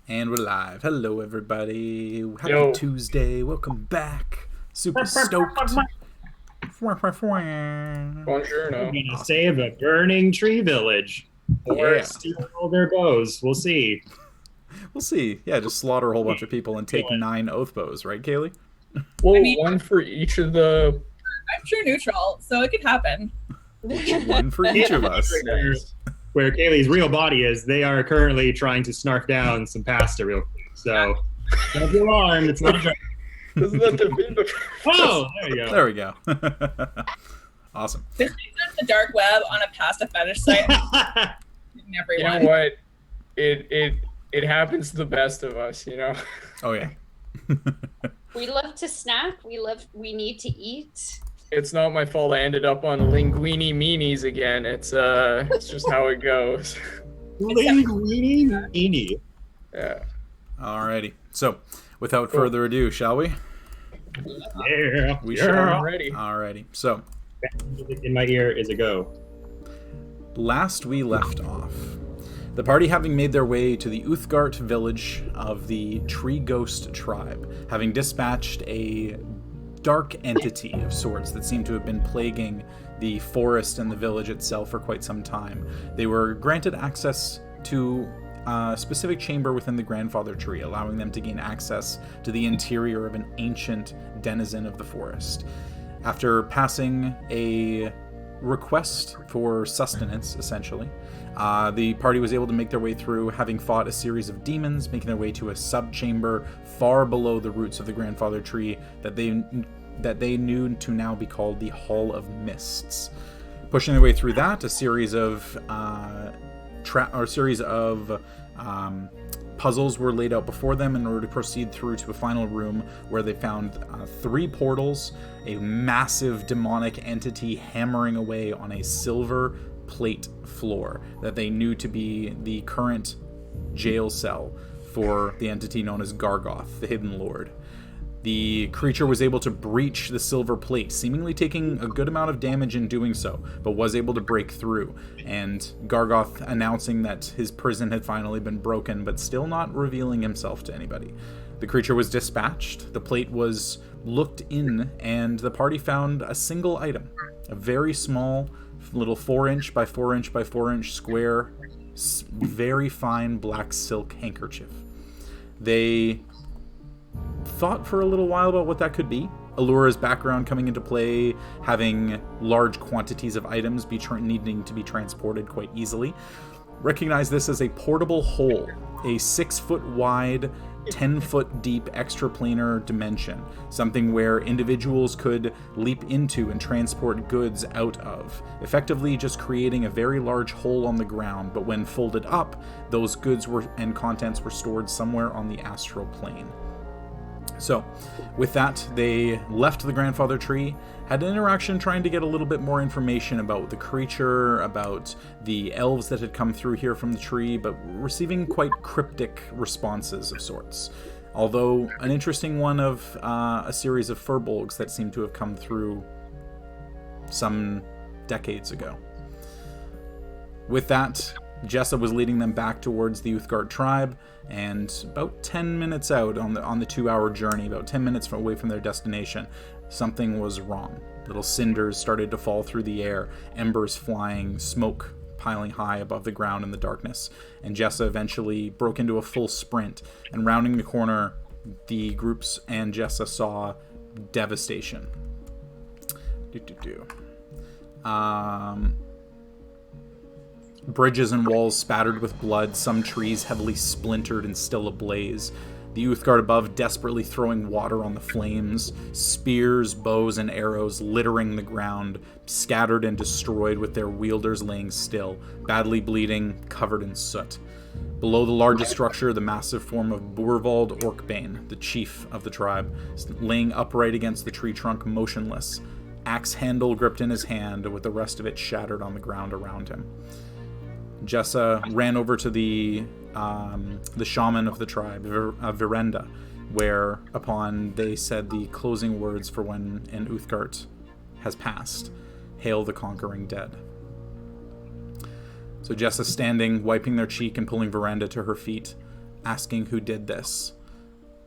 And we're live. Hello, everybody. Happy Yo. Tuesday. Welcome back. Super stoked. Buongiorno. We're gonna save a burning tree village or Yeah. steal all their bows. We'll see. We'll see. Yeah, just slaughter a whole bunch of people and take 9 oath bows, right, Kaylee? Well, I mean- one for each of the. I'm true neutral, so it could happen. One for each of us. Where Kaylee's real body is, they are currently trying to snarf down some pasta real quick. So don't be alarmed. It's not a joke. Isn't that the Oh, there you go. There we go. Awesome. This is the dark web on a pasta fetish site. You Everyone. know what? It happens to the best of us, you know. Oh, yeah. We love to snack. We need to eat. It's not my fault I ended up on linguini meanies again. It's just how it goes. Linguini meanie. Yeah. Alrighty. So, without further ado, shall we? Yeah. We yeah. shall. I'm ready. Alrighty. So, Music in my ear is a go. last we left off, the party having made their way to the Uthgard village of the Tree Ghost tribe, having dispatched a dark entity of sorts that seemed to have been plaguing the forest and the village itself for quite some time. They were granted access to a specific chamber within the grandfather tree, allowing them to gain access to the interior of an ancient denizen of the forest. After passing a request for sustenance, essentially, the party was able to make their way through, having fought a series of demons, making their way to a sub-chamber far below the roots of the grandfather tree that they knew to now be called the Hall of Mists. Pushing their way through that, a series of puzzles were laid out before them in order to proceed through to a final room where they found 3 portals, a massive demonic entity hammering away on a silver plate floor that they knew to be the current jail cell for the entity known as Gargoth, the Hidden Lord. The creature was able to breach the silver plate, seemingly taking a good amount of damage in doing so, but was able to break through, and Gargoth announcing that his prison had finally been broken, but still not revealing himself to anybody. The creature was dispatched, the plate was looked in, and the party found a single item, a very small, little 4-inch by 4-inch by 4-inch square, very fine black silk handkerchief. They thought for a little while about what that could be. Allura's background coming into play, having large quantities of items needing to be transported quite easily. Recognize this as a portable hole, a 6-foot wide, 10-foot deep extraplanar dimension, something where individuals could leap into and transport goods out of, effectively just creating a very large hole on the ground, but when folded up, those goods and contents were stored somewhere on the astral plane. So, with that, they left the grandfather tree, had an interaction trying to get a little bit more information about the creature, about the elves that had come through here from the tree, but receiving quite cryptic responses of sorts. Although, an interesting one of a series of furbolgs that seemed to have come through some decades ago. With that, Jessa was leading them back towards the Uthgard tribe, and about 10 minutes out on the 2-hour journey, about 10 minutes away from their destination, something was wrong. Little cinders started to fall through the air, embers flying, smoke piling high above the ground in the darkness, and Jessa eventually broke into a full sprint, and rounding the corner, the groups and Jessa saw devastation. Bridges and walls spattered with blood, some trees heavily splintered and still ablaze. The Uthgard above desperately throwing water on the flames, spears, bows, and arrows littering the ground, scattered and destroyed with their wielders laying still, badly bleeding, covered in soot. Below the largest structure, the massive form of Burvald Orkbane, the chief of the tribe, laying upright against the tree trunk, motionless, axe handle gripped in his hand, with the rest of it shattered on the ground around him. Jessa ran over to the shaman of the tribe, Virenda, where upon they said the closing words for when an Uthgard has passed, "Hail the conquering dead." So Jessa standing, wiping their cheek and pulling Virenda to her feet. asking who did this.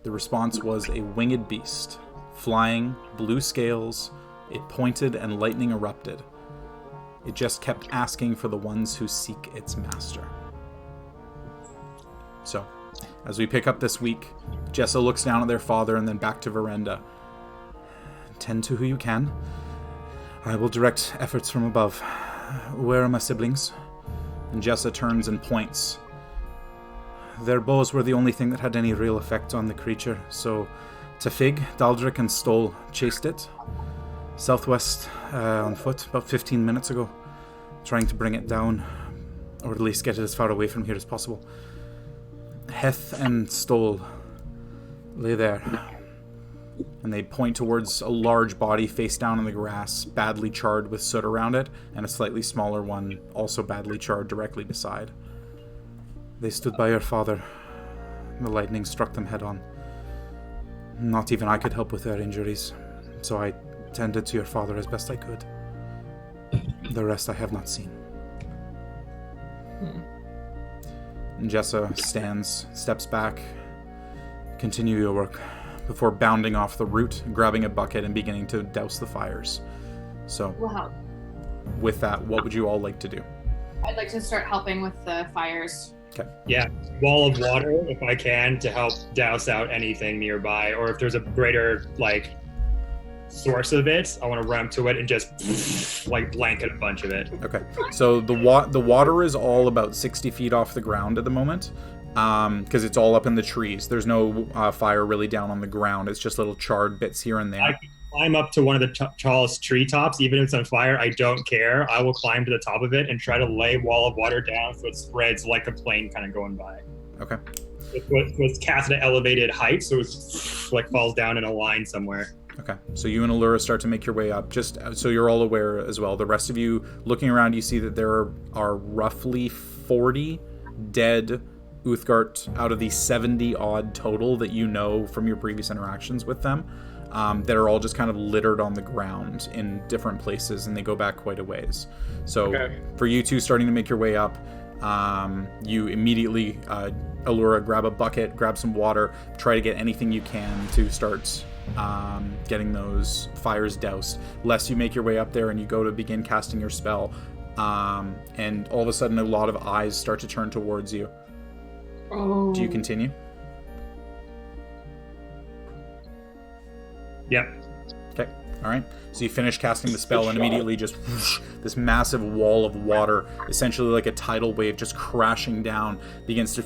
The response was a winged beast, flying, blue scales, it pointed and lightning erupted. It just kept asking for the ones who seek its master. So, as we pick up this week, Jessa looks down at their father and then back to Verenda. Tend to who you can. I will direct efforts from above. Where are my siblings? And Jessa turns and points. Their bows were the only thing that had any real effect on the creature, so Tafig, Daldric, and Stoll chased it. Southwest on foot about 15 minutes ago, trying to bring it down, or at least get it as far away from here as possible. Heth and Stoll lay there, and they point towards a large body face down in the grass, badly charred with soot around it, and a slightly smaller one, also badly charred, directly beside. They stood by your father. The lightning struck them head on. Not even I could help with their injuries, so I tended to your father as best I could. The rest I have not seen. And Jessa steps back. Continue your work, before bounding off the route, grabbing a bucket, and beginning to douse the fires. So, Wow. with that, what would you all like to do? I'd like to start helping with the fires. Okay. Yeah, wall of water if I can to help douse out anything nearby, or if there's a greater source of it, I want to run up to it and just blanket a bunch of it. Okay. So the water is all about 60 feet off the ground at the moment, because it's all up in the trees. There's no fire really down on the ground. It's just little charred bits here and there. I can climb up to one of the tallest treetops, even if it's on fire. I don't care. I will climb to the top of it and try to lay wall of water down so it spreads like a plane kind of going by. Okay. It was cast at an elevated height, so it's falls down in a line somewhere. Okay, so you and Allura start to make your way up. Just so you're all aware as well, the rest of you looking around, you see that there are roughly 40 dead Uthgard out of the 70 odd total that you know from your previous interactions with them, that are all just kind of littered on the ground in different places, and they go back quite a ways. So for you two starting to make your way up, you immediately, Allura, grab a bucket, grab some water, try to get anything you can to start getting those fires doused. Less you make your way up there and you go to begin casting your spell, and all of a sudden a lot of eyes start to turn towards you. Oh. Do you continue? Yep. Okay, all right. So you finish casting the spell and immediately just whoosh, this massive wall of water, essentially like a tidal wave just crashing down, begins to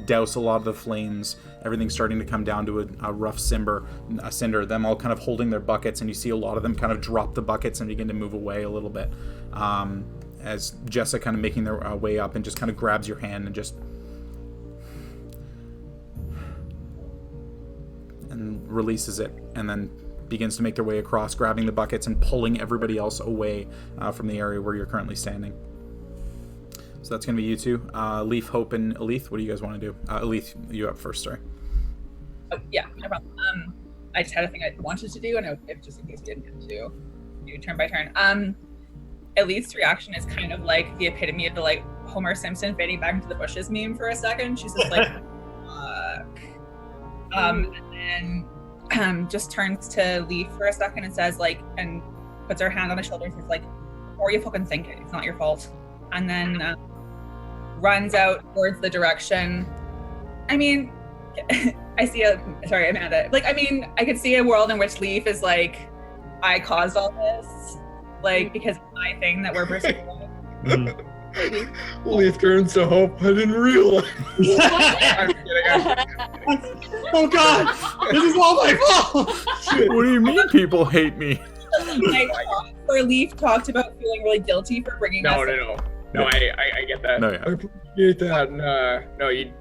douse a lot of the flames. Everything's starting to come down to a rough cinder, them all kind of holding their buckets, and you see a lot of them kind of drop the buckets and begin to move away a little bit. As Jessa kind of making their way up and just kind of grabs your hand and just... and releases it, and then begins to make their way across, grabbing the buckets and pulling everybody else away from the area where you're currently standing. So that's going to be you two. Leaf, Hope, and Alith, what do you guys want to do? Alith, you up first, sorry. Oh, yeah, no problem. I just had a thing I wanted to do, and if just in case we didn't get to do turn by turn. Elith's reaction is kind of like the epitome of the Homer Simpson fading back into the bushes meme for a second. She's just like, fuck. And then just turns to Leaf for a second and says and puts her hand on his shoulder and says or you fucking think it, it's not your fault. And then runs out towards the direction. I mean, I see sorry, Amanda. I could see a world in which Leaf is I caused all this, because of my thing that we're pursuing. Leaf turns to Hope. I didn't realize. I'm kidding. Oh God, this is all my fault. What do you mean people hate me? Where Leaf talked about feeling really guilty for bringing us. No, I get that. No, yeah. I appreciate that. No, you.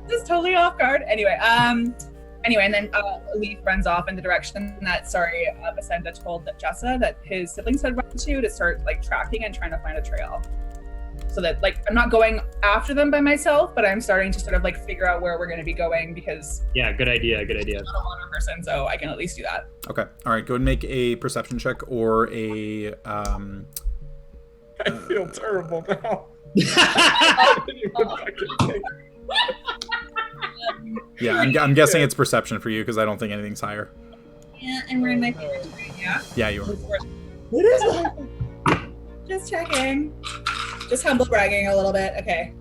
Just totally off guard. Anyway, and then Leaf runs off in the direction that Basenda told Jessa that his siblings had run to start tracking and trying to find a trail. So that I'm not going after them by myself, but I'm starting to sort of figure out where we're going to be going, because yeah, good idea. I'm not a water person, so I can at least do that. Okay, all right, go ahead and make a perception check or a I feel terrible now. Yeah, I'm guessing it's perception for you because I don't think anything's higher. Yeah, and we're in my favorite terrain, yeah? Yeah, you are. It is. Just checking. Just humble bragging a little bit. Okay.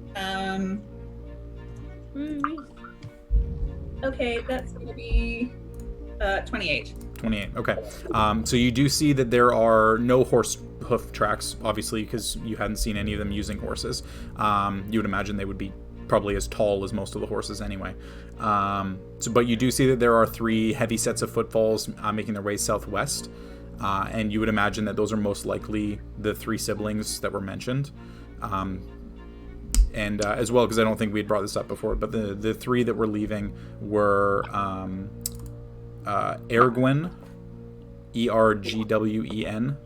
Okay, that's gonna be 28. 28. Okay. So you do see that there are no horse hoof tracks, obviously, because you hadn't seen any of them using horses. You would imagine they would be probably as tall as most of the horses anyway. But you do see that there are 3 heavy sets of footfalls making their way southwest. And you would imagine that those are most likely the 3 siblings that were mentioned. And as well, because I don't think we had brought this up before, but the 3 that were leaving were Ergwen, Ergwen,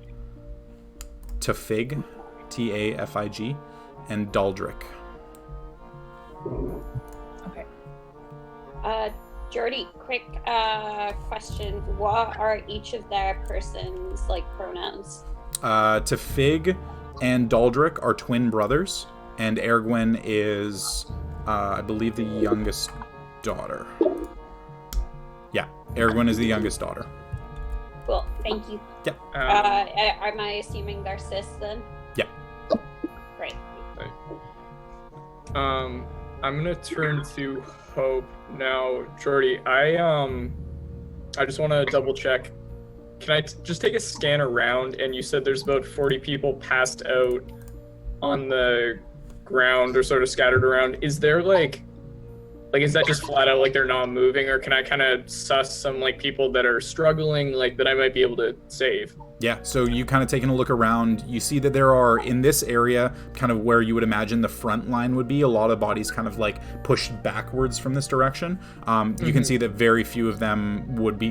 Tafig, Tafig, and Daldric. Okay. Jordy, quick question. What are each of their persons' pronouns? Tafig and Daldric are twin brothers, and Ergwen is, I believe, the youngest daughter. Yeah, Ergwen is the youngest daughter. Cool, thank you. Yeah. Am I assuming they're cis then? Yeah. Great. I'm gonna turn to Hope now. Jordy, I just want to double check. Can I just take a scan around? And you said there's about 40 people passed out on the ground or sort of scattered around. Is there is that just flat out they're not moving, or can I kind of suss some people that are struggling that I might be able to save? Yeah, so you kind of taking a look around, you see that there are, in this area, kind of where you would imagine the front line would be, a lot of bodies kind of pushed backwards from this direction. You can see that very few of them would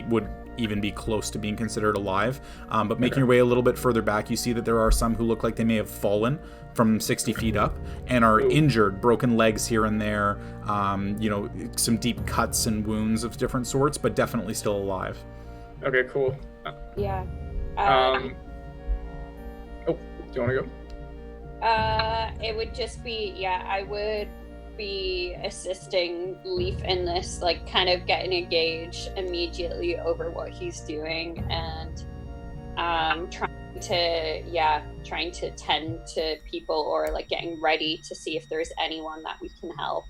even be close to being considered alive. But making your way a little bit further back, you see that there are some who look like they may have fallen from 60 feet up and are injured, broken legs here and there, some deep cuts and wounds of different sorts, but definitely still alive. Okay, cool. Yeah. Do you want to go? It would just be, I would be assisting Leaf in this, kind of getting a gauge immediately over what he's doing and trying to tend to people or getting ready to see if there's anyone that we can help.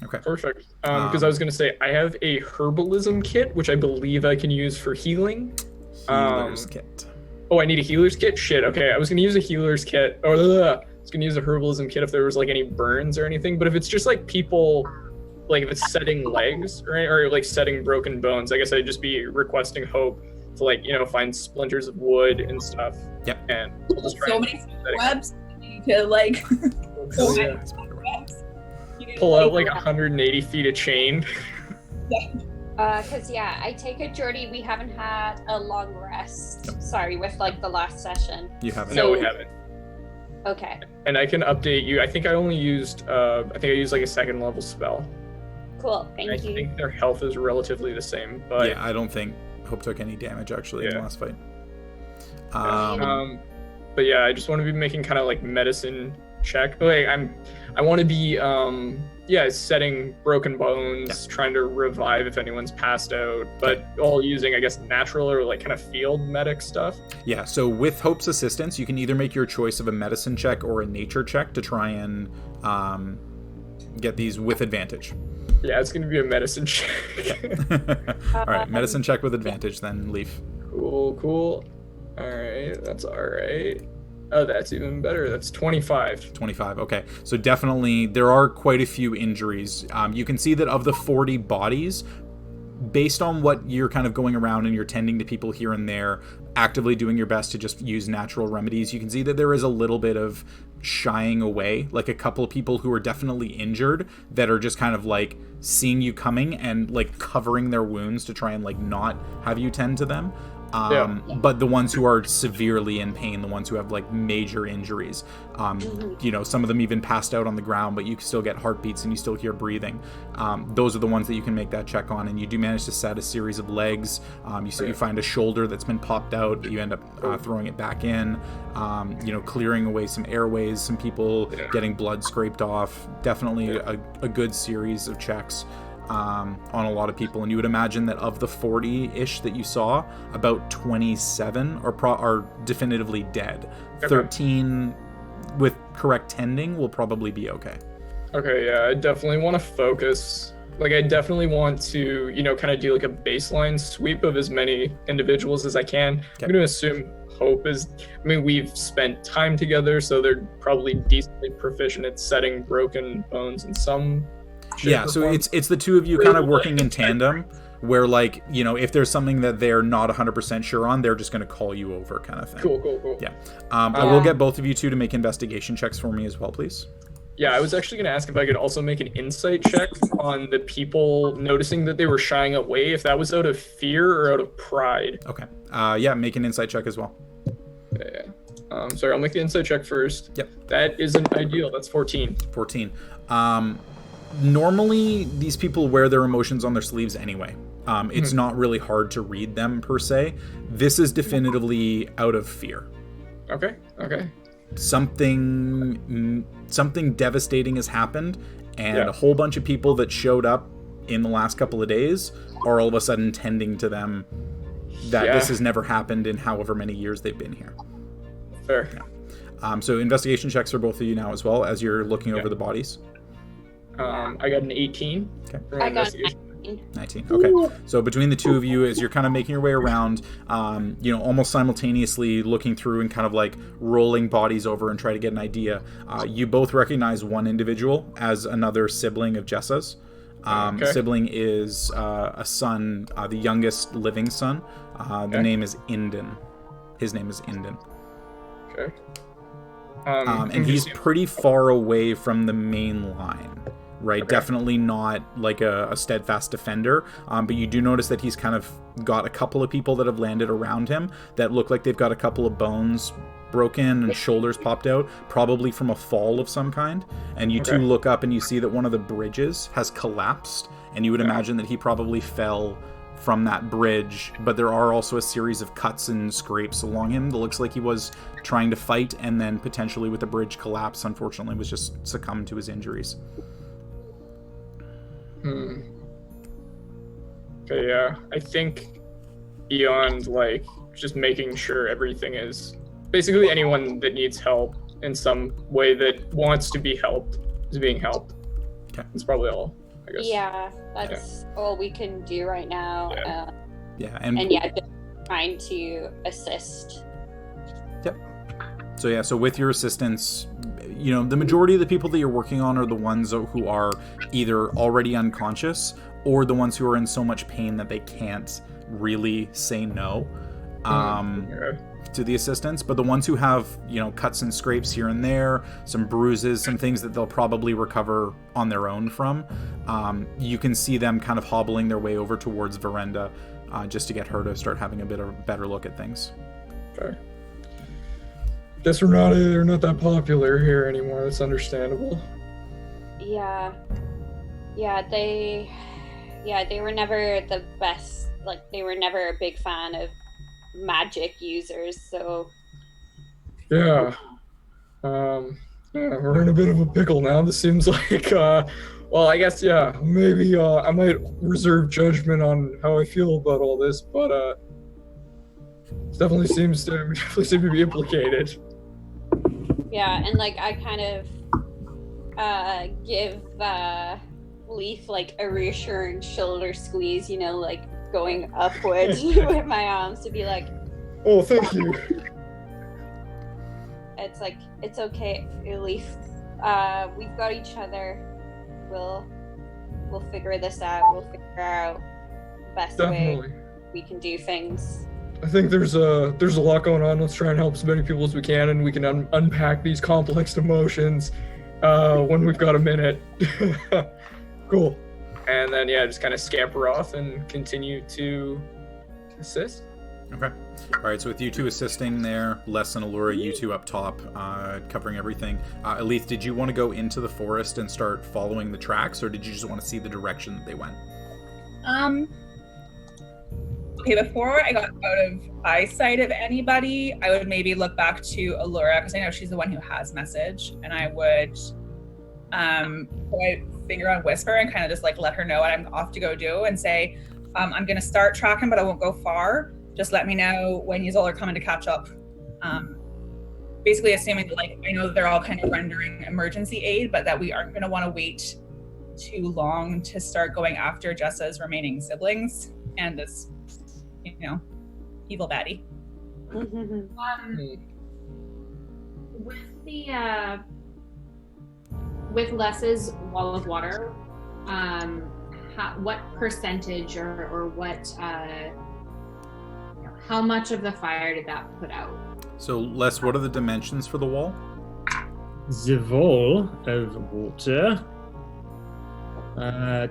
Okay. Perfect. Because I was going to say, I have a herbalism kit, which I believe I can use for healing. Healer's kit. Oh, I need a healer's kit? Shit, okay. I was going to use a healer's kit. I was going to use a herbalism kit if there was any burns or anything. But if it's just people, if it's setting legs, right? Or setting broken bones, I guess I'd just be requesting Hope to find splinters of wood and stuff. Yep. And we'll just try So many webs to pull out 180 feet of chain. Because I take it, Jordy, we haven't had a long rest. Nope. Sorry, with the last session. You haven't? No, we haven't. Okay. And I can update you. I think I only used, I used a 2nd level spell. Cool, thank you. I think their health is relatively the same, but... Yeah, I don't think Hope took any damage, actually, in the last fight. But yeah, I just want to be making kind of medicine check. I want to be, setting broken bones, trying to revive if anyone's passed out, but all using, I guess, natural or kind of field medic stuff. Yeah, so with Hope's assistance, you can either make your choice of a medicine check or a nature check to try and get these with advantage. Yeah, it's going to be a medicine check. All right, medicine check with advantage then, Leaf. Cool. All right, that's all right. Oh, that's even better. That's 25. 25, okay. So definitely, there are quite a few injuries. You can see that of the 40 bodies, based on what you're kind of going around and you're tending to people here and there, actively doing your best to just use natural remedies, you can see that there is a little bit of shying away, a couple of people who are definitely injured that are just kind of seeing you coming and covering their wounds to try and not have you tend to them. But the ones who are severely in pain, the ones who have like major injuries, you know, some of them even passed out on the ground, but you still get heartbeats and you still hear breathing. Those are the ones that you can make that check on, and you do manage to set a series of legs. You find a shoulder that's been popped out, but you end up throwing it back in. You know, clearing away some airways, some people getting blood scraped off. Definitely a good series of checks on a lot of people. And you would imagine that of the 40-ish that you saw, about 27 are definitively dead. 13 with correct tending will probably be okay. Okay, yeah, I definitely want to focus. Like, I definitely want to, you know, kind of do like a baseline sweep of as many individuals as I can. Okay. I'm going to assume Hope is, I mean, we've spent time together, so they're probably decently proficient at setting broken bones in some shape or so form. it's the two of you kind of working in tandem, where, like, you know, if there's something that they're not 100% sure on, they're just going to call you over, kind of thing. Cool. Yeah. I will get both of you two to make investigation checks for me as well, please. Yeah, I was actually going to ask if I could also make an insight check on the people noticing that they were shying away, if that was out of fear or out of pride. Okay. Make an insight check as well. Yeah. Sorry, I'll make the insight check first. Yep. That isn't ideal. That's 14. 14. Normally, these people wear their emotions on their sleeves anyway. It's not really hard to read them, per se. This is definitively out of fear. Okay. Something devastating has happened, and a whole bunch of people that showed up in the last couple of days are all of a sudden tending to them that this has never happened in however many years they've been here. Fair. Yeah. So investigation checks for both of you now as well, as you're looking over the bodies. I got an 18. Okay. I got 19. Okay. So between the two of you, as you're kind of making your way around, you know, almost simultaneously looking through and kind of like rolling bodies over and try to get an idea, you both recognize one individual as another sibling of Jessa's. Sibling is a son, the youngest living son. The name is Inden. His name is Inden. Okay. And he's pretty far away from the main line. Right, definitely not like a steadfast defender, but you do notice that he's kind of got a couple of people that have landed around him that look like they've got a couple of bones broken and shoulders popped out, probably from a fall of some kind. And you two look up and you see that one of the bridges has collapsed, and you would imagine that he probably fell from that bridge, but there are also a series of cuts and scrapes along him. It looks like he was trying to fight, and then potentially with the bridge collapse, unfortunately was just succumbed to his injuries. Okay, yeah. I think beyond, like, just making sure everything is... Basically anyone that needs help in some way that wants to be helped is being helped. Okay. That's probably all, I guess. Yeah, that's all we can do right now. And just trying to assist. So with your assistance, you know, the majority of the people that you're working on are the ones who are either already unconscious or the ones who are in so much pain that they can't really say no to the assistance. But the ones who have, you know, cuts and scrapes here and there, some bruises, some things that they'll probably recover on their own from, you can see them kind of hobbling their way over towards Verenda just to get her to start having a bit of a better look at things. Okay. Guess they're not that popular here anymore. That's understandable. Yeah, they were never the best. Like, they were never a big fan of magic users. So yeah, we're in a bit of a pickle now. This seems like well, I guess maybe I might reserve judgment on how I feel about all this, but it definitely seems to be implicated. Yeah, and like I kind of give Leaf like a reassuring shoulder squeeze, you know, like going upwards with my arms to be like, oh, thank you. It's like, it's okay, Leaf. We've got each other. We'll figure this out. We'll figure out the best way we can do things. I think there's a lot going on. Let's try and help as many people as we can, and we can unpack these complex emotions when we've got a minute. Cool. And then just kind of scamper off and continue to assist. Okay. All right, so with you two assisting there, Les and Allura, you two up top, covering everything. Achaidh, did you want to go into the forest and start following the tracks, or did you just want to see the direction that they went? Okay, before I got out of eyesight of anybody, I would maybe look back to Allura, because I know she's the one who has message, and I would put my finger on Whisper and kind of just like let her know what I'm off to go do, and say, I'm going to start tracking, but I won't go far. Just let me know when you all are coming to catch up. Basically assuming that, like, I know that they're all kind of rendering emergency aid, but that we aren't going to want to wait too long to start going after Jessa's remaining siblings and this, evil baddie. With Les's wall of water, what percentage or what how much of the fire did that put out? So, Les, what are the dimensions for the wall? The wall of water,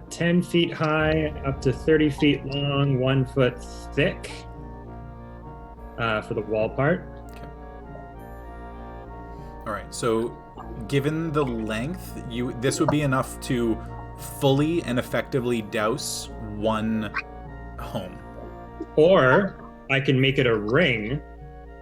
10 feet high, up to 30 feet long, 1 foot thick, for the wall part. Okay. All right, so given the length, this would be enough to fully and effectively douse one home. Or I can make it a ring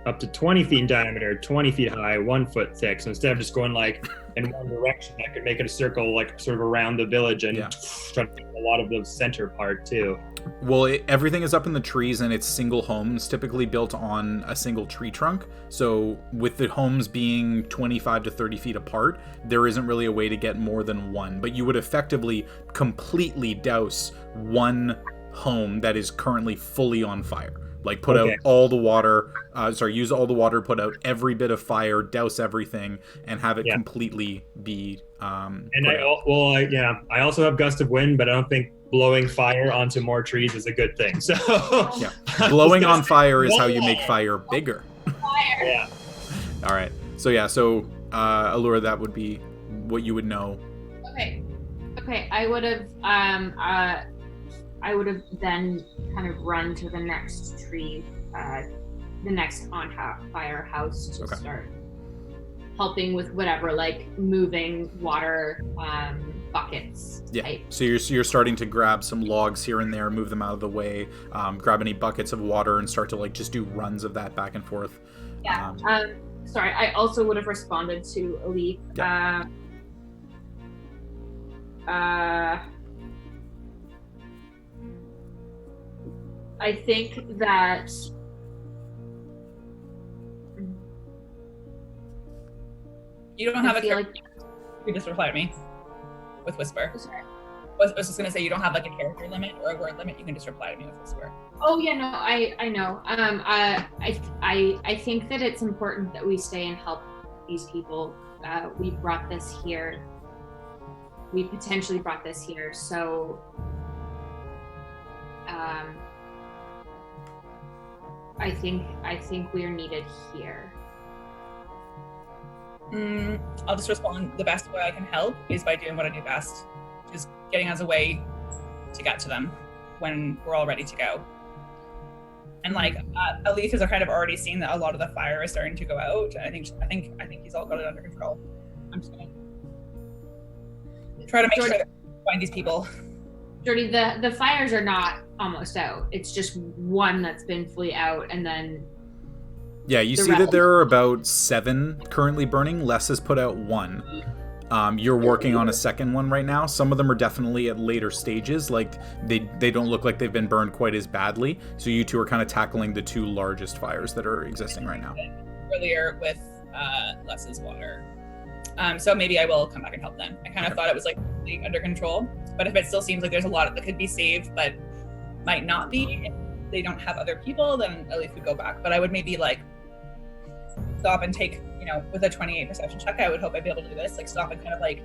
up to 20 feet in diameter, 20 feet high, 1 foot thick. So instead of just going like in one direction, I could make it a circle like sort of around the village and try to get a lot of the center part too. Well, everything is up in the trees, and it's single homes typically built on a single tree trunk. So with the homes being 25 to 30 feet apart, there isn't really a way to get more than one. But you would effectively completely douse one home that is currently fully on fire. Like put out all the water, use all the water, put out every bit of fire, douse everything, and have it completely be. And I also have gust of wind, but I don't think blowing fire onto more trees is a good thing. So blowing on fire is how you make fire bigger. Fire. Yeah. All right. So Allura, that would be what you would know. Okay. I would have then kind of run to the next tree, the next on-fire house to start helping with whatever, like moving water buckets. Yeah. Type. So you're starting to grab some logs here and there, move them out of the way, grab any buckets of water, and start to like just do runs of that back and forth. Yeah. Sorry, I also would have responded to Achaidh. Yeah. I think that You don't have you just reply to me with Whisper. Sorry. I was just gonna say, you don't have like a character limit or a word limit. You can just reply to me with Whisper. Oh yeah, no, I know. I think that it's important that we stay and help these people. We brought this here. We potentially brought this here, so I think we are needed here. I'll just respond. The best way I can help is by doing what I do best, just getting us a way to get to them when we're all ready to go. And like Achaidh has kind of already seen that a lot of the fire is starting to go out, and I think he's all got it under control. I'm just gonna try to make sure that we find these people. Jordy, the fires are not almost out. It's just one that's been fully out, and then you see that there are about 7 currently burning. Les has put out 1. You're working on a second one right now. Some of them are definitely at later stages. Like they don't look like they've been burned quite as badly. So you two are kind of tackling the 2 largest fires that are existing right now. Earlier with Les's water. So maybe I will come back and help then. I kind of thought it was like under control, but if it still seems like there's a lot that could be saved but might not be, if they don't have other people, then at least we go back. But I would maybe like stop and take, with a 28 perception check, I would hope I'd be able to do this, like stop and kind of like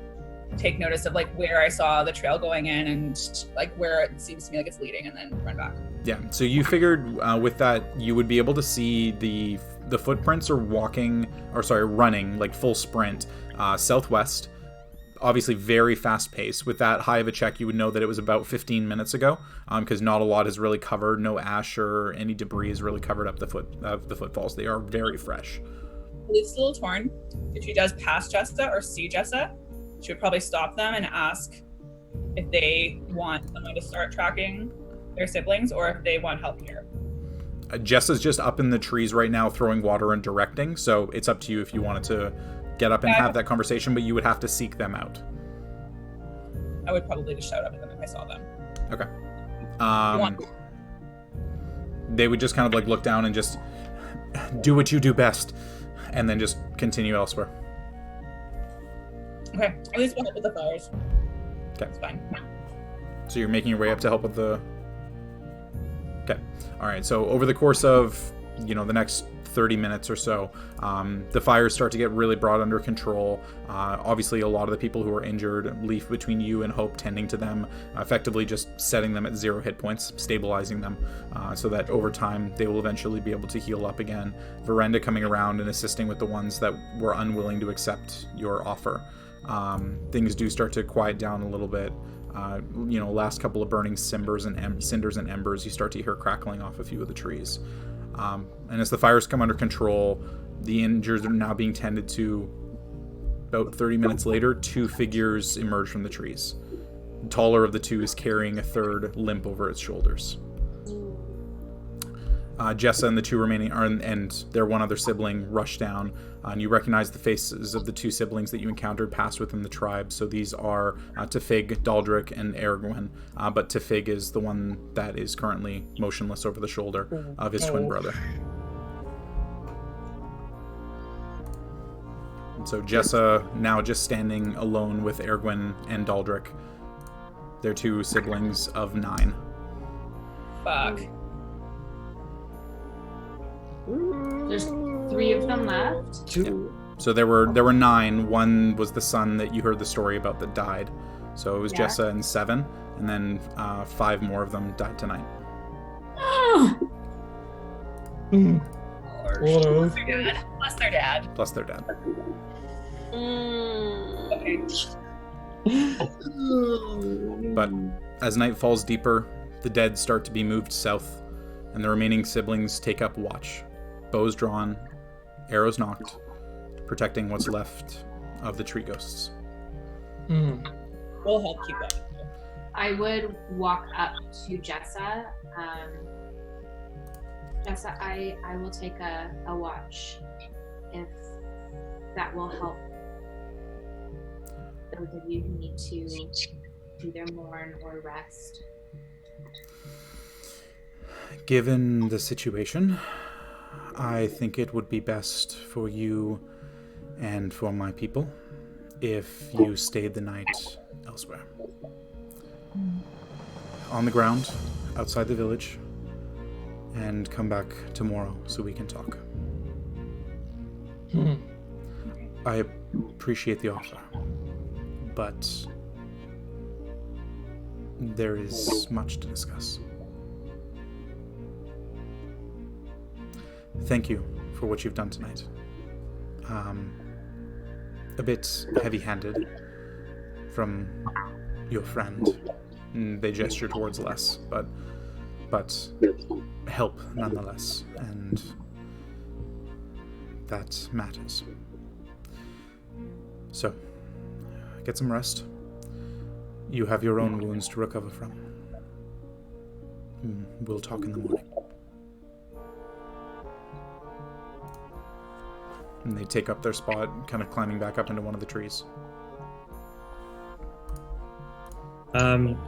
take notice of like where I saw the trail going in and like where it seems to me like it's leading, and then run back. Yeah, so you figured with that you would be able to see the footprints are running like full sprint southwest, obviously very fast paced. With that high of a check, you would know that it was about 15 minutes ago, because not a lot is really covered. No ash or any debris has really covered up the footfalls. They are very fresh. Leaf's a little torn. If she does pass Jessa or see Jessa, she would probably stop them and ask if they want someone to start tracking their siblings or if they want help here. Jessa's just up in the trees right now throwing water and directing, so it's up to you if you wanted to get up and have that conversation, but you would have to seek them out. I would probably just shout up at them if I saw them. Okay. They would just kind of like look down and just do what you do best, and then just continue elsewhere. Okay, at least we'll help with the fires. Okay. That's fine. So you're making your way up to help with the... Okay. All right, so over the course of, the next 30 minutes or so, the fires start to get really brought under control. Obviously, a lot of the people who are injured, Leaf between you and Hope tending to them, effectively just setting them at 0 hit points, stabilizing them, so that over time they will eventually be able to heal up again. Verenda coming around and assisting with the ones that were unwilling to accept your offer. Things do start to quiet down a little bit. Last couple of burning cinders and embers, you start to hear crackling off a few of the trees. And as the fires come under control, the injured are now being tended to. About 30 minutes later, 2 figures emerge from the trees. The taller of the 2 is carrying a third limp over its shoulders. Jessa and the 2 remaining and their one other sibling rush down, and you recognize the faces of the 2 siblings that you encountered passed within the tribe. So these are Tefig, Daldric, and Ergwin, but Tefig is the one that is currently motionless over the shoulder of his twin brother. And so Jessa now just standing alone with Ergwin and Daldric, their 2 siblings of 9. Fuck. There's 3 of them left. Yeah. So there were 9. One was the son that you heard the story about that died. So it was Jessa and 7, and then 5 more of them died tonight. Plus their dad. Plus their dad. Okay. But as night falls deeper, the dead start to be moved south, and the remaining siblings take up watch. Bows drawn, arrows knocked, protecting what's left of the tree ghosts. We'll help keep up. I would walk up to Jessa. Jessa, I will take a watch if that will help those of you who need to either mourn or rest. Given the situation, I think it would be best for you and for my people if you stayed the night elsewhere. On the ground, outside the village, and come back tomorrow so we can talk. I appreciate the offer, but there is much to discuss. Thank you for what you've done tonight. A bit heavy-handed from your friend. They gesture towards Les, but help nonetheless, and that matters. So, get some rest. You have your own wounds to recover from. We'll talk in the morning. And they take up their spot, kind of climbing back up into one of the trees.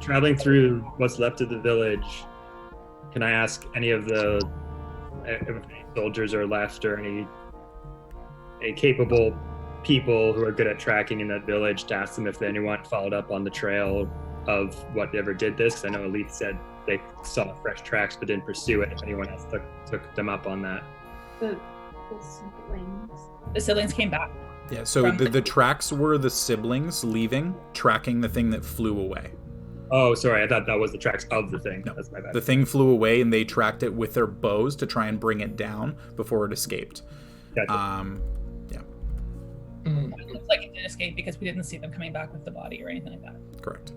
Traveling through what's left of the village, can I ask any of the if any soldiers are left or any capable people who are good at tracking in that village to ask them if anyone followed up on the trail of whatever did this? Because I know Elite said they saw fresh tracks but didn't pursue it. If anyone else took them up on that. The siblings came back. Yeah, so the tracks were the siblings leaving, tracking the thing that flew away. Oh, sorry, I thought that was the tracks of the thing. No, that's my bad. The thing flew away and they tracked it with their bows to try and bring it down before it escaped. Gotcha. Yeah. It looks like it did escape because we didn't see them coming back with the body or anything like that. Correct.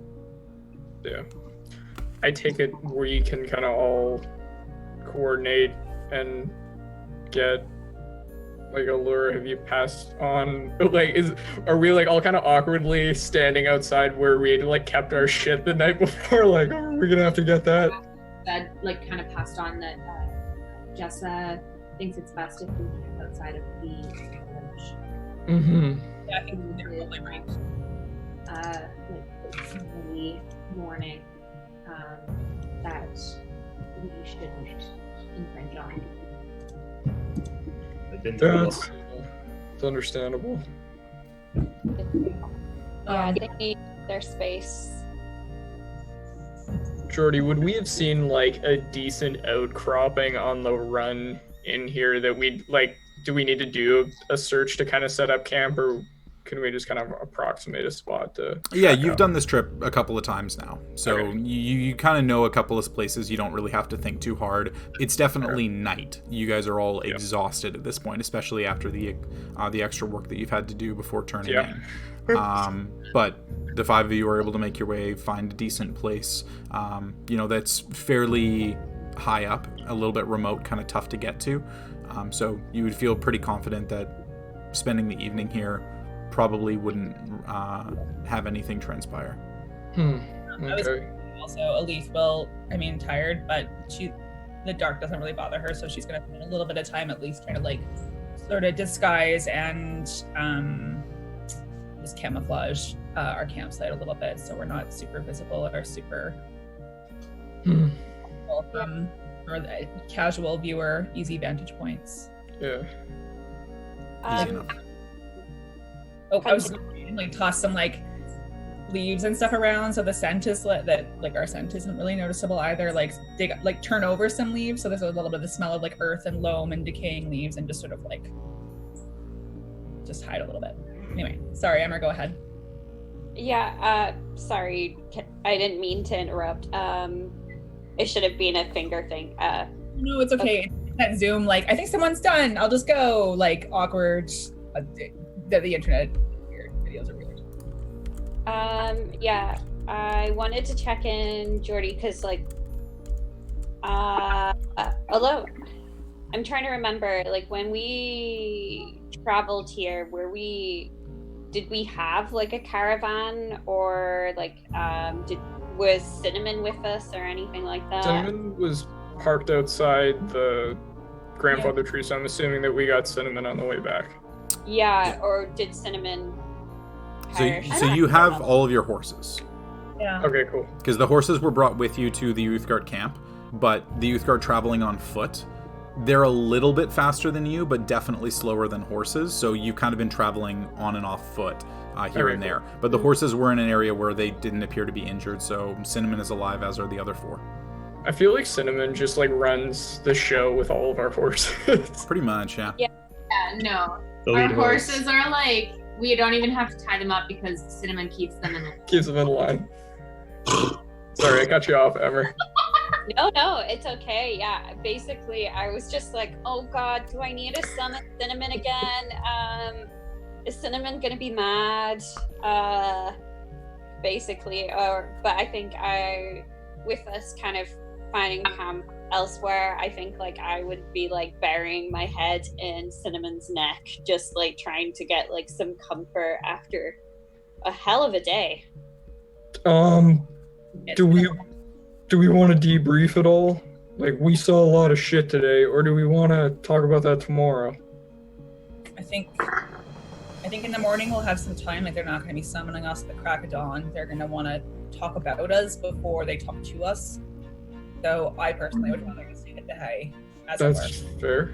Yeah. I take it we can kind of all coordinate and get like a lure. Have you passed on? Like, are we like all kind of awkwardly standing outside where we like kept our shit the night before? Like, oh, are we gonna have to get that? That like kind of passed on that Jessa thinks it's best if we camp outside of the village. Mm-hmm. Yeah, I think they're probably right. Like it's early morning that we shouldn't infringe on. It's understandable. Yeah, they need their space. Jordy, would we have seen like a decent outcropping on the run in here that we'd like? Do we need to do a search to kind of set up camp, or can we just kind of approximate a spot to? Yeah, you've done this trip a couple of times now, so Okay. you kind of know a couple of places. You don't really have to think too hard. It's definitely night. You guys are all exhausted at this point, especially after the extra work that you've had to do before turning in. But the five of you are able to make your way, find a decent place. That's fairly high up, a little bit remote, kind of tough to get to. So you would feel pretty confident that spending the evening here probably wouldn't have anything transpire. Okay. Also, Elise will, tired, but the dark doesn't really bother her, so she's gonna spend a little bit of time at least trying to like sort of disguise and just camouflage our campsite a little bit, so we're not super visible or super welcome for the casual viewer, easy vantage points. Yeah. Easy enough. Oh, I was gonna like toss some like leaves and stuff around, so the scent is our scent isn't really noticeable either. Like turn over some leaves, so there's a little bit of the smell of like earth and loam and decaying leaves, and just sort of like just hide a little bit. Anyway, sorry, Emma, go ahead. Yeah, sorry, I didn't mean to interrupt. It should have been a finger thing. No, it's okay. That Zoom, like, I think someone's done. I'll just go. Like, awkward. The internet videos are weird. Yeah, I wanted to check in, Jordy, because like, although I'm trying to remember, like when we traveled here, did we have like a caravan, or like was Cinnamon with us or anything like that? Cinnamon was parked outside the grandfather tree, so I'm assuming that we got Cinnamon on the way back. Yeah, or did Cinnamon hire? So you have all of your horses. Yeah. Okay, cool. Because the horses were brought with you to the Youthguard camp, but the Youthguard traveling on foot, they're a little bit faster than you, but definitely slower than horses, so you've kind of been traveling on and off foot here and there. But the horses were in an area where they didn't appear to be injured, so Cinnamon is alive, as are the other four. I feel like Cinnamon just like runs the show with all of our horses. Pretty much, yeah. Yeah, no. The Our lead horse. horses are like, we don't even have to tie them up because Cinnamon keeps them in the Keeps them in line. Sorry, I cut you off, Emmer. No, it's okay. Yeah, basically, I was just like, oh God, do I need to summon Cinnamon again? Is Cinnamon gonna be mad? Basically, but I think with us kind of finding camp elsewhere, I think like I would be like burying my head in Cinnamon's neck, just like trying to get like some comfort after a hell of a day. Do we want to debrief at all? Like, we saw a lot of shit today, or do we want to talk about that tomorrow? I think in the morning we'll have some time. Like, they're not going to be summoning us at the crack of dawn. They're going to want to talk about us before they talk to us. So I personally would rather just take it to hay, as it That's were. fair.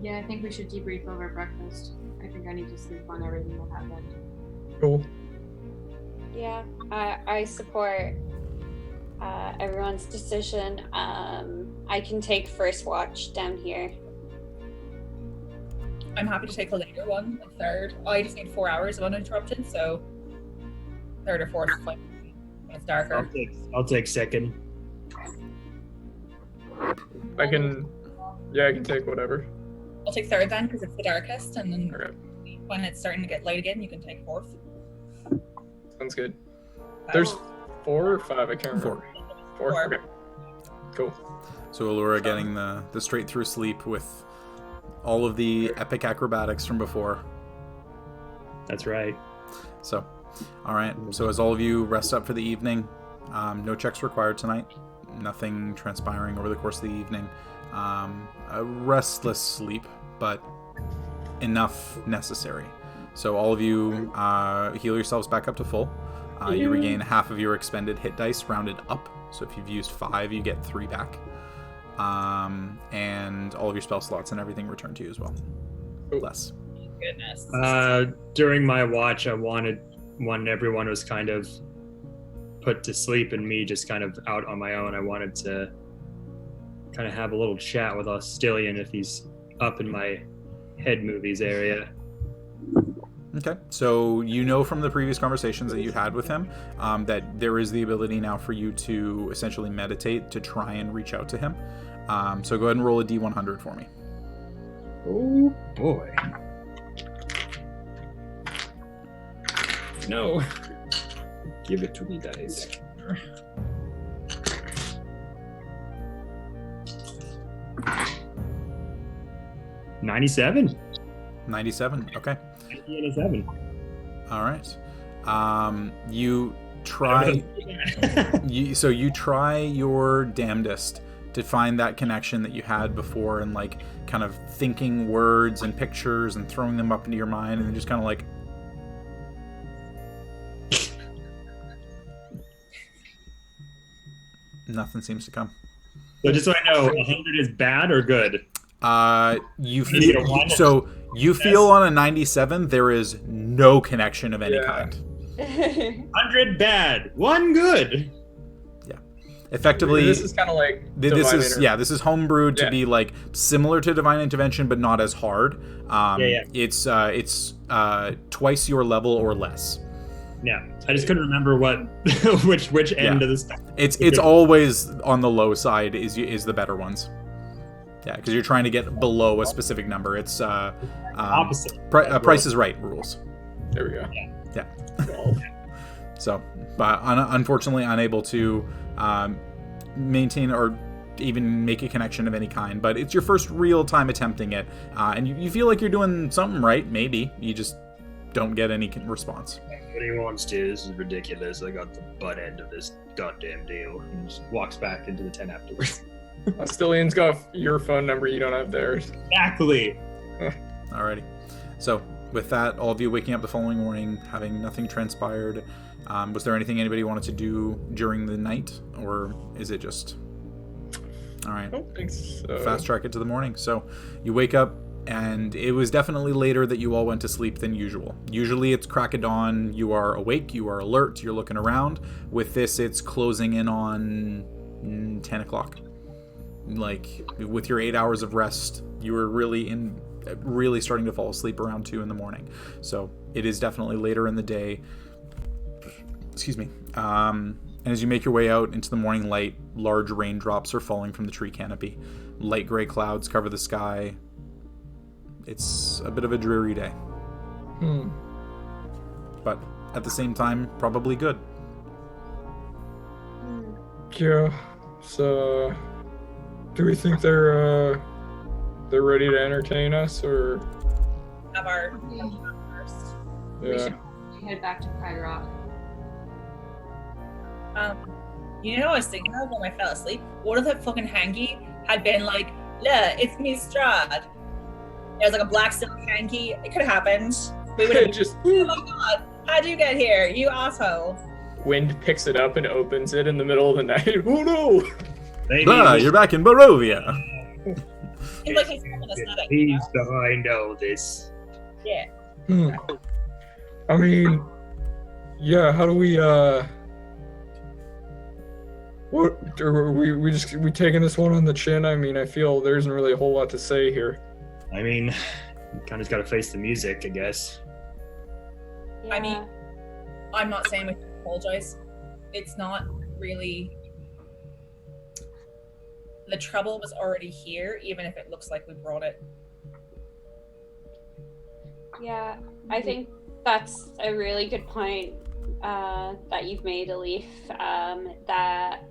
Yeah, I think we should debrief over breakfast. I think I need to sleep on everything that happened. Cool. Yeah, I support everyone's decision. I can take first watch down here. I'm happy to take a later one, a third. I just need 4 hours of uninterrupted, so third or fourth is fine when it's darker. I'll take second. I can take whatever. I'll take third then, because it's the darkest, and then Okay. when it's starting to get light again, you can take fourth. Sounds good. There's 4 or 5, I can't remember. 4. Okay. Cool. So Allura getting the straight through sleep with all of the epic acrobatics from before. That's right. So, all right. So as all of you rest up for the evening, no checks required tonight. Nothing transpiring over the course of the evening. A restless sleep, but enough necessary. So all of you heal yourselves back up to full. You regain half of your expended hit dice, rounded up. So if you've used 5, you get 3 back. And all of your spell slots and everything return to you as well. Less. Goodness. During my watch, I wanted, when everyone was kind of put to sleep and me just kind of out on my own, I wanted to kind of have a little chat with Austilian if he's up in my head movies area. Okay, so you know from the previous conversations that you had with him that there is the ability now for you to essentially meditate to try and reach out to him. So go ahead and roll a D100 for me. Oh boy. No. Give it to me, dice. 97. 97, okay. 97. All right. You try... you try your damnedest to find that connection that you had before and, like, kind of thinking words and pictures and throwing them up into your mind and then just kind of like... Nothing seems to come. So just so I know, 100 is bad or good? You feel on a 97 there is no connection of any kind. 100 bad, 1 good. Yeah, effectively. This is kind of like this is homebrewed to be like similar to Divine Intervention, but not as hard. It's twice your level or less. Yeah, I just couldn't remember what which end of this. It's always on the low side is the better ones. Yeah, because you're trying to get below a specific number. It's opposite. Price is Right rules. There we go. Yeah. So, but unfortunately unable to maintain or even make a connection of any kind. But it's your first real time attempting it, and you feel like you're doing something right. Maybe you just don't get any response. What he wants to, this is ridiculous. I got the butt end of this goddamn deal. And just walks back into the tent afterwards. Astilian's got your phone number, you don't have theirs. Exactly. Alrighty. So, with that, all of you waking up the following morning, having nothing transpired, was there anything anybody wanted to do during the night? Or is it just... Alright. I don't think so. Fast track it to the morning. So, you wake up, and it was definitely later that you all went to sleep than usual. Usually it's crack of dawn, you are awake, you are alert, you're looking around. With this, it's closing in on 10 o'clock. Like, with your 8 hours of rest, you were really starting to fall asleep around 2 in the morning. So it is definitely later in the day. Excuse me. And as you make your way out into the morning light, large raindrops are falling from the tree canopy. Light gray clouds cover the sky. It's a bit of a dreary day. But at the same time, probably good. Yeah. So, do we think they're ready to entertain us, or? Have our first. Yeah. We should head back to Pride Rock. You know what I was thinking of when I fell asleep? What if that fucking hanky had been like, "Look, it's me, Strahd." It was like a black silk hanky. It could have happened. We would have Just oh my god, how'd you get here, you asshole? wind picks it up and opens it in the middle of the night. Oh no! You're back in Barovia. It's like he's having a static, Please, I know this. Yeah. I mean, yeah. How do we? What are we taking this one on the chin? I mean, I feel there isn't really a whole lot to say here. I mean, you kind of just gotta face the music, I guess. Yeah. I mean, I'm not saying we should apologize. It's not really. The trouble was already here, even if it looks like we brought it. Yeah, I think that's a really good point that you've made, Alif. That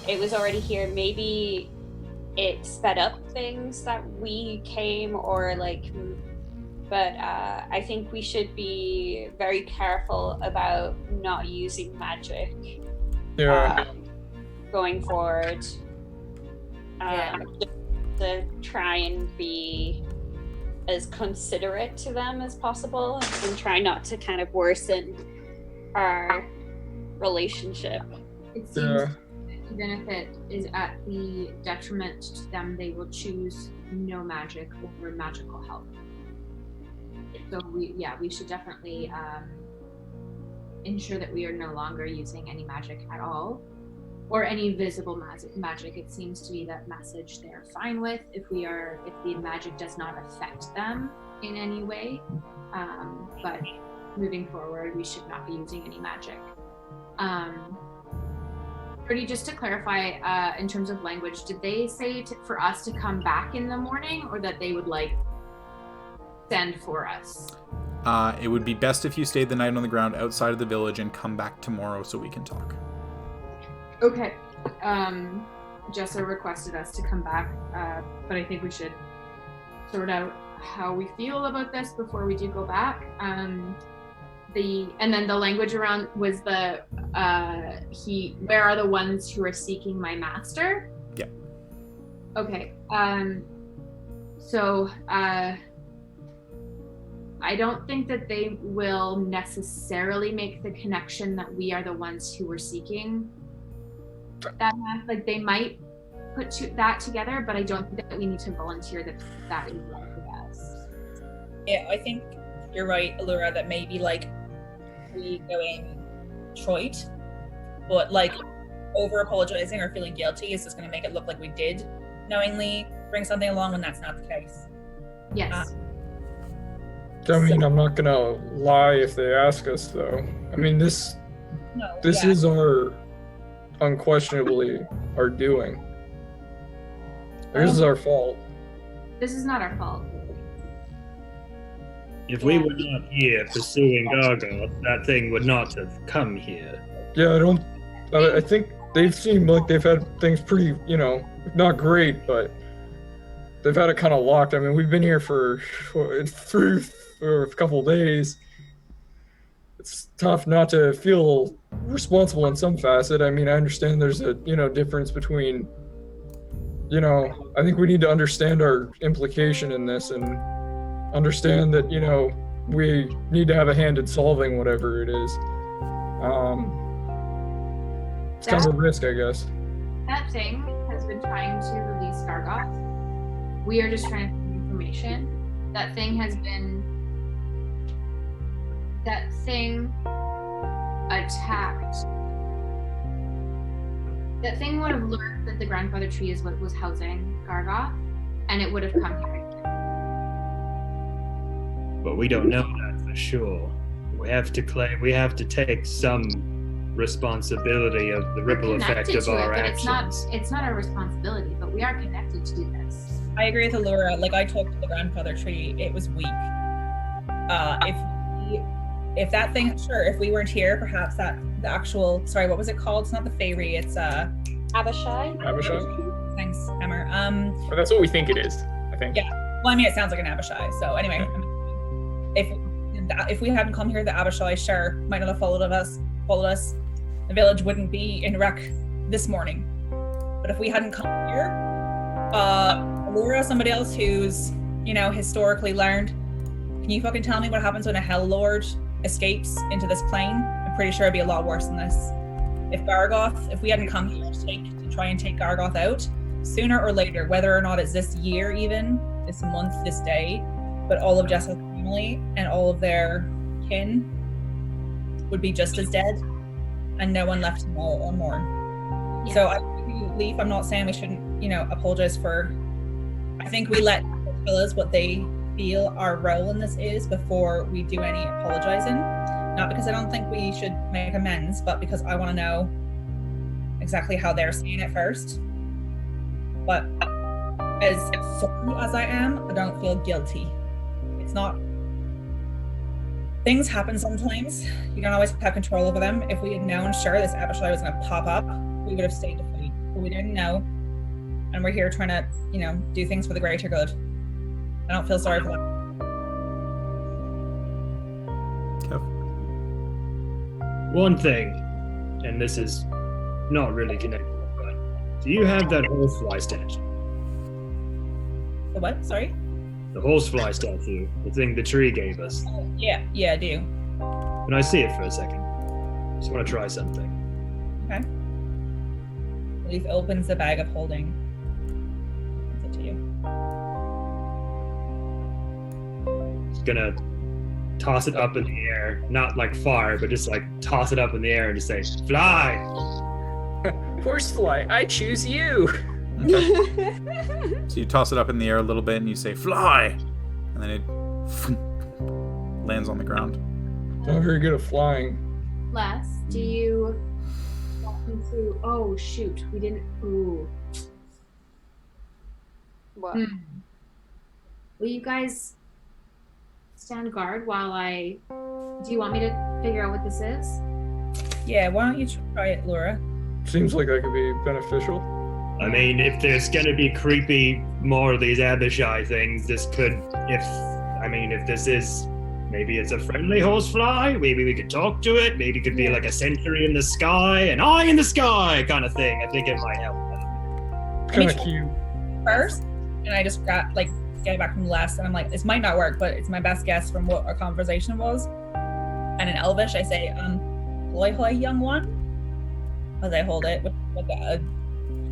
it was already here. Maybe it sped up things that we came, or like, but I think we should be very careful about not using magic going forward. Just to try and be as considerate to them as possible and try not to kind of worsen our relationship. It seems even if it is at the detriment to them, they will choose no magic over magical help. So we should definitely ensure that we are no longer using any magic at all, or any visible magic. It seems to be that message they're fine with if the magic does not affect them in any way. But moving forward, we should not be using any magic. Pretty, just to clarify, in terms of language, did they say for us to come back in the morning, or that they would like send for us? It would be best if you stayed the night on the ground outside of the village and come back tomorrow so we can talk. Okay. Jessa requested us to come back, but I think we should sort out how we feel about this before we do go back. And then the language around was where are the ones who are seeking my master? Yeah. Okay. So I don't think that they will necessarily make the connection that we are the ones who were seeking that. Like, they might put that together, but I don't think that we need to volunteer that is wrong for us. Yeah, I think you're right, Allura, that maybe like we going Troit, but like over apologizing or feeling guilty is just going to make it look like we did knowingly bring something along when that's not the case. Yes. I mean, I'm not gonna lie if they ask us, though. I mean, this is unquestionably our doing. This is our fault. This is not our fault. If we were not here pursuing Gargoth, that thing would not have come here. Yeah, I think they've seemed like they've had things pretty, not great, but they've had it kind of locked. I mean, we've been here for a couple of days. It's tough not to feel responsible in some facet. I mean, I understand there's a, difference between, I think we need to understand our implication in this and understand that, we need to have a hand in solving whatever it is. It's kind of a risk, I guess. That thing has been trying to release Gargoth. We are just trying to find information. That thing attacked. That thing would have learned that the grandfather tree is what was housing Gargoth, and it would have come here. But we don't know that for sure. We have to take some responsibility of the ripple effect of our actions. It's not our responsibility, but we are connected to this. I agree with Allura. Like, I talked to the grandfather tree, it was weak. If that thing, sure, if we weren't here, perhaps the actual, sorry, what was it called? It's not the fairy, it's Abishai? Thanks, Emmer. Well, that's what we think it is, I think. Yeah. Well, I mean, it sounds like an Abishai. So anyway, if we hadn't come here, the Abishai sure might not have followed us. The village wouldn't be in wreck this morning. But if we hadn't come here, Allura, somebody else who's, historically learned, can you fucking tell me what happens when a Hell Lord escapes into this plane? I'm pretty sure it'd be a lot worse than this. If we hadn't come here to try and take Gargoth out, sooner or later, whether or not it's this year even, this month, this day, but all of Jessa's family and all of their kin would be just as dead, and no one left to mourn or mourn. Yeah. So I believe, I'm not saying we shouldn't, apologize for, I think we let tell us what they feel our role in this is before we do any apologizing. Not because I don't think we should make amends, but because I want to know exactly how they're seeing it first. But as sorry as I am, I don't feel guilty. It's not. Things happen sometimes. You don't always have control over them. If we had known, sure, this Abishai was going to pop up, we would have stayed to fight. But we didn't know. And we're here trying to, do things for the greater good. I don't feel sorry for that. One thing, and this is not really connected, but do you have that horsefly statue? The what? Sorry? The horsefly statue, the thing the tree gave us. Oh, yeah, I do. Can I see it for a second? Just want to try something. Okay. Leaf opens the bag of holding. Gives it to you. Just gonna toss it up in the air, not like far, but just like toss it up in the air and just say, "Fly!" Horsefly, I choose you. Okay. So you toss it up in the air a little bit and you say, "Fly!" And then it lands on the ground. Not very good at flying. Les, do you want me to? Oh shoot, we didn't. Ooh. What? Will you guys stand guard while I? Do you want me to figure out what this is? Yeah, why don't you try it, Laura? Seems like that could be beneficial. I mean, if there's gonna be creepy more of these Abishai things, this could, if this is, maybe it's a friendly horsefly, maybe we could talk to it, maybe it could be like a sentry in the sky, an eye in the sky kind of thing. I think it might help. Kind of cute. First, and I just got get back from the last, and I'm like, this might not work, but it's my best guess from what our conversation was. And in Elvish, I say, "Hoi hoi, young one," as I hold it, what the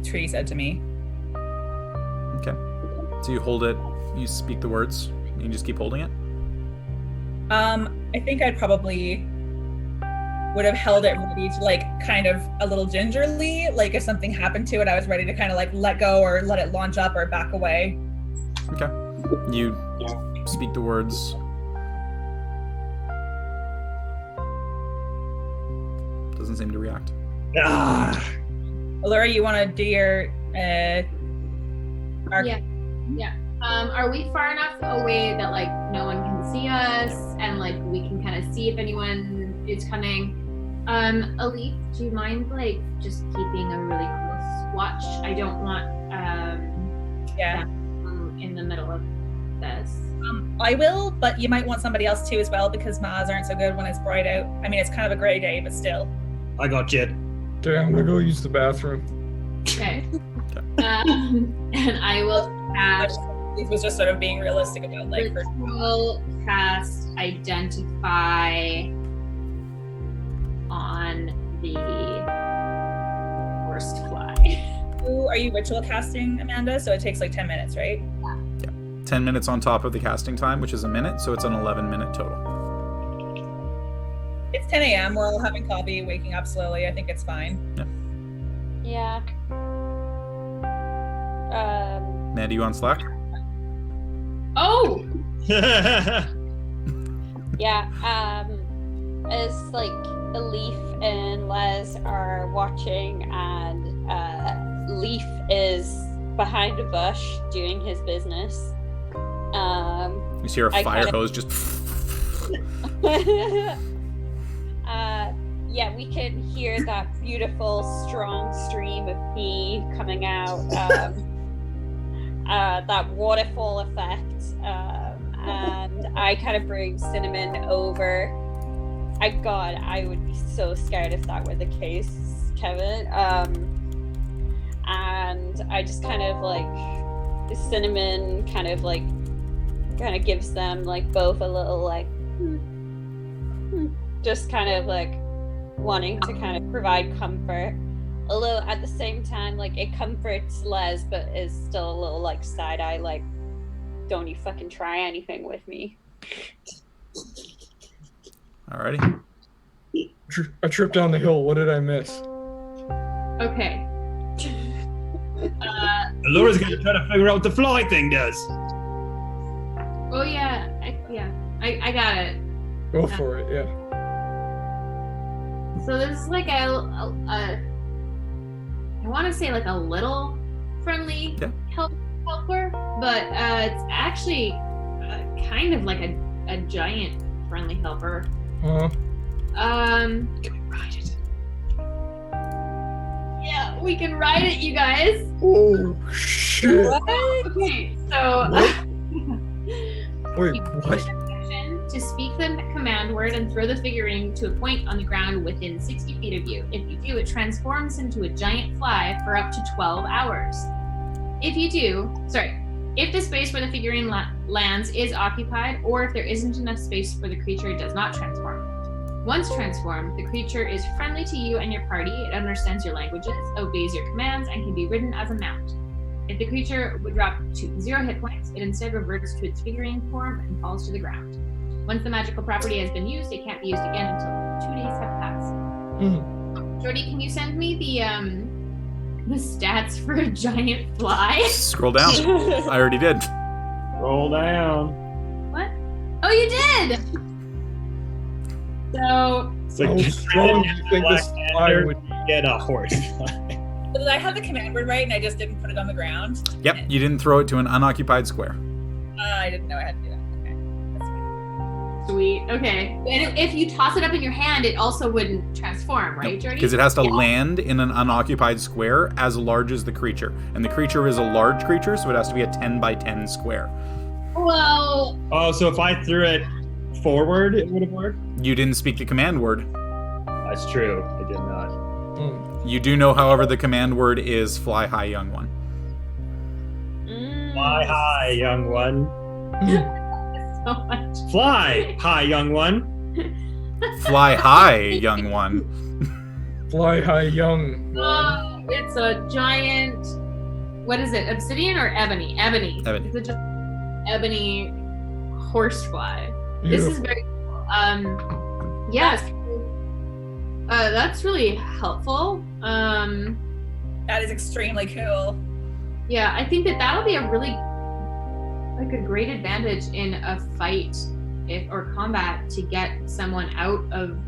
tree said to me. Okay. So you hold it, you speak the words, and you just keep holding it? I think I'd probably would have held it ready to kind of a little gingerly, if something happened to it, I was ready to kind of let go or let it launch up or back away. Okay. You speak the words. Doesn't seem to react. Allura, you want to do your arc? Yeah. Are we far enough away that no one can see us and we can kind of see if anyone is coming? Elite, do you mind just keeping a really close watch? I don't want in the middle of this. I will, but you might want somebody else too as well, because my eyes aren't so good when it's bright out. I mean, it's kind of a gray day, but still. I got you. Okay, I'm gonna go use the bathroom. Okay. And I will cast. It was just sort of being realistic about Ritual cast Identify on the horsefly. Are you ritual casting, Amanda? So it takes 10 minutes, right? Yeah. 10 minutes on top of the casting time, which is a minute, so it's an 11-minute total. It's 10 a.m. We're all having coffee, waking up slowly. I think it's fine. Yeah. Mandy, you on Slack? Oh! Yeah. As Leaf and Les are watching, and Leaf is behind a bush doing his business. You see our fire hose just. Yeah, we can hear that beautiful, strong stream of pee coming out. That waterfall effect. And I kind of bring Cinnamon over. I would be so scared if that were the case, Kevin. And I just kind of Cinnamon kind of gives them both a little just kind of wanting to kind of provide comfort, although at the same time it comforts Les, but is still a little side eye, don't you fucking try anything with me. Alrighty. I tripped down the hill. What did I miss? Okay. Laura's gonna try to figure out what the fly thing does. Oh yeah, I got it. Go for it, yeah. So this is I want to say a little friendly Yeah. help helper, but it's actually kind of like a giant friendly helper. Huh? Can we ride it? Yeah, we can ride it, you guys. Oh shit! Okay, so Wait, what? to speak the command word and throw the figurine to a point on the ground within 60 feet of you. If you do, it transforms into a giant fly for up to 12 hours. If the space where the figurine lands is occupied, or if there isn't enough space for the creature, it does not transform. Once transformed, the creature is friendly to you and your party. It understands your languages, obeys your commands, and can be ridden as a mount. If the creature would drop to 0 hit points, it instead reverts to its figurine form and falls to the ground. Once the magical property has been used, it can't be used again until 2 days have passed. Jordy, can you send me the stats for a giant fly? Scroll down. I already did. Roll down. What? Oh, you did! So, It's like, How strong do you think this fly would be? get a horse. So did I have the command word right and I just didn't put it on the ground? Yep, you didn't throw it to an unoccupied square. I didn't know I had to do that. Okay. That's fine. sweet. Okay. And if you toss it up in your hand, it also wouldn't transform, right, Jordy? Because it has to land in an unoccupied square as large as the creature. And the creature is a large creature, so it has to be a 10 by 10 square. Well, Oh, so if I threw it forward, it would have worked? You didn't speak the command word. That's true. I did not. You do know, however, the command word is fly high, young one. Fly high, young one. so much. Fly high, young one. Fly high, young one. Fly high, young. Oh, it's a giant. What is it? Obsidian or ebony? Ebony. Ebony. It's a just ebony horsefly. This is very cool. Yes. That's really helpful. That is extremely cool. Yeah, I think that'll be a really a great advantage in a fight or combat to get someone out of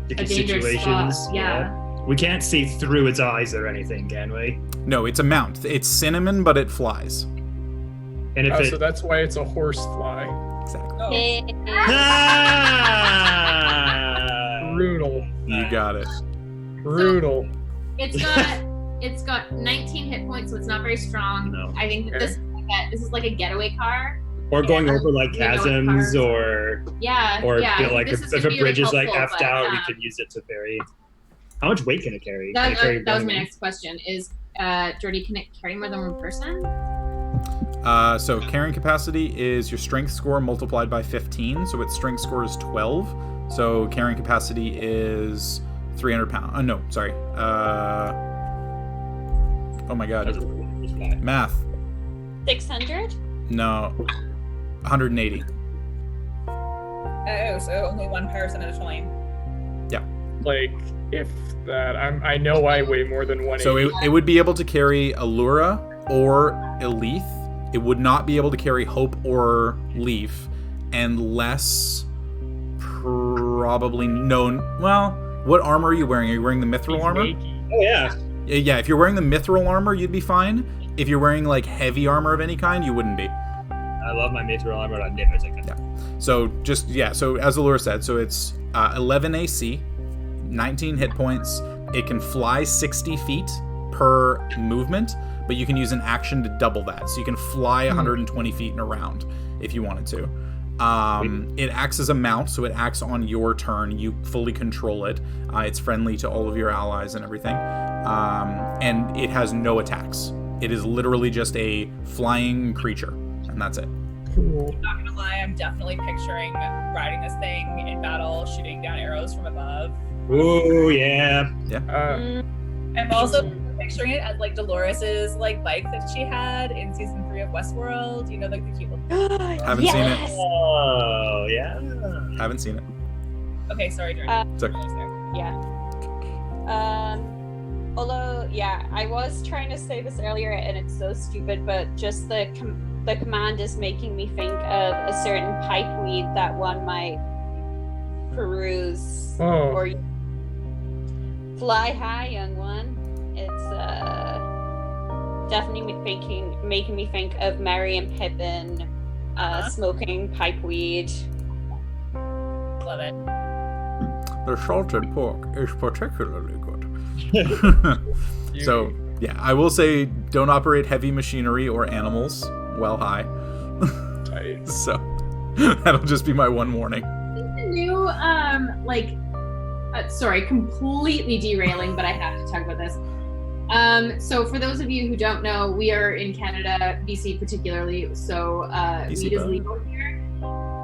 Sticky a dangerous situations. spot. Yeah. We can't see through its eyes or anything, can we? No, it's a mount. It's cinnamon, but it flies. And if Oh, it so that's why it's a horse fly. Exactly. Oh. Ah! Brutal. You got it. Brutal. It's got 19 hit points, so it's not very strong. No. I think that this is like a getaway car. Or going Yeah. over like You know, chasms cars. or yeah, feel I think like this if is a gonna be bridge really is like helpful, effed but, out, we could use it to ferry. How much weight can it carry? Can it That carry was my one? next question. Is Jordy, can it carry more than one person? So carrying capacity is your strength score multiplied by 15. So its strength score is 12. So carrying capacity is 300 pounds. No, sorry. Oh my god. Math. 600? No. 180. Oh, so only one person at a time. Like, if that, I know I weigh more than 180. So it would be able to carry Allura or Elith. It would not be able to carry Hope or Leaf, unless probably known. Well, what armor are you wearing? Are you wearing the mithril armor? Oh yeah. Yeah, if you're wearing the mithril armor, you'd be fine. If you're wearing like heavy armor of any kind, you wouldn't be. I love my mithril armor. I never take it. So so as Allura said, so it's 11 AC, 19 hit points. It can fly 60 feet per movement, but you can use an action to double that. So you can fly 120 feet in a round if you wanted to. It acts as a mount, so it acts on your turn. You fully control it. It's friendly to all of your allies and everything. And it has no attacks. It is literally just a flying creature, and that's it. Cool. Not gonna lie, I'm definitely picturing riding this thing in battle, shooting down arrows from above. Ooh yeah. I'm also picturing it as like Dolores's like bike that she had in season 3 of Westworld. You know, like the cute little. Haven't seen it. Oh yeah. Haven't seen it. Okay, sorry, Jordan. It's okay. Yeah. Although, yeah, I was trying to say this earlier, and it's so stupid, but just the command is making me think of a certain pipeweed that one might peruse or fly high, young one. It's definitely making me think of Merry and Pippin smoking pipe weed. Love it. The salted pork is particularly good. So, yeah, I will say don't operate heavy machinery or animals while high. So, that'll just be my one warning. The new, sorry, completely derailing, but I have to talk about this. So for those of you who don't know, we are in Canada, BC particularly, so weed is legal here.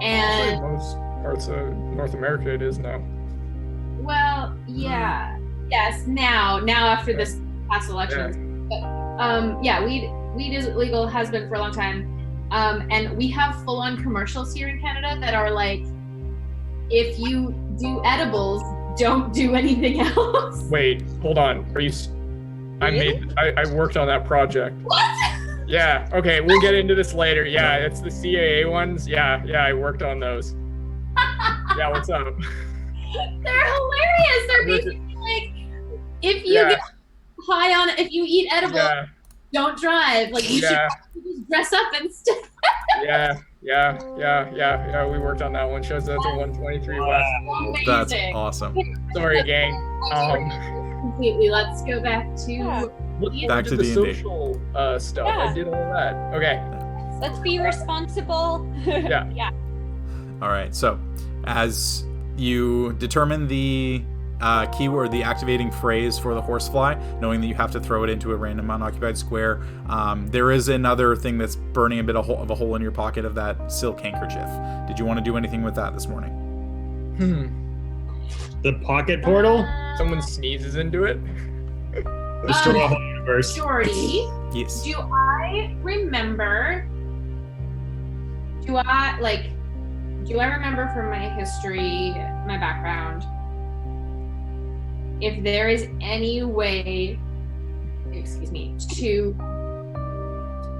And most parts of North America it is now. well, yeah. Yes, now after this past elections. Yeah. But weed is legal, has been for a long time. And we have full-on commercials here in Canada that are like, if you do edibles, don't do anything else. Wait, hold on. Are you? I worked on that project. What? Yeah. Okay, we'll get into this later. Yeah, it's the CAA ones. Yeah, I worked on those. Yeah, what's up? They're hilarious. They're basically like, if you get high on, if you eat edibles, don't drive. Like you should just dress up instead. Yeah. We worked on that one. Shows up to 123 West. That's awesome. Sorry, gang. Completely. Let's go back to back to the D&D. social stuff. Yeah. I did all that. Okay. Let's be responsible. Yeah. All right. So, as you determine the keyword, the activating phrase for the horsefly, knowing that you have to throw it into a random unoccupied square, there is another thing that's burning a bit of a hole in your pocket of that silk handkerchief. Did you want to do anything with that this morning? The pocket portal? Someone sneezes into it. Destroy the whole universe. Jordy. Yes. Do I remember from my history, my background, if there is any way, to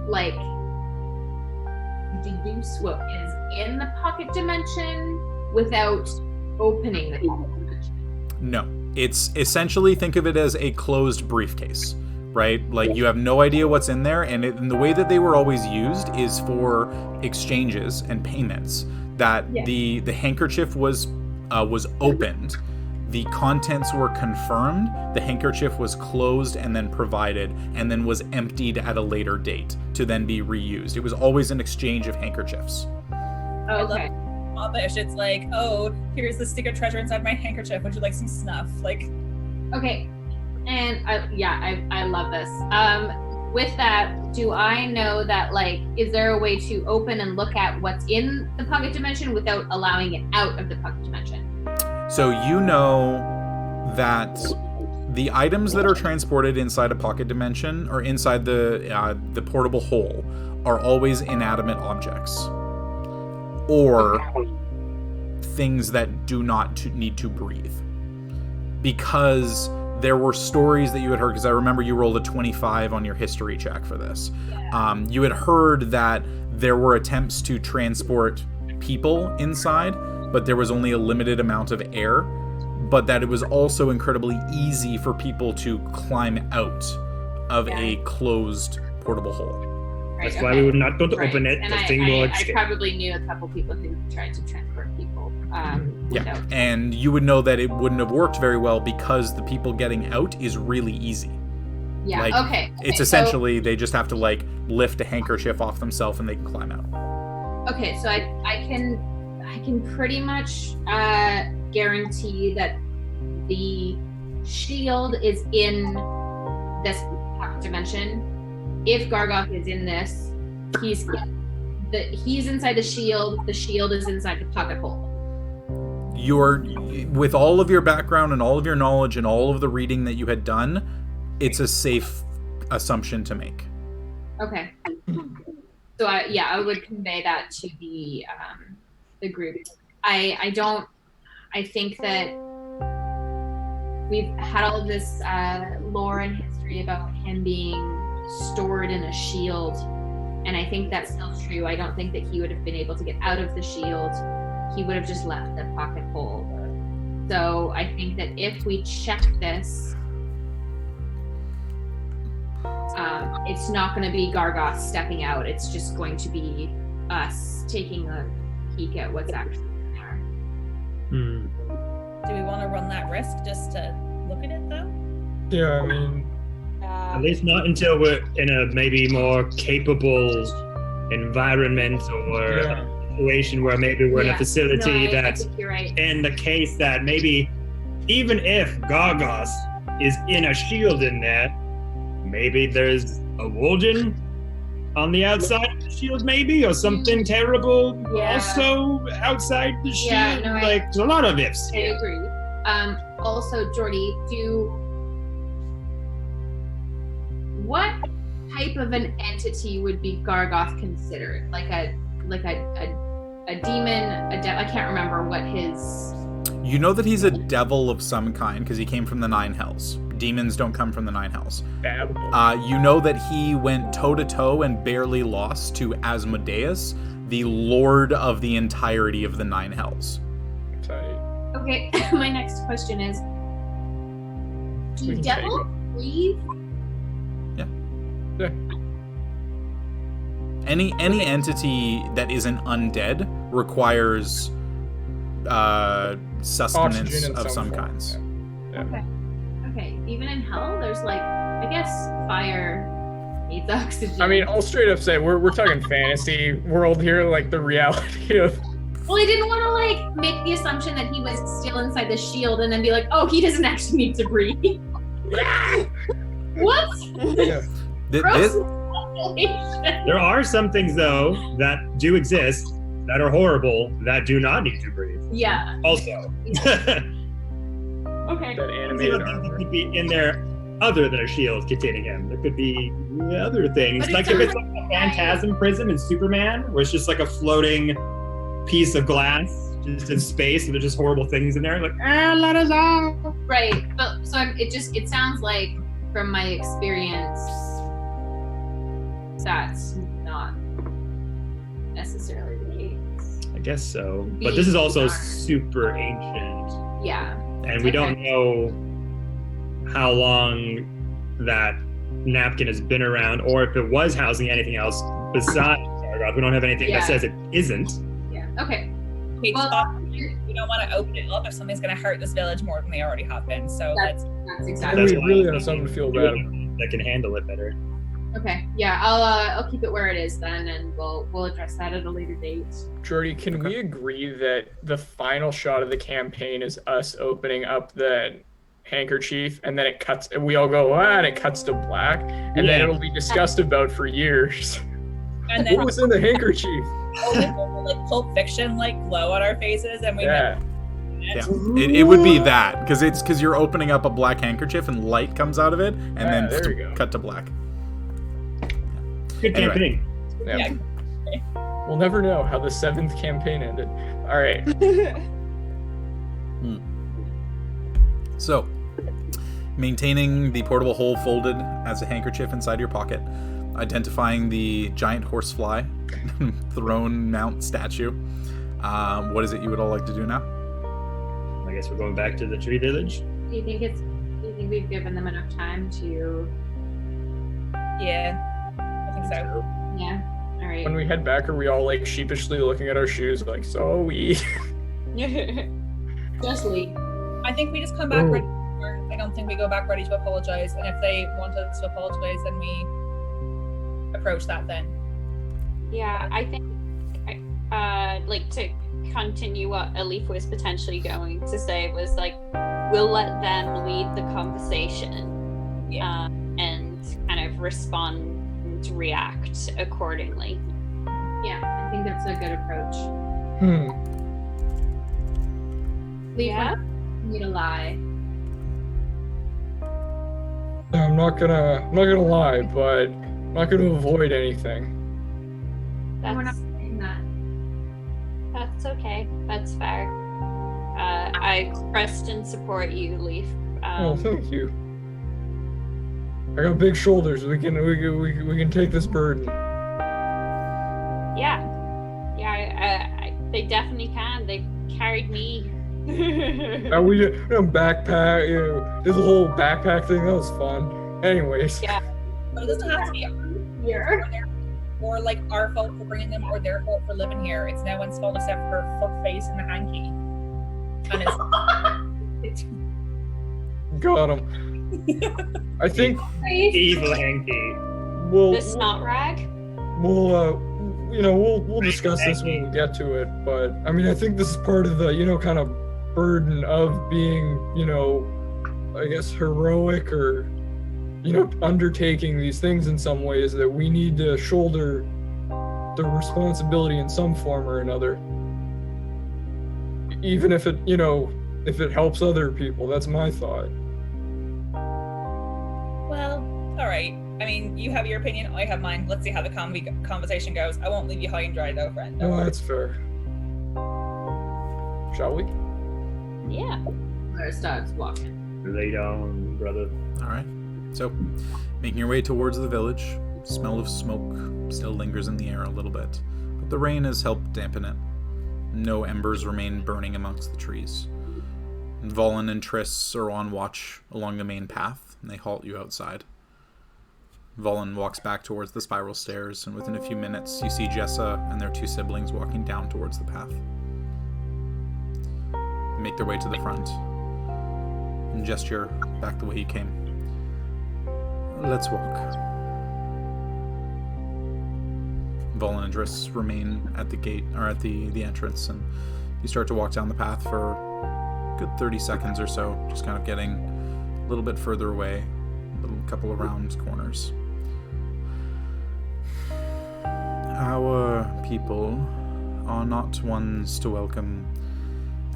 like deduce what is in the pocket dimension without opening the pocket dimension? No. It's essentially, think of it as a closed briefcase, right? Like you have no idea what's in there, and the way that they were always used is for exchanges and payments. That the handkerchief was opened, the contents were confirmed, the handkerchief was closed and then provided, and then was emptied at a later date to then be reused. It was always an exchange of handkerchiefs. Okay. Offish. It's like, oh, here's the stick of treasure inside my handkerchief. Would you like some snuff? Like, okay, and I love this. With that, do I know that, like, is there a way to open and look at what's in the pocket dimension without allowing it out of the pocket dimension? So you know that the items that are transported inside a pocket dimension or inside the portable hole are always inanimate objects or things that do not need to breathe. Because there were stories that you had heard, because I remember you rolled a 25 on your history check for this. You had heard that there were attempts to transport people inside, but there was only a limited amount of air, but that it was also incredibly easy for people to climb out of a closed portable hole. That's why we were not going to open it. And the thing will I escape. probably knew a couple people who tried to transport people. Without. And you would know that it wouldn't have worked very well because the people getting out is really easy. Yeah. Like, okay. It's essentially they just have to like lift a handkerchief off themselves and they can climb out. Okay, so I can pretty much guarantee that the shield is in this pocket dimension. If Gargoth is in this, he's inside the shield is inside the pocket hole. With all of your background and all of your knowledge and all of the reading that you had done, it's a safe assumption to make. Okay. So I would convey that to the group. I think that we've had all of this lore and history about him being stored in a shield, and I think that's still true. I don't think that he would have been able to get out of the shield. He would have just left the pocket hole. So I think that if we check this it's not going to be Gargoth stepping out. It's just going to be us taking a peek at what's actually in there. Do we want to run that risk just to look at it, though? Yeah, I mean, At least not until we're in a maybe more capable environment or Yeah. a situation where maybe we're in a facility I that's think you're right. in the case that maybe even if Gargos is in a shield in there, maybe there's a Wolden on the outside of the shield, maybe, or something terrible Yeah. also outside the shield. Yeah, no, like, there's a lot of ifs I here. agree. Also, Jordy, what type of an entity would be Gargoth considered? Like a demon, I can't remember what his. You know that he's a devil of some kind because he came from the Nine Hells. Demons don't come from the Nine Hells. You know that he went toe-to-toe and barely lost to Asmodeus, the lord of the entirety of the Nine Hells. Okay, my next question is, do We can devils breathe? Yeah. Any entity that isn't undead requires sustenance Oxygen in of some form. kinds. Yeah. Okay, even in hell, there's like, I guess fire needs oxygen. I mean, I'll straight up say we're talking fantasy world here, like the reality of. well, I didn't want to like make the assumption that he was still inside the shield and then be like, oh, he doesn't actually need to breathe. What? Yeah. This, There are some things, though, that do exist that are horrible that do not need to breathe. Yeah. Also. Okay. That Things animated that armor. could be in there other than a shield containing him. There could be other things. But Like it if it's sounds like a phantasm prism in Superman, where it's just like a floating piece of glass just in space and there's just horrible things in there. Like, let us out. Right. But so it sounds like from my experience that's not necessarily the case. I guess so. But this is also super ancient. Yeah. And we don't know how long that napkin has been around, or if it was housing anything else besides Sargoth. We don't have anything that says it isn't. Yeah. Okay. Okay, Well, stop. We don't want to open it up if something's going to hurt this village more than they already have been. So That's And exactly. That's we why really I have something to feel think bad about. that can handle it better. Okay. Yeah. I'll keep it where it is then, and we'll address that at a later date. Jordy, can we agree that the final shot of the campaign is us opening up the handkerchief, and then it cuts, and we all go, and it cuts to black, and then Yeah. it'll be discussed about for years. and then What was in the handkerchief? like Pulp Fiction, like glow on our faces, and we Yeah. yeah, it would be that because you're opening up a black handkerchief and light comes out of it, and then there we go. cut to black. Good Anyway. campaign. Yeah. We'll never know how the 7th campaign ended. All right. So, maintaining the portable hole folded as a handkerchief inside your pocket, identifying the giant horsefly throne mount statue. What is it you would all like to do now? I guess we're going back to the tree village. Do you think we've given them enough time to? Yeah, I think so. Yeah. All right. When we head back, are we all like sheepishly looking at our shoes, like, so we? Just leave. I think we just come back Ooh. ready. I don't think we go back ready to apologize. And if they want us to apologize, then we approach that then. Yeah, I think, like, to continue what Alif was potentially going to say was, like, we'll let them lead the conversation. Yeah. And kind of respond, react accordingly. Yeah, I think that's a good approach. Leave Yeah. me to lie. I'm not gonna lie, but I'm not gonna avoid anything. And we're not That's, saying that. that's okay. That's fair. I trust and support you, Leaf. Oh, thank you. I got big shoulders. We can take this burden. Yeah. They definitely can. They carried me. And we did backpack. Did the whole backpack thing. That was fun. Anyways. Yeah. But it doesn't have to be Here. or like our fault for bringing them or their fault for living here. It's no one's fault except for fuck face and the hanky. And it's Got him. I think Evil hanky. we'll The snot rag? we'll discuss this when we get to it. But I mean, I think this is part of the kind of burden of being I guess heroic or undertaking these things in some ways, that we need to shoulder the responsibility in some form or another, even if it if it helps other people. That's my thought. well, all right. I mean, you have your opinion, I have mine. Let's see how the conversation goes. I won't leave you high and dry though, friend. Don't No, worry. that's fair. Shall we? Yeah. There starts walking. Lay down, brother. All right. So, making your way towards the village, smell of smoke still lingers in the air a little bit, but the rain has helped dampen it. No embers remain burning amongst the trees. Volin and Triss are on watch along the main path, and they halt you outside. Volin walks back towards the spiral stairs, and within a few minutes, you see Jessa and their two siblings walking down towards the path. They make their way to the front and gesture back the way you came. Let's walk. Volin and Triss remain at the gate, or at the entrance, and you start to walk down the path for a good 30 seconds or so, just kind of getting a little bit further away, a little couple of round corners. Our people are not ones to welcome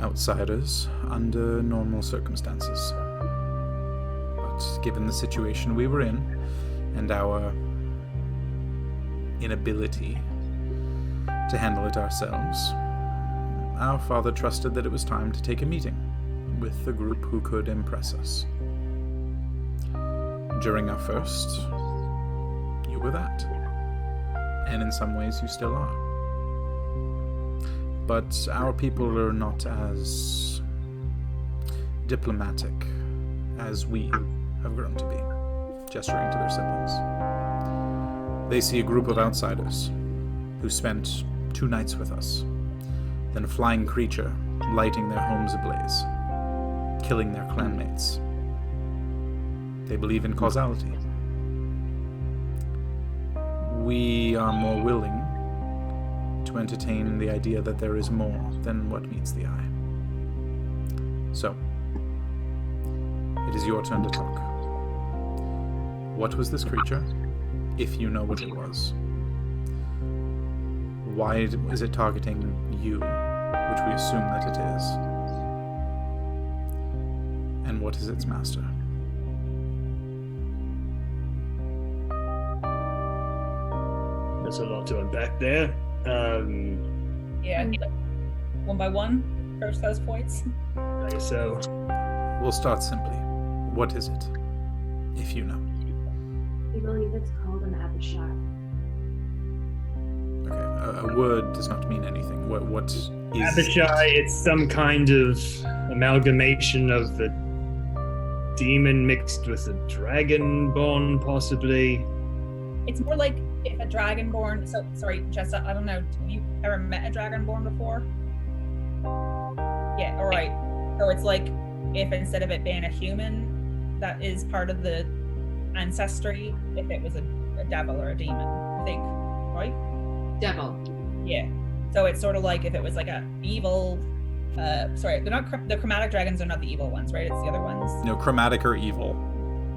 outsiders under normal circumstances. But given the situation we were in, and our inability to handle it ourselves, our father trusted that it was time to take a meeting with the group who could impress us. During our first, you were that. And in some ways you still are. But our people are not as diplomatic as we have grown to be, gesturing to their siblings. They see a group of outsiders who spent 2 nights with us, then a flying creature lighting their homes ablaze, killing their clanmates. They believe in causality. We are more willing to entertain the idea that there is more than what meets the eye. So, it is your turn to talk. What was this creature, if you know what it was? Why is it targeting you, which we assume that it is? And what is its master? There's a lot to unpack there. Yeah. One by one, approach those points. I guess so. We'll start simply. What is it, if you know? I believe it's called an Achaidh. Okay, a word does not mean anything. What is Achaidh, it's some kind of amalgamation of a demon mixed with a dragonborn, possibly. It's more like if a dragonborn. So sorry, Jessa. I don't know. Have you ever met a dragonborn before? Yeah. All right. So it's like if instead of it being a human, that is part of the ancestry. If it was a devil or a demon, I think. Right? Devil. Yeah. So it's sort of like if it was like a evil. Sorry, they're not the chromatic dragons are not the evil ones, right? It's the other ones. No, chromatic or evil.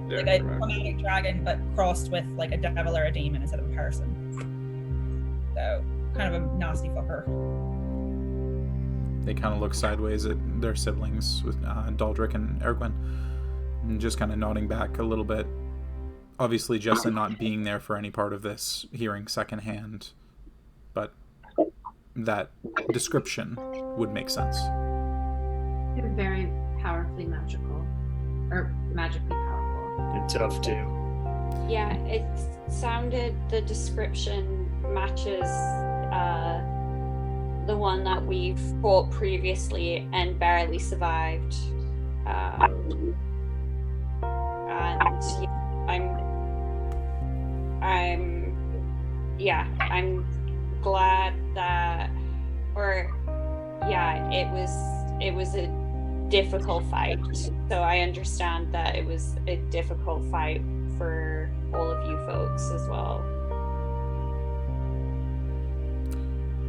Yeah, Like a correct. chromatic dragon, but crossed with like a devil or a demon instead of a person. So kind of a nasty fucker. They kind of look sideways at their siblings, with Daldric and Ergwin, and just kind of nodding back a little bit. Obviously, Jessa not being there for any part of this, hearing secondhand, but that description would make sense. They're very powerfully magical. Or magically powerful. And tough too. Yeah, it sounded, the description matches the one that we fought previously and barely survived. And yeah, I'm glad that, it was a difficult fight. So I understand that it was a difficult fight for all of you folks as well.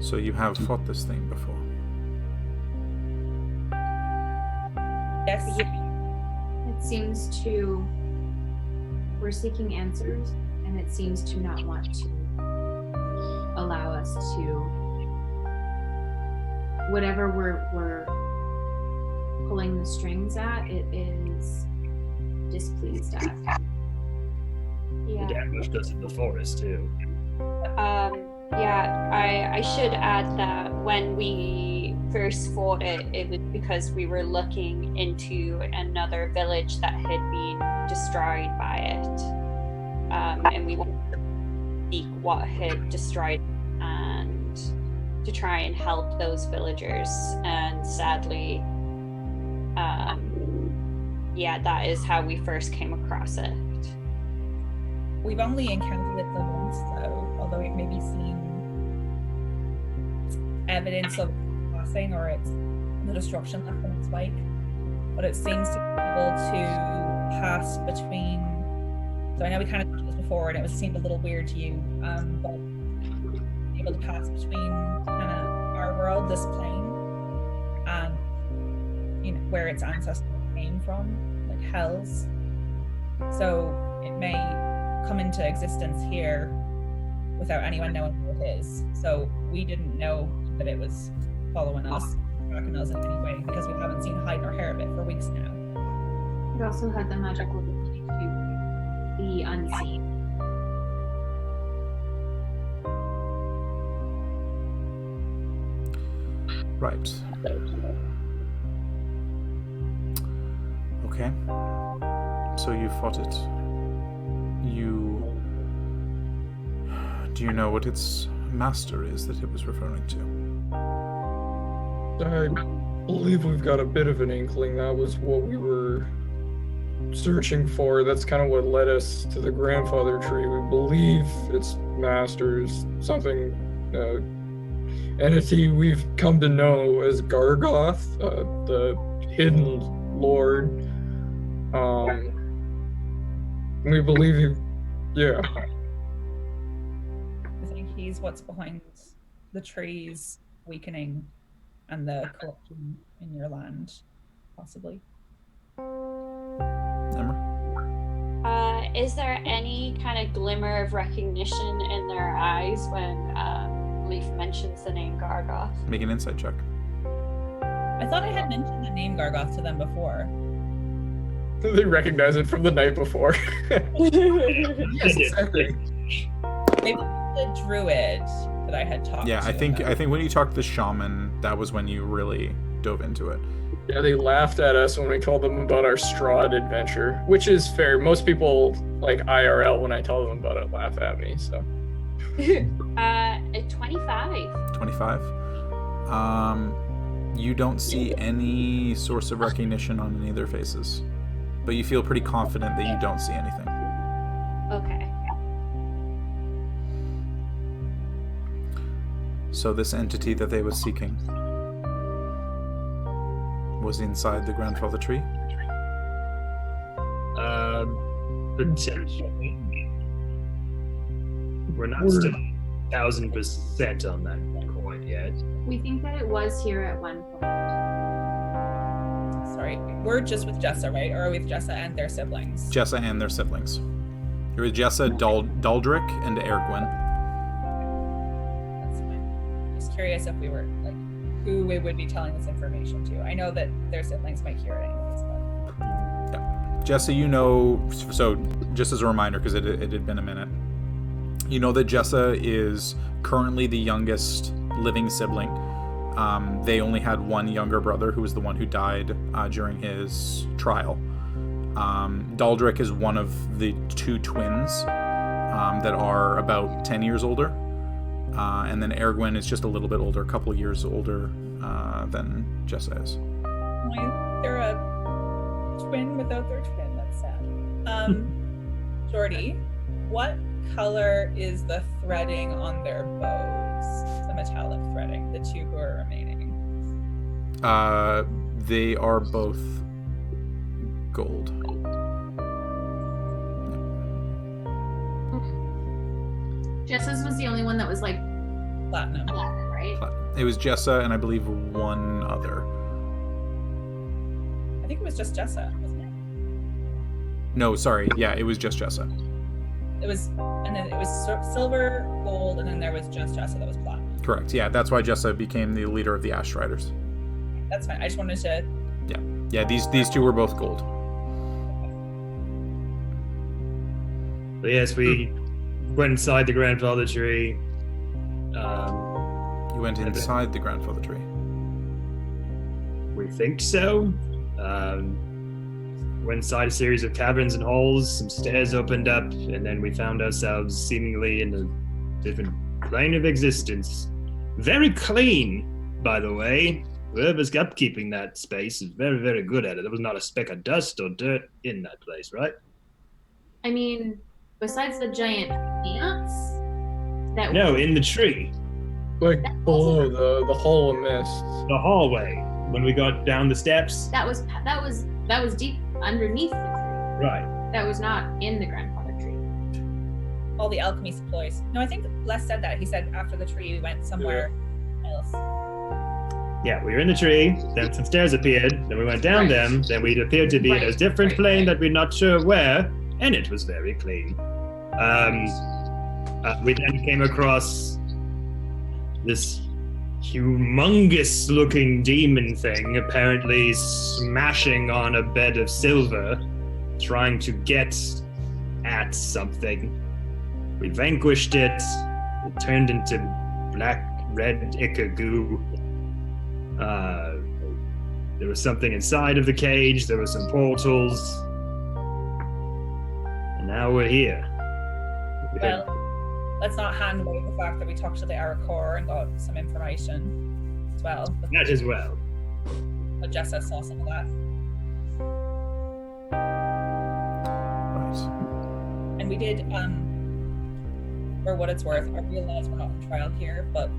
So you have fought this thing before? Yes. It seems to. We're seeking answers, and it seems to not want to allow us to. Whatever we're pulling the strings at, it is displeased at. Yeah. The ambush does in the forest too. I should add that when we first fought it, it was because we were looking into another village that had been destroyed by it. And we wanted to seek what had destroyed it and to try and help those villagers. And sadly, that is how we first came across it. We've only encountered it the once, though, although it may be seen evidence of passing or it's the destruction left in its wake. But it seems to be able to pass between. So I know we kind of did this before, and it seemed a little weird to you, but able to pass between our world, this plane, and where its ancestors came from, like hells. So it may come into existence here without anyone knowing who it is. So we didn't know that it was following us, tracking us in any way, because we haven't seen hide nor hair of it for weeks now. It also had the magical ability to be unseen. Right. Okay. So you fought it. Do you know what its master is that it was referring to? I believe we've got a bit of an inkling. That was what we were searching for. That's kind of what led us to the grandfather tree. We believe its master is something, entity we've come to know as Gargoth, the hidden lord. We believe yeah. I think he's what's behind the trees weakening and the corruption in your land, possibly. Emma? Is there any kind of glimmer of recognition in their eyes when Leaf mentions the name Gargoth? Make an insight check. I thought I had mentioned the name Gargoth to them before. They recognize it from the night before. Yes, exactly. Maybe the druid that I had talked Yeah, to. I think when you talked to the shaman, that was when you really dove into it. Yeah, they laughed at us when we told them about our Strahd adventure, which is fair. Most people, like IRL, when I tell them about it, laugh at me, so. 25. 25. You don't see any source of recognition on any of their faces, but you feel pretty confident that you don't see anything. Okay. So this entity that they were seeking was inside the grandfather tree? Potentially. We're not still 1,000% on that coin yet. We think that it was here at one point. Sorry, we're just with Jessa, right? Or are we with Jessa and their siblings? Jessa and their siblings. You're with Jessa, Daldric, and Ergwin. That's fine. Just curious if we were, like, who we would be telling this information to. I know that their siblings might hear it anyways, but... Jessa, you know, so just as a reminder, because it had been a minute, you know that Jessa is currently the youngest living sibling. They only had one younger brother who was the one who died during his trial. Daldric is one of the two twins that are about 10 years older. And then Ergwin is just a little bit older, a couple years older than Jessa is. They're a twin without their twin. That's sad. Jordy, what color is the threading on their bows? The metallic threading, the two who are remaining. They are both gold. Jessa's was the only one that was like Platinum. platinum, right? It was Jessa and I believe one other. I think it was just Jessa, wasn't it? No, sorry. Yeah, it was just Jessa. It was, and then it was silver, gold, and then there was just Jessa that was platinum. Correct. Yeah, that's why Jessa became the leader of the Ash Riders. That's fine. I just wanted to. Yeah, these two were both gold. So yes, we went inside the grandfather tree. You went inside the grandfather tree. We think so. Went inside a series of caverns and holes, some stairs opened up, and then we found ourselves seemingly in a different plane of existence. Very clean, by the way. Whoever's upkeeping that space is very, very good at it. There was not a speck of dust or dirt in that place, right? I mean, besides the giant ants that No, in the tree. Like below the hole in this. The hallway. When we got down the steps. that was deep underneath the tree. Right. That was not in the grandfather tree. All the alchemy supplies. No, I think Les said that. He said after the tree we went somewhere else. Yeah, we were in the tree, then some stairs appeared, then we went down Right. them, then we appeared to be in a Right, different right, plane right. that we're not sure where, and it was very clean. We then came across this humongous looking demon thing, apparently smashing on a bed of silver, trying to get at something. We vanquished it, it turned into red ichor goo. There was something inside of the cage, there were some portals, and now we're here. Well, let's not hand wave the fact that we talked to the Arakor and got some information as well. That as well. But Jessa saw some of that. Right. And we did, for what it's worth, I realize we're not on trial here, but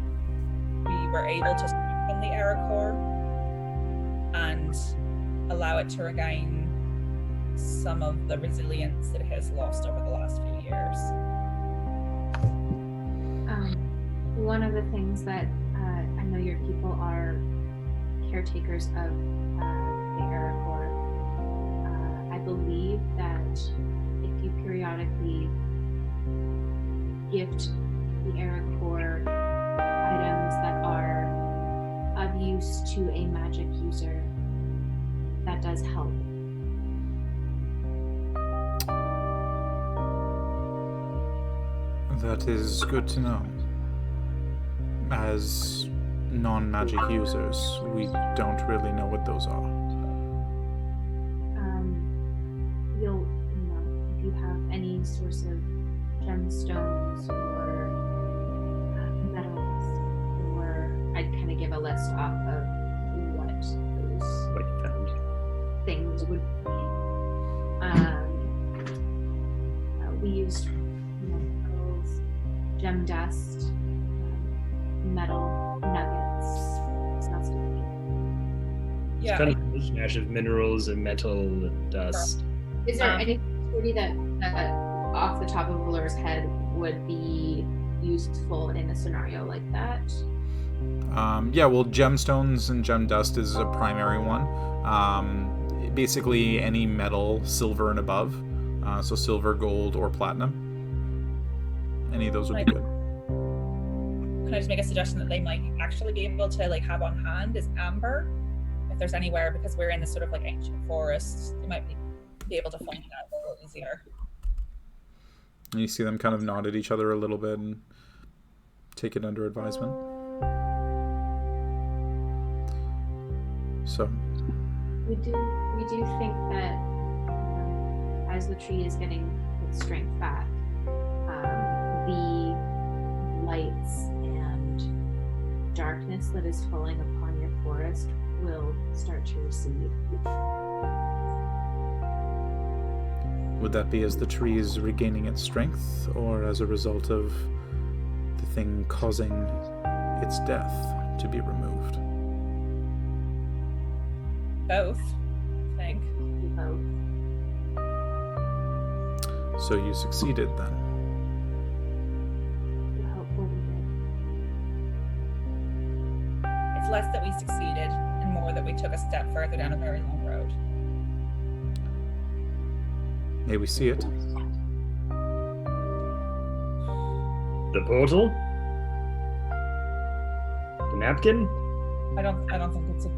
we were able to strengthen the Arakor and allow it to regain some of the resilience that it has lost over the last few years. One of the things that I know your people are caretakers of the Arakor. I believe that if you periodically gift the Arakor items that are of use to a magic user, that does help. That is good to know. As non-magic users, we don't really know what those are. If you have any source of gemstones or metals, or I'd kind of give a list off of what those What you found. things would be. We used metals, gem dust, metal nuggets, stuff like that. Yeah, Kind of a mishmash of minerals and metal and dust. Is there any security that off the top of Valur's head would be useful in a scenario like that? Yeah, well, gemstones and gem dust is a primary one. Basically, any metal, silver and above. So silver, gold, or platinum. Any of those would be good. can I just make a suggestion that they might actually be able to like have on hand is amber, if there's anywhere, because we're in this sort of like ancient forest. They might be able to find that a little easier. And you see them kind of nod at each other a little bit and take it under advisement. So We do think that as the tree is getting its strength back, the lights and darkness that is falling upon your forest will start to recede. Would that be as the tree is regaining its strength, or as a result of the thing causing its death to be removed? Both, I think. Both. So you succeeded then. We're hopeful we did. It's less that we succeeded and more that we took a step further down a very long road. May we see it? The portal? The napkin? I don't think it's a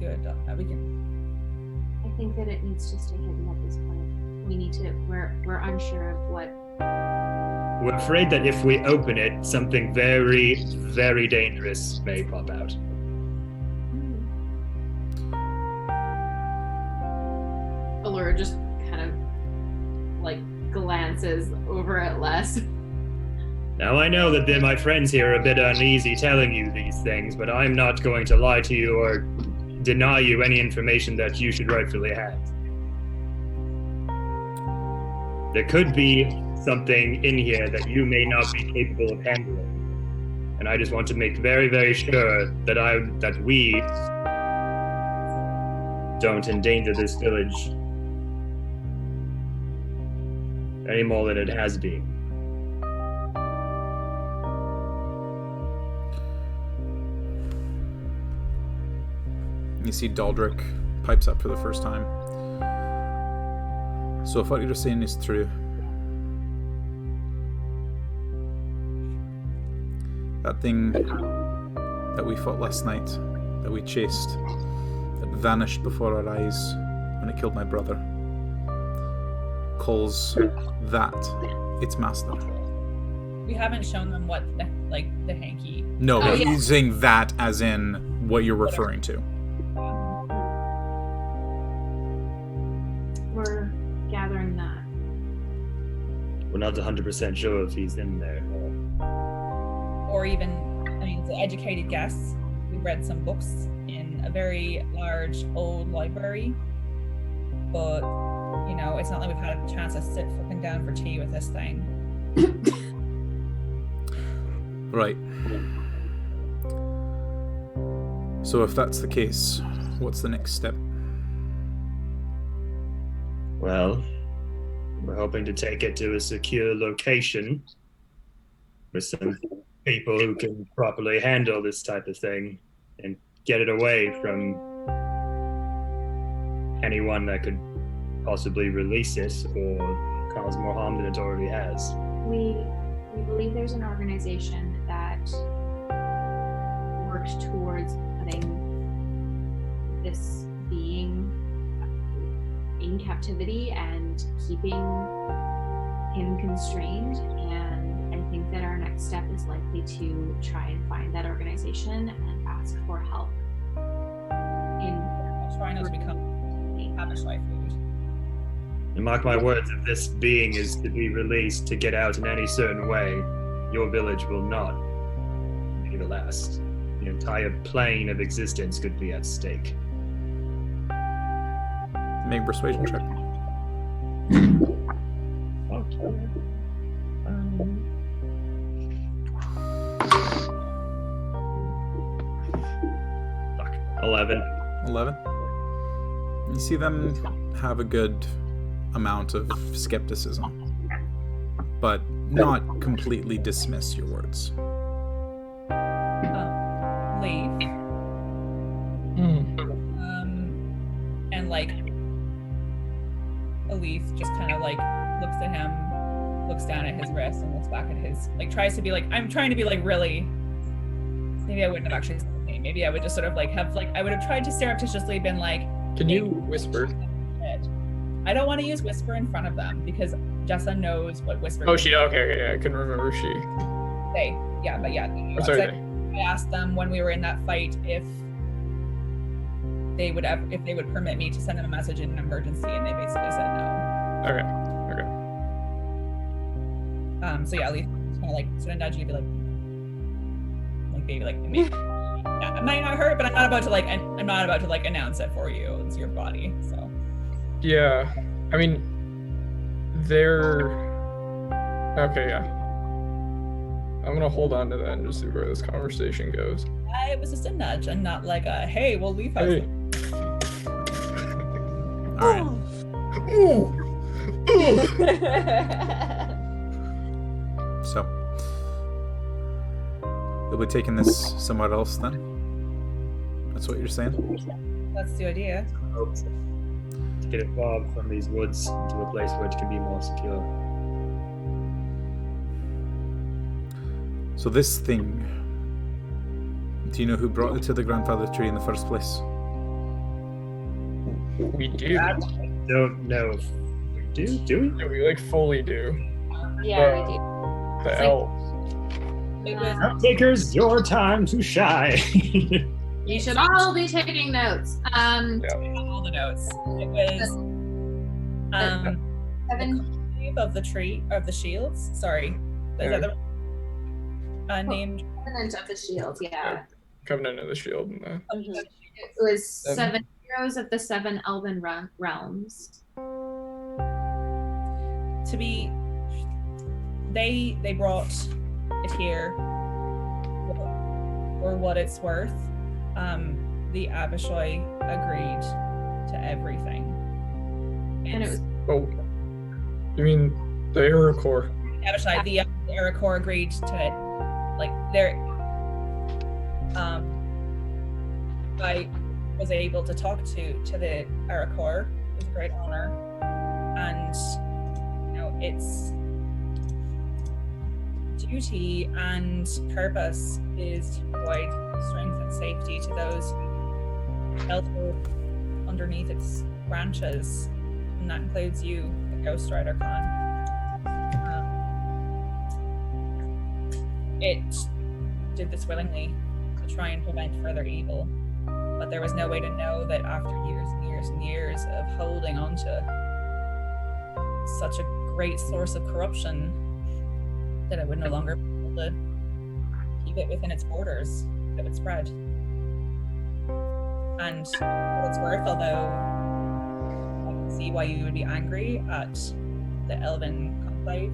good. We can. I think that it needs to stay hidden at this point. We need to. We're unsure of what. We're afraid that if we open it, something very, very dangerous may pop out. Allura just kind of like glances over at Les. Now I know that my friends here are a bit uneasy telling you these things, but I'm not going to lie to you or deny you any information that you should rightfully have. There could be something in here that you may not be capable of handling. And I just want to make very, very sure that we don't endanger this village any more than it has been. You see Daldric pipes up for the first time. So if what you're saying is true, that thing that we fought last night, that we chased, that vanished before our eyes when it killed my brother, calls that its master. We haven't shown them what the hanky. No, Oh, yeah. he's saying that as in what you're referring to. We're gathering that. We're not 100% sure if he's in there. Or even, it's an educated guess. We read some books in a very large old library, but it's not like we've had a chance to sit fucking down for tea with this thing. Right. So if that's the case, what's the next step? Well, we're hoping to take it to a secure location with some people who can properly handle this type of thing and get it away from anyone that could possibly release it or cause more harm than it already has. We believe there's an organization that works towards putting this being in captivity and keeping him constrained, and I think that our next step is likely to try and find that organization and ask for help in Trying not to become Abishai food. And mark my words, if this being is to be released to get out in any certain way, your village will not be the last. The entire plane of existence could be at stake. Make a persuasion check. Fuck. 11. 11. You see them have a good amount of skepticism, but not completely dismiss your words. Leave. And Elise just kind of looks at him, looks down at his wrist, and looks back at his tries to be I'm trying to be really. Maybe I wouldn't have actually said the name. Maybe I would just sort of I would have tried to surreptitiously been Can you whisper? I don't want to use whisper in front of them because Jessa knows what whisper. Oh, she. Okay, I couldn't remember she. They. Yeah, but yeah. I'm sorry. I asked them when we were in that fight if they would permit me to send them a message in an emergency, and they basically said no. Okay. So yeah, at least kind of sort of nudge you, be baby, maybe. Yeah, it might not hurt, but I'm not about to announce it for you. It's your body, so. Yeah, They're okay. Yeah, I'm gonna hold on to that and just see where this conversation goes. It was just a nudge and not like a hey, we'll leave house. Hey. All right. Ooh. So, you'll be taking this somewhere else then? That's what you're saying? That's the idea. Hope to get it far from these woods into a place where it can be more secure. So this thing, do you know who brought it to the grandfather tree in the first place? We do. I don't know if we do. Do we? Yeah, we like fully do. Yeah, we do. The It's like- elves. It was Takers, your time to shine. You should all be taking notes. all the notes. It was Seven. the of the tree of the shields. Sorry. Is that the named Covenant of the Shield, yeah. Covenant of the Shield. And It was Seven. 7 heroes of the 7 elven realms. to be they brought it here for what it's worth. The Abishai agreed to everything. And it was oh, you mean the Iroquois? Abishai, the Iroquois agreed to it. Like I was able to talk to the Iroquois. It was a great honor, and its duty and purpose is to provide strength and safety to those sheltered underneath its branches, and that includes you, the Ghost Rider clan. It did this willingly to try and prevent further evil, but there was no way to know that after years and years and years of holding on to such a great source of corruption that it would no longer be able to keep it within its borders, that it would spread. And for what it's worth, although I can see why you would be angry at the Elven Conclave,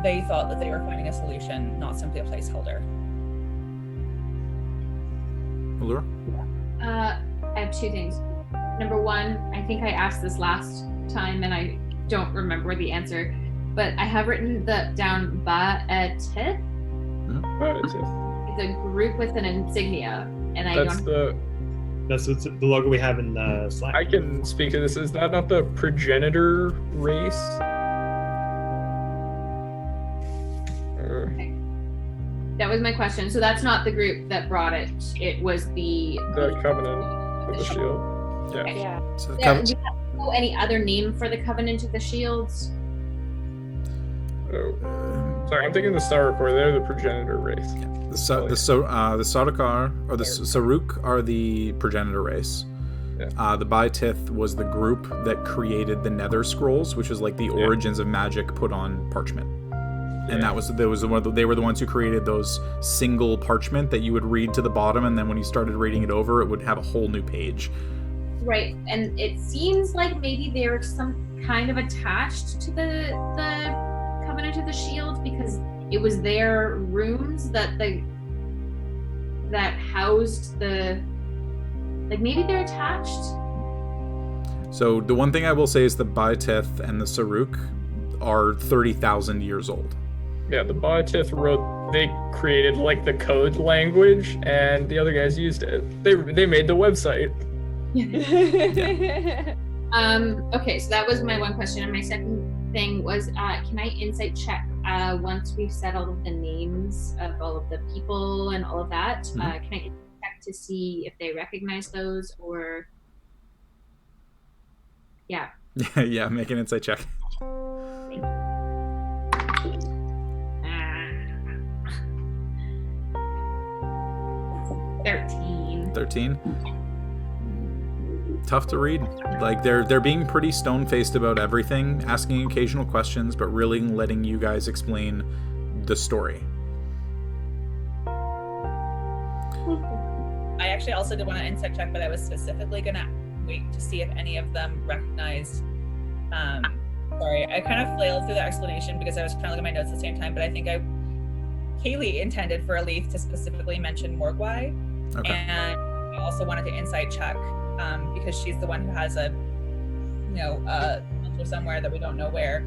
they thought that they were finding a solution, not simply a placeholder. Allura? I have 2 things. Number 1, I think I asked this last time and I don't remember the answer, but I have written down Achaidh. It's a group with an insignia, and That's what's the logo we have in Slack. I can speak to this. Is that not the progenitor race? That was my question. So that's not the group that brought it. It was the Covenant of the Shield. Yeah. Okay. Yeah. So Do you know any other name for the Covenant of the Shields? Oh. Sorry, I'm thinking the Starcore. They're the progenitor race. the Sardaukar or the Saruk are the progenitor race. Yeah. The Baitith was the group that created the Nether Scrolls, which is like the origins of magic put on parchment. And they were the ones who created those single parchment that you would read to the bottom, and then when you started reading it over, it would have a whole new page. Right, and it seems like maybe they're some kind of attached to the Covenant of the Shield because it was their rooms that housed the. Like maybe they're attached. So the one thing I will say is the Baitith and the Saruk are 30,000 years old. Yeah, the Baitith they created like the code language, and the other guys used it. They made the website. Okay, so that was my one question, and my second thing was, can I insight check once we've said all of the names of all of the people and all of that? Mm-hmm. Can I check to see if they recognize those or? Yeah. Yeah, make an insight check. 13. Tough to read. Like they're being pretty stone-faced about everything, asking occasional questions, but really letting you guys explain the story. I actually also did want to insight check, but I was specifically going wait to see if any of them recognized. Sorry, I kind of flailed through the explanation because I was trying to look at my notes at the same time, but I think Kaylee intended for Alith to specifically mention Morgwai. Okay. And I also wanted to insight check because she's the one who has a mentor somewhere that we don't know where.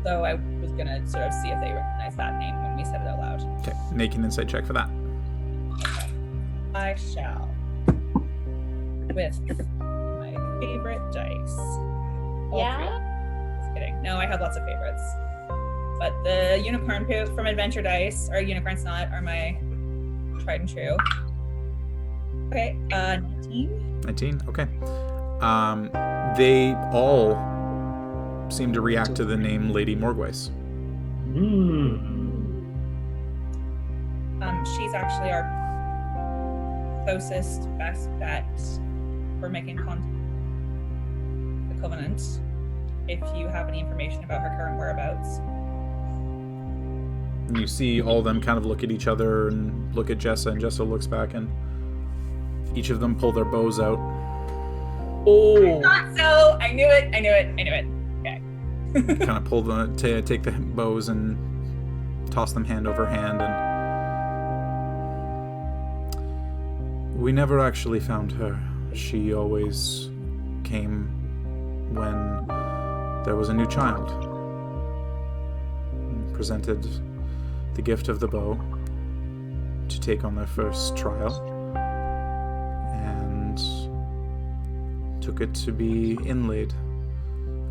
So I was going to sort of see if they recognize that name when we said it out loud. Okay, make an insight check for that. Okay. I shall. With my favorite dice. Yeah? Just kidding. No, I have lots of favorites. But the unicorn poop from Adventure Dice, or Unicorn Snot, are my tried and true. Okay, 19. 19, okay. They all seem to react to the name Lady Morgwais. She's actually our closest, best bet for making contact with the Covenant. If you have any information about her current whereabouts. And you see all of them kind of look at each other and look at Jessa, and Jessa looks back, and each of them pull their bows out. Oh. Not so. I knew it. Okay. Kind of pull them, take the bows and toss them hand over hand, and we never actually found her. She always came when there was a new child. Presented the gift of the bow to take on their first trial, and took it to be inlaid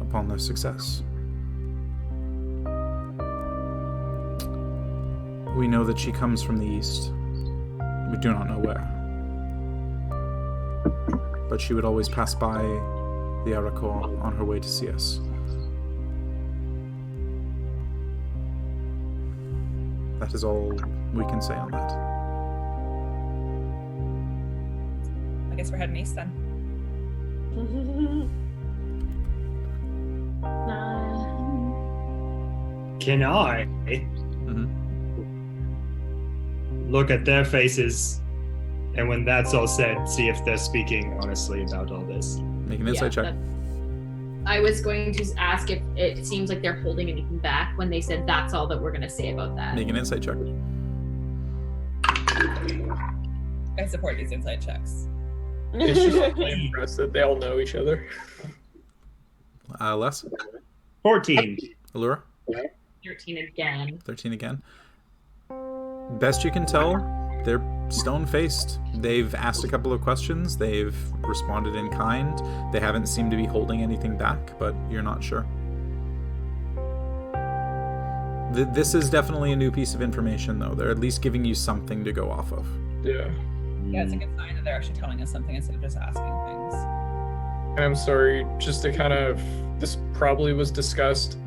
upon their success. We know that she comes from the east. We do not know where. But she would always pass by the Achaidh on her way to see us. That is all we can say on that. I guess we're heading east then. Can I look at their faces, and when that's all said, see if they're speaking honestly about all this? Make an insight check. I was going to ask if it seems like they're holding anything back when they said that's all that we're going to say about that. Make an insight check. I support these inside checks. It's just really impressed that they all know each other. Les? 14. Allura? 13 again. 13 again. Best you can tell, they're stone-faced. They've asked a couple of questions. They've responded in kind. They haven't seemed to be holding anything back, but you're not sure. This is definitely a new piece of information, though. They're at least giving you something to go off of. Yeah. Yeah, it's a good sign that they're actually telling us something instead of just asking things. And I'm sorry, just to kind of, this probably was discussed.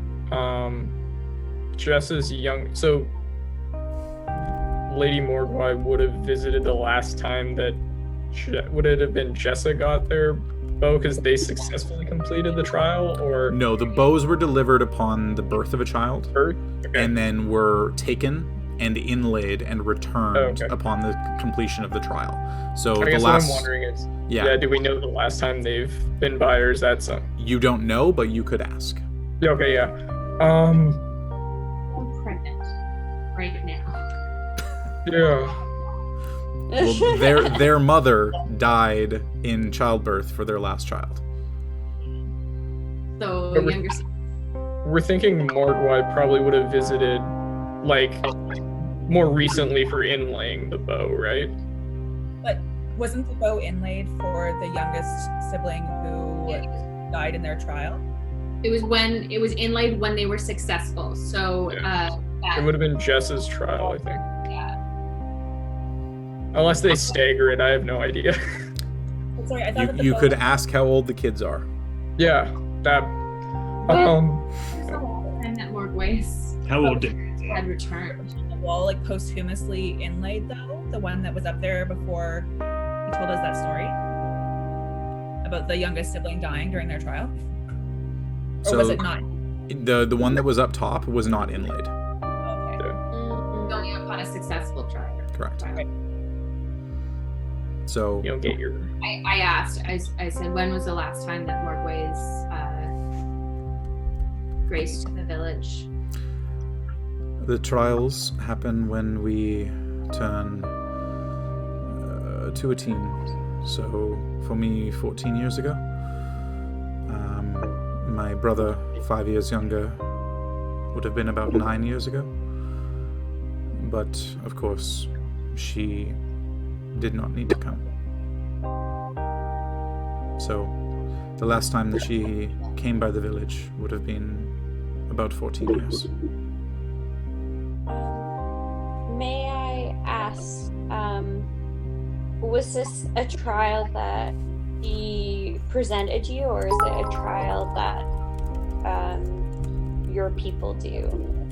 Jessa's young, so Lady Morgwai would have visited the last time that, would it have been Jessa got their bow because they successfully completed the trial, or? No, the bows were delivered upon the birth of a child, Okay. and then were taken and inlaid and returned Okay. upon the completion of the trial. So I the guess last, what I'm wondering is, yeah, do we know the last time they've been by, or is that some? you don't know, but you could ask. Yeah, okay, yeah. I'm pregnant right now. Yeah. Well, their mother died in childbirth for their last child. So But younger We're thinking Morgwai probably would have visited, like, more recently for inlaying the bow, right? But wasn't the bow inlaid for the youngest sibling who died in their trial? it was inlaid when they were successful. So It that, would have been Jess's trial, I think. yeah. Unless they stagger it, I have no idea. Sorry, I thought that the You bow could ask how old the kids are. Yeah, that. And that Morgwais How old did had returned. on the wall, like posthumously inlaid, though, the one that was up there before he told us that story about the youngest sibling dying during their trial, or was it not? The one that was up top was not inlaid. Okay. Going upon a successful trial. Correct. Right. So You don't get your. I asked. I said, when was the last time that Morgways graced the village? the trials happen when we turn to a teen. So for me, 14 years ago. My brother, 5 years younger, would have been about 9 years ago. But, of course, she did not need to come. So, the last time that she came by the village would have been about 14 years. May I ask, was this a trial that he presented you, or is it a trial that your people do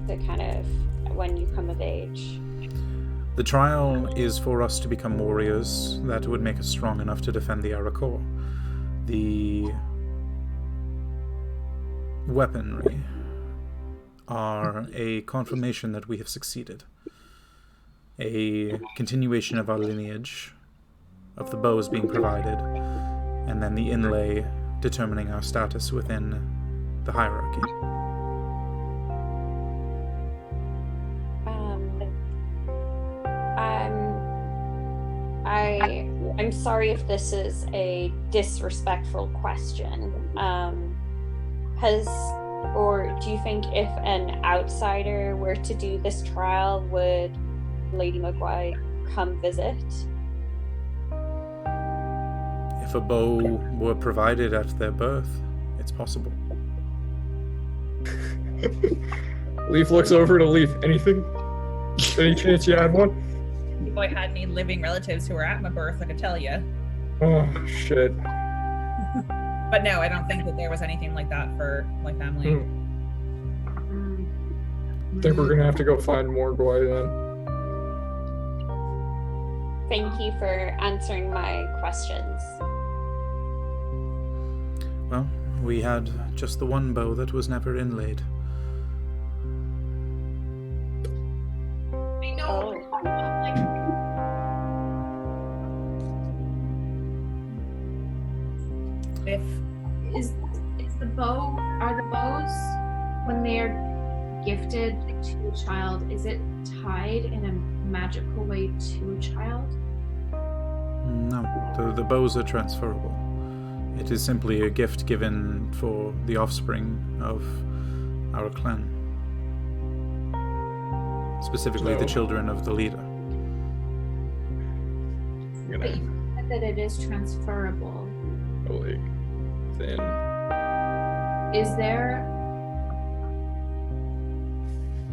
to kind of when you come of age? The trial is for us to become warriors that would make us strong enough to defend the Aracore. The weaponry are a confirmation that we have succeeded. A continuation of our lineage, of the bows being provided, and then the inlay determining our status within the hierarchy. I'm sorry if this is a disrespectful question. Or do you think if an outsider were to do this trial, would Lady MacLeod come visit? If a bow were provided at their birth, it's possible. Leaf looks over to Leaf. Anything? Any chance you had one? If I had any living relatives who were at my birth, I could tell you. Oh, shit. But no, I don't think that there was anything like that for my family. I think we're gonna have to go find Morgwai then. Thank you for answering my questions. Well, we had just the one bow that was never inlaid. I know. If Is the bow? Are the bows when they are gifted to a child? Is it tied in a magical way to a child? No, the bows are transferable. It is simply a gift given for the offspring of our clan. Specifically the children of the leader. I'm But gonna you said that it is transferable. really thin. Is there?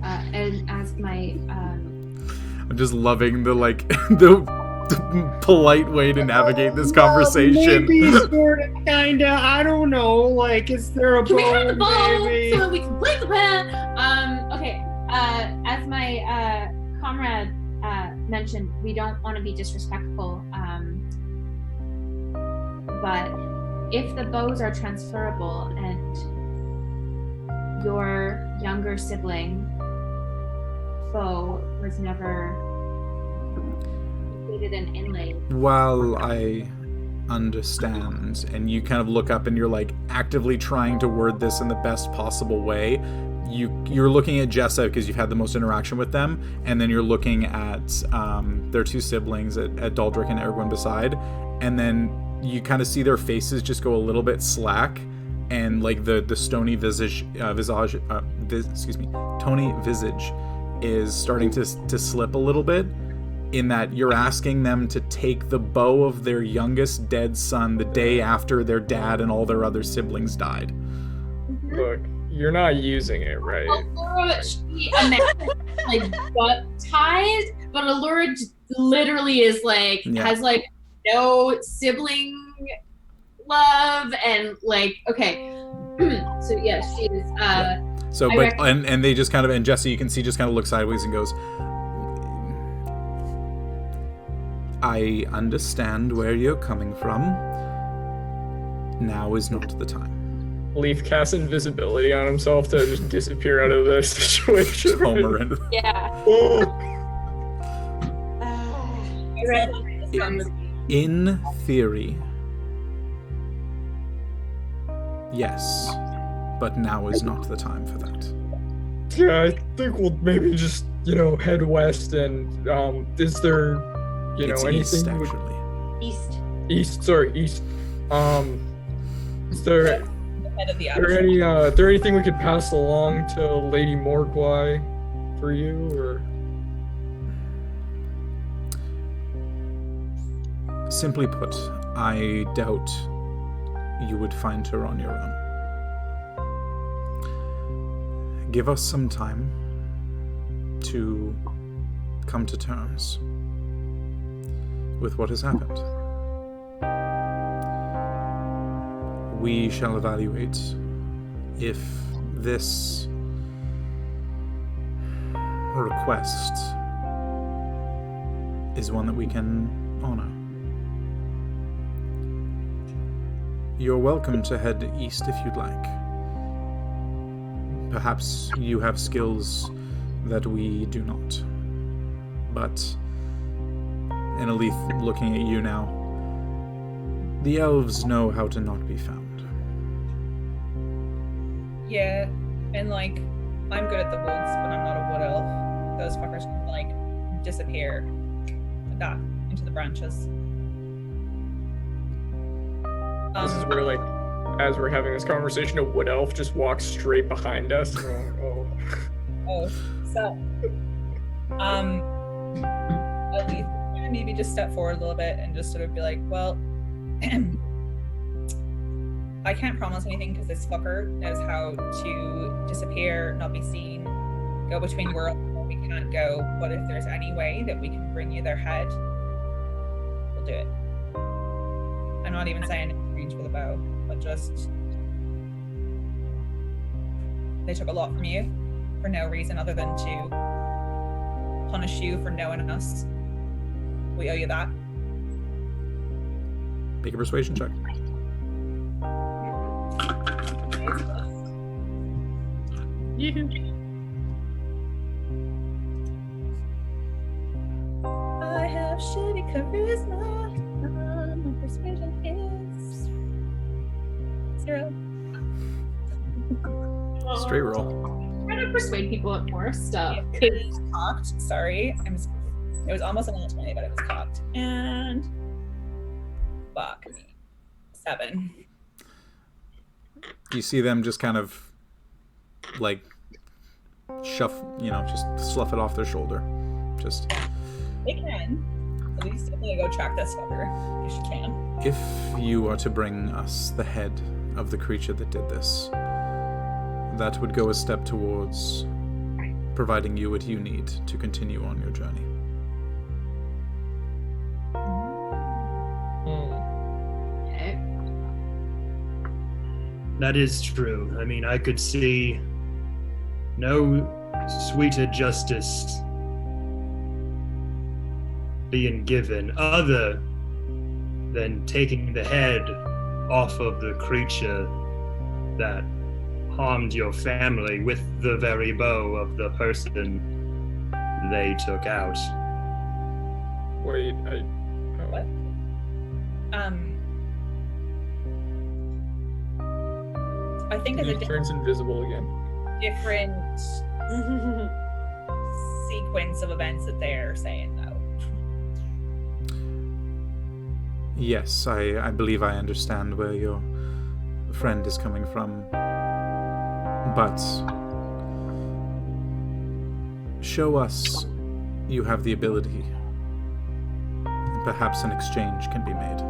And as my I'm just loving the the polite way to navigate this conversation. Maybe sort of, kinda. I don't know. Like, is there a Can we bow? have the bow Maybe? so that we can play the band? Okay. As my comrade mentioned, we don't want to be disrespectful. But if the bows are transferable and your younger sibling bow was never completed and inlaid. While I understand, and you kind of look up and you're like actively trying to word this in the best possible way, you're looking at Jessa because you've had the most interaction with them, and then you're looking at their two siblings at Daldrick and Erwin beside, and then you kind of see their faces just go a little bit slack, and like the stony visage Tony visage is starting to slip a little bit, in that you're asking them to take the bow of their youngest dead son the day after their dad and all their other siblings died. Look, you're not using it right. Allura, she imagines like butt ties, but Allura literally is like has like no sibling love and like okay. So yeah, she is. So, but and they just kind of, and Jesse, you can see, just kind of looks sideways and goes, I understand where you're coming from. Now is not the time. Leaf casts invisibility on himself to just disappear out of the situation. Homer and Yeah. In theory, yes, but now is not the time for that. Yeah, I think we'll maybe just, head west and, is there, It's anything east, we would- actually. East. East. Is there, Head of the there anything we could pass along to Lady Morgwai for you, or? Simply put, I doubt you would find her on your own. Give us some time to come to terms with what has happened. We shall evaluate if this request is one that we can honor. You're welcome to head east if you'd like. Perhaps you have skills that we do not. But, Enelith, looking at you now, the elves know how to not be found. Yeah, and I'm good at the woods, but I'm not a wood elf. Those fuckers can disappear like that into the branches. This is where, as we're having this conversation, a wood elf just walks straight behind us. Oh. So, at least maybe just step forward a little bit and just sort of be like, well, I can't promise anything because this fucker knows how to disappear, not be seen, go between worlds where we can't go. But if there's any way that we can bring you their head, we'll do it. I'm not even saying it's range with a bow, but just they took a lot from you for no reason other than to punish you for knowing us. We owe you that. Make a persuasion check. I have shitty charisma. My persuasion is 0. Straight roll. Trying to persuade people at more stuff. It was cocked. Sorry. It was almost a 20, but it was cocked. And fuck me. 7. You see them just kind of just slough it off their shoulder. Just They can. At least I'm gonna go track this fucker if she can. if you are to bring us the head of the creature that did this, that would go a step towards providing you what you need to continue on your journey. Okay. That is true. I mean, I could see no sweeter justice being given other than taking the head off of the creature that harmed your family with the very bow of the person they took out. Wait, What? I think it's a He turns invisible again. different sequence of events that they're saying, though. Yes, I believe I understand where your friend is coming from. But show us you have the ability, and perhaps an exchange can be made.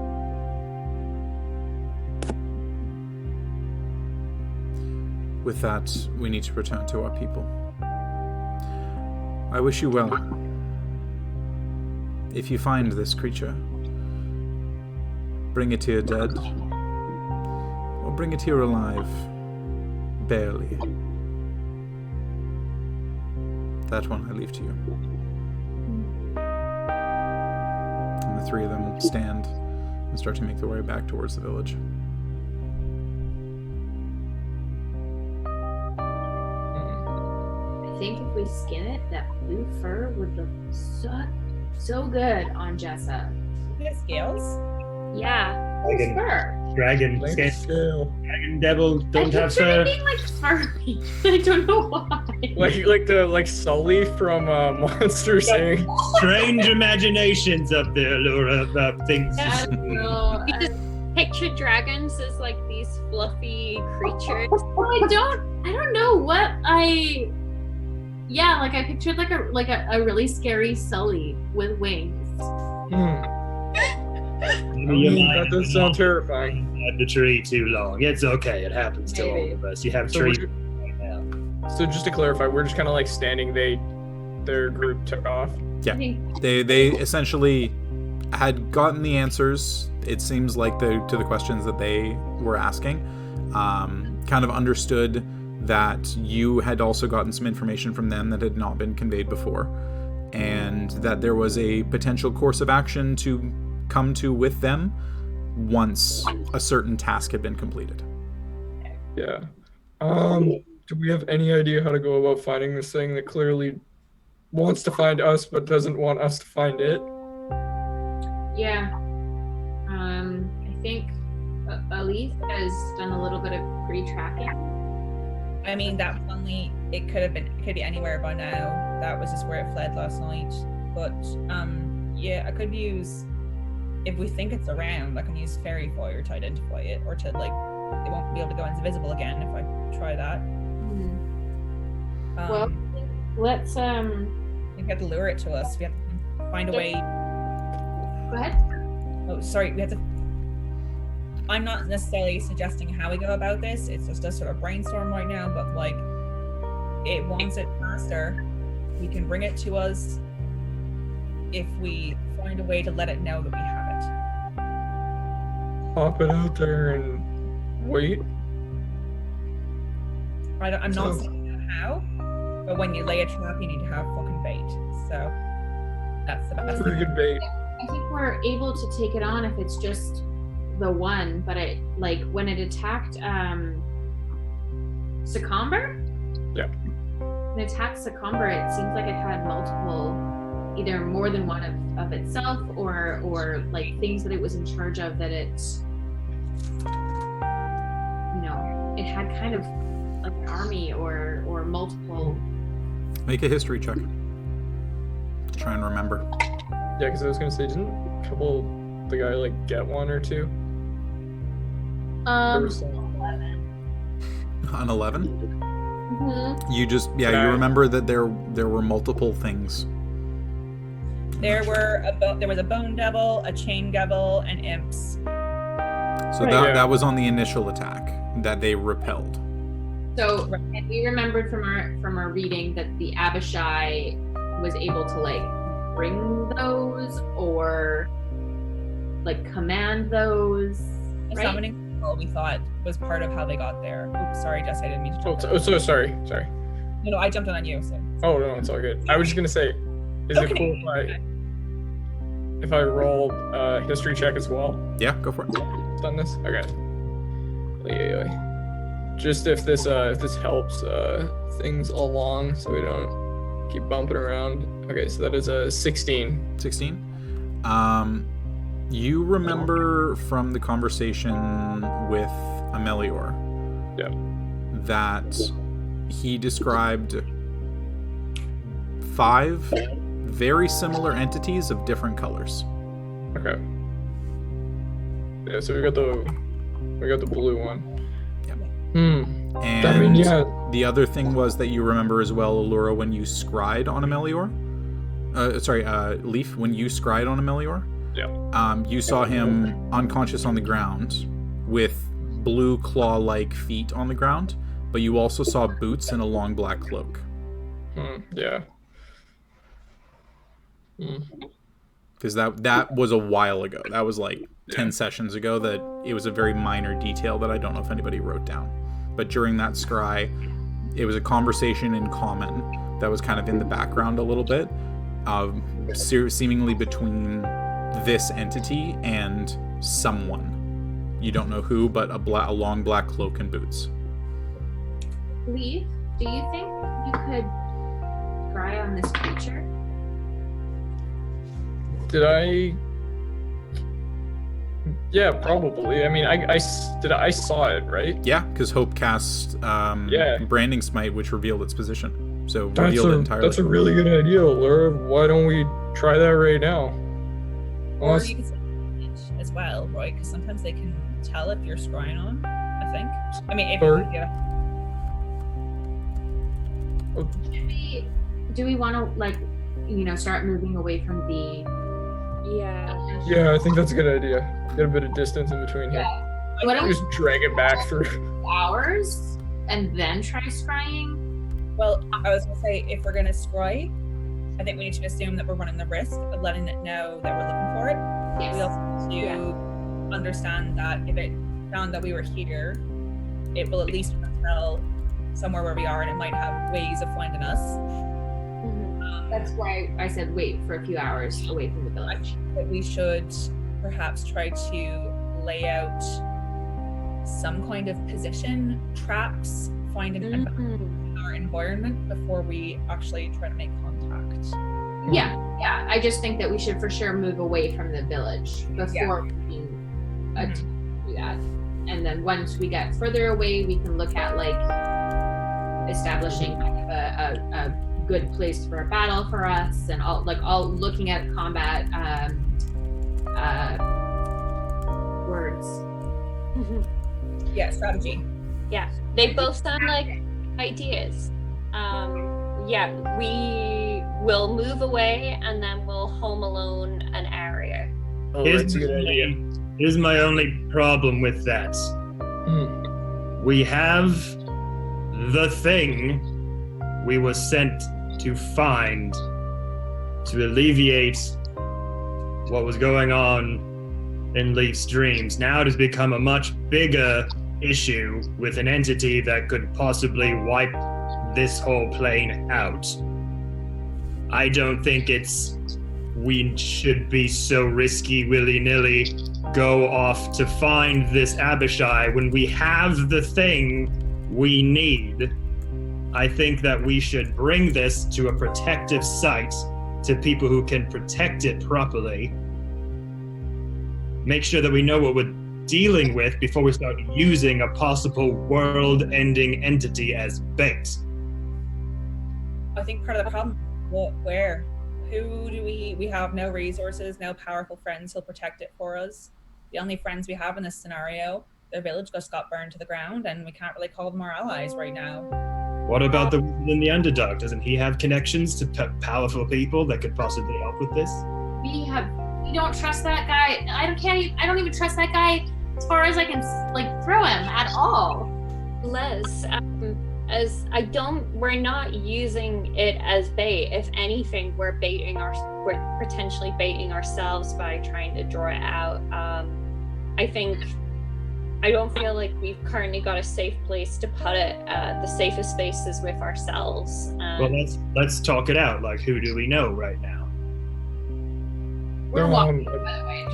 With that, we need to return to our people. I wish you well. If you find this creature, bring it here dead, or bring it here alive, barely. That one I leave to you. And the three of them stand and start to make their way back towards the village. I think if we skin it, that blue fur would look so good on Jessa. The scales? Yeah. Dragon, Fur. dragon, Like scale. dragon devil don't I have pictured it fur. being like furry. I don't know why. Like Sully from Monsters Inc. Strange imaginations up there, Laura, about things. Yeah, I don't know. You just picture dragons as like these fluffy creatures. I don't know what I. Yeah, like I pictured like a really scary Sully with wings. That does sound terrifying. Had the tree too long. It's okay. It happens to all Maybe. of us. You have So, trees we're- right now. so just to clarify, we're just kind of like standing. Their group took off. I think They essentially had gotten the answers. It seems like to the questions that they were asking. Kind of understood that you had also gotten some information from them that had not been conveyed before, and that there was a potential course of action to come to with them once a certain task had been completed. Yeah. Do we have any idea how to go about finding this thing that clearly wants to find us but doesn't want us to find it? yeah. I think Elise has done a little bit of pre-tracking. I mean, that was only, it could be anywhere by now. That was just where it fled last night. But yeah, I could use, if we think it's around, I can use fairy fire to identify it, or to like, it won't be able to go invisible again if I try that. Well, let's we have to lure it to us. We have to find a way. go ahead. Oh, sorry. We have to. I'm not necessarily suggesting how we go about this. It's just a sort of brainstorm right now. But like, it wants it faster. We can bring it to us if we find a way to let it know that we have it. Pop it out there and wait. I'm not saying how, but when you lay a trap, you need to have fucking bait. So that's the best. Pretty good bait. I think we're able to take it on if it's just the one, but it like when it attacked Succumber? Yeah. When it attacked Succumber, it seems like it had multiple, either more than one of itself or like things that it was in charge of that it it had kind of like an army or multiple. Make a history check to try and remember. Yeah, because I was gonna say, didn't the guy like get one or two? There was some- 11. An 11? Mhm. You just, you Yeah. remember that there were multiple things. There was a bone devil, a chain devil, and imps. So Right. that, Yeah. that was on the initial attack that they repelled. So, and we remembered from our reading that the Abishai was able to like bring those or like command those. The Right? summoning spell we thought was part of how they got there. Oops, sorry, Jess, I didn't mean to jump in. so sorry. No, I jumped in on you. So. Oh no, it's all good. I was just gonna say, is it cool if I roll a history check as well? Yeah, go for it. Done this? Okay. Just if this helps things along so we don't keep bumping around. Okay, so that is a 16. 16. You remember from the conversation with Amelior Yeah. that he described 5 very similar entities of different colors. Okay. Yeah, so we got the blue one. Yep. And And yeah. the other thing was that you remember as well, Allura, when you scryed on Amelior. Leaf, when you scryed on Amelior. Yeah. You saw him unconscious on the ground with blue claw-like feet on the ground, but you also saw boots and a long black cloak. Yeah. Because that was a while ago. That was like 10 sessions ago. That it was a very minor detail that I don't know if anybody wrote down. But during that scry, it was a conversation in common that was kind of in the background a little bit, seemingly between this entity and someone. You don't know who, but a long black cloak and boots. Leaf, do you think you could scry on this creature? Did I Yeah, probably. I mean, I saw it, right? Yeah, because Hope cast Branding Smite, which revealed its position. So revealed it entirely. That's a really good idea, Laura. Why don't we try that right now? Or you can say as well, right? Because sometimes they can tell if you're scrying on them, I think. I mean, if Do we want to, like, start moving away from the... Yeah, I think that's a good idea. Get a bit of distance in between here. Why don't just drag it back through hours and then try scrying? Well, I was gonna say, if we're gonna scry, I think we need to assume that we're running the risk of letting it know that we're looking for it. Yes. We also need to understand that if it found that we were here, it will at least tell somewhere where we are, and it might have ways of finding us. That's why I said wait for a few hours away from the village. That we should perhaps try to lay out some kind of position, traps, find an our environment before we actually try to make contact. Yeah. I just think that we should for sure move away from the village before we do that. And then once we get further away, we can look at like establishing kind of a good place for a battle for us, and all looking at combat words. Yeah, strategy. Yeah, they both sound like ideas. We will move away and then we'll home alone an area. Oh, that's a good idea. Here's my only problem with that. We have the thing we were sent to find to alleviate what was going on in Leaf's dreams. Now it has become a much bigger issue with an entity that could possibly wipe this whole plane out. I don't think we should be so risky willy-nilly go off to find this Abishai when we have the thing we need. I think that we should bring this to a protective site to people who can protect it properly. Make sure that we know what we're dealing with before we start using a possible world-ending entity as bait. I think part of the problem, where? Who do we have no resources, no powerful friends who'll protect it for us. The only friends we have in this scenario, their village just got burned to the ground, and we can't really call them our allies right now. What about the wizard in the Underdark? Doesn't he have connections to powerful people that could possibly help with this? We don't trust that guy. I don't even trust that guy as far as I can throw him at all. Les, we're not using it as bait. If anything, we're potentially baiting ourselves by trying to draw it out. I don't feel like we've currently got a safe place to put it. The safest space is with ourselves. Well, let's talk it out. Like, who do we know right now? We're walking, by the way.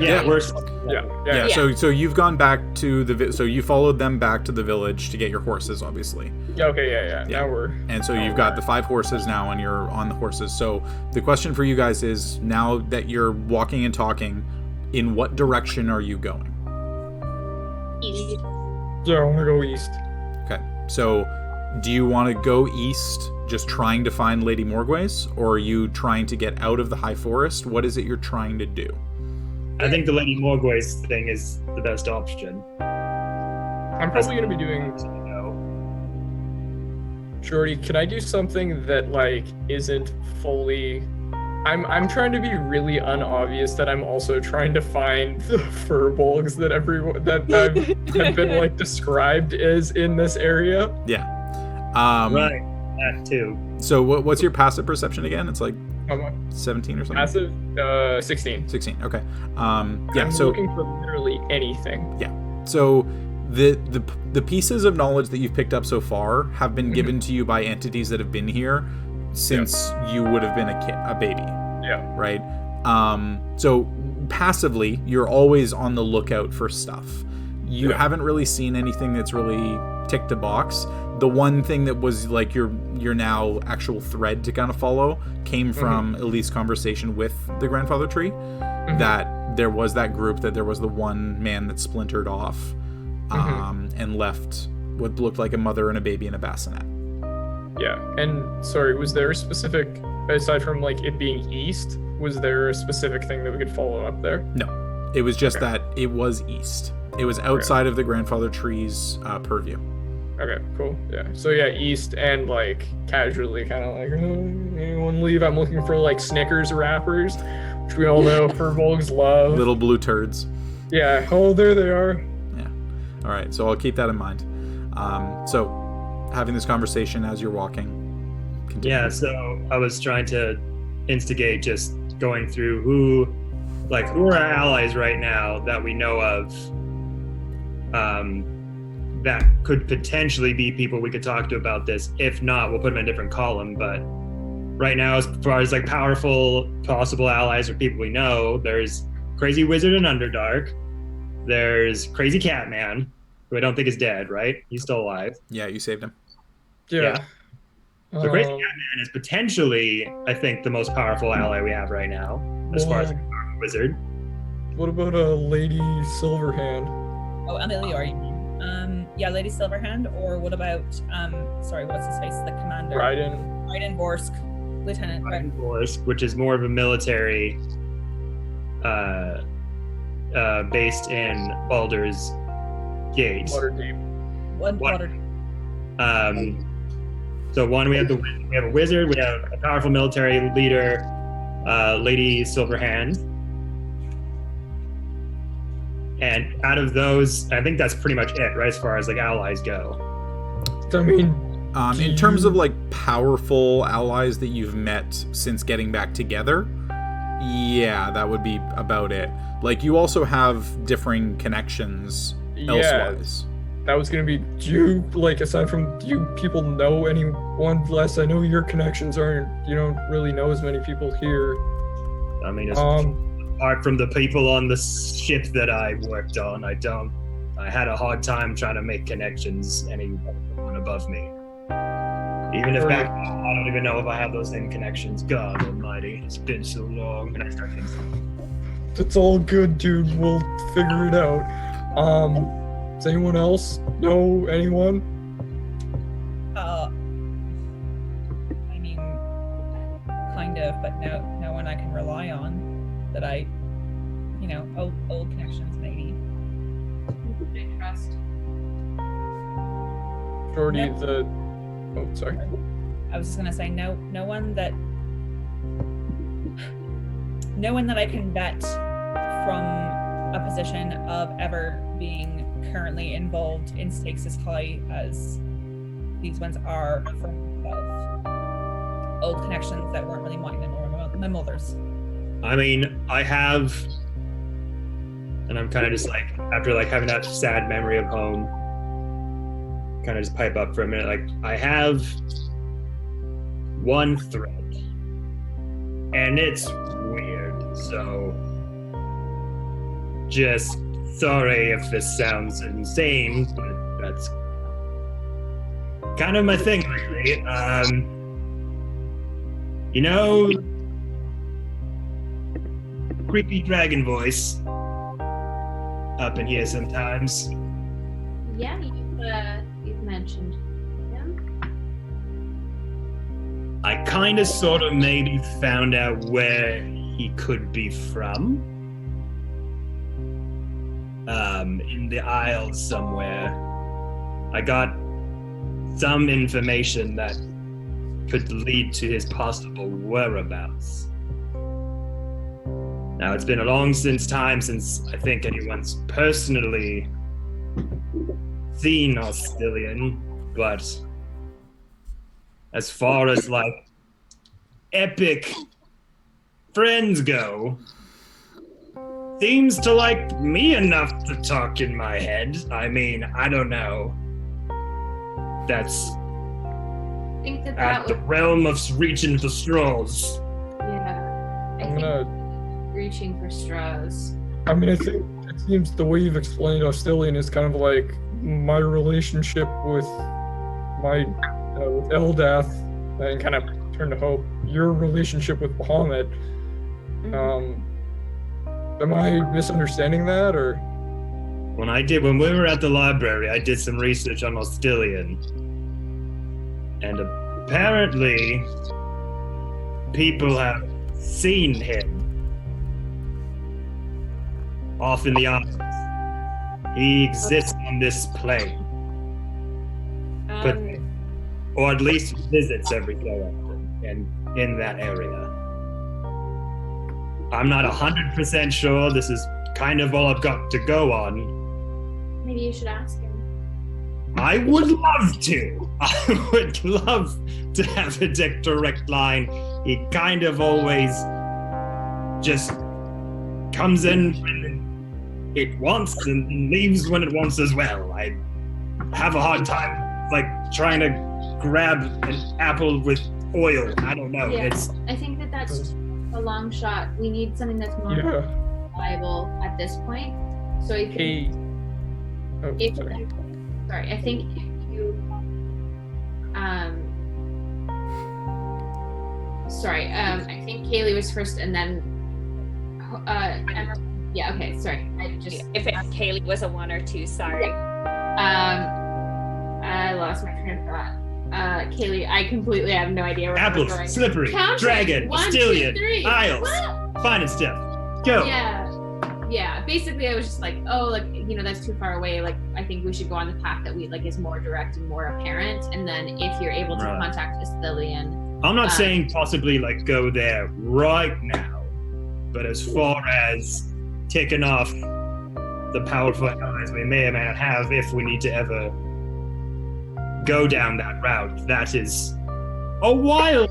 Yeah. So you've gone back to so you followed them back to the village to get your horses, obviously. Yeah. Now we're. And so you've got the 5 horses now, and you're on the horses. So the question for you guys is, now that you're walking and talking, in what direction are you going? East. Yeah, I want to go east. Okay. So do you want to go east, just trying to find Lady Morgways, or are you trying to get out of the High Forest? What is it you're trying to do? I think the Lady Morgways thing is the best option. I'm probably going to be doing... Jordy, can I do something that, isn't fully... I'm trying to be really unobvious that I'm also trying to find the furbolgs that have been, described as in this area. Yeah. Right, that too. So what's your passive perception again? It's 17 or something? Passive, 16. 16, okay. I'm looking for literally anything. Yeah. So the pieces of knowledge that you've picked up so far have been given to you by entities that have been here since you would have been a baby. Yeah. Right? So passively, you're always on the lookout for stuff. You haven't really seen anything that's really ticked a box. The one thing that was your now actual thread to kind of follow came from Elite's conversation with the grandfather tree. That there was that group, that there was the one man that splintered off and left what looked like a mother and a baby in a bassinet. Yeah, and sorry, was there a specific, aside from like it being east, was there a specific thing that we could follow up there? No, it was just that it was east. It was outside of the grandfather tree's purview. Okay, cool. Yeah. So yeah, east, and like casually kind of like, anyone leave? I'm looking for like Snickers wrappers, which we all know Furbolgs love. Little blue turds. Yeah. Oh, there they are. Yeah. All right. So I'll keep that in mind. So having this conversation as you're walking. Continue. Yeah. So I was trying to instigate just going through who are our allies right now that we know of. That could potentially be people we could talk to about this. If not, we'll put them in a different column. But right now, as far as like powerful possible allies or people we know, there's Crazy Wizard in Underdark. There's Crazy Catman, who I don't think is dead, right? He's still alive. Yeah, you saved him. Yeah. So Crazy Catman is potentially, I think, the most powerful ally we have right now, as far as a wizard. What about a Lady Silverhand? Oh, Amelior, you mean? Yeah, Lady Silverhand, or what about, sorry, what's his face? The commander? Raiden Borsk, Lieutenant. Raiden Borsk, which is more of a military, based in Baldur's Gate. Waterdeep. Waterdeep. So one, we have a wizard, we have a powerful military leader, Lady Silverhand. And out of those, I think that's pretty much it, right? As far as like allies go. I mean, in terms of like powerful allies that you've met since getting back together, yeah, that would be about it. Like, you also have differing connections elsewise. That was gonna be, do you, like, aside from, do you people know anyone? Less, I know your connections aren't, you don't really know as many people here. I mean, apart from the people on the ship that I worked on, I had a hard time trying to make connections anyone above me. Even if back then, I don't even know if I have those same connections. God almighty, it's been so long. And I start thinking, it's all good, dude. We'll figure it out. Does anyone else know anyone? I mean, kind of, but no one I can rely on. That I, old connections maybe. I trust. Jordy, Nope. Oh, sorry. I was just gonna say no one that I can bet from a position of ever being currently involved in stakes as high as these ones are for myself. Old connections that weren't really mine or my mother's. I mean, I have, and I'm kind of just like, after like having that sad memory of home, kind of just pipe up for a minute. Like, I have one thread, and it's weird. So, just sorry if this sounds insane, but that's kind of my thing lately. Creepy dragon voice up in here sometimes. Yeah, you've mentioned him. I kind of sort of maybe found out where he could be from. In the Isles somewhere. I got some information that could lead to his possible whereabouts. Now, it's been a long time since I think anyone's personally seen Ostilian, but as far as like epic friends go, seems to like me enough to talk in my head. I mean, I don't know. That's I think that at the realm of reaching for straws. Yeah. I I'm think gonna. reaching for straws. I mean, I think it seems the way you've explained Ostilian is kind of like my relationship with with Eldath, and kind of turn to Hope. Your relationship with Bahamut. Am I misunderstanding that, or? When we were at the library, I did some research on Ostilian. And apparently, people have seen him off in the Armies. He exists on this plane. Or at least visits every so often and in that area. I'm not 100% sure. This is kind of all I've got to go on. Maybe you should ask him. I would love to. I would love to have a direct line. He kind of always just comes in when it wants and leaves when it wants as well. I have a hard time, like, trying to grab an apple with oil. I don't know. Yeah, I think that's a long shot. We need something that's more reliable at this point. So I think I think if you I think Kaylee was first and then Emma. Yeah, okay, sorry. If Kaylee was a 1 or 2, sorry. I lost my train of thought. Kaylee, I completely have no idea where apples, we're going. slippery, dragon, Ostilian, Isles, fine and stiff. Go. Yeah. Basically, I was just like, that's too far away. Like, I think we should go on the path that we like is more direct and more apparent. And then if you're able to contact Ostilian, I'm not saying possibly like go there right now, but as far as taking off the powerful allies we may or may not have, if we need to ever go down that route, that is a wild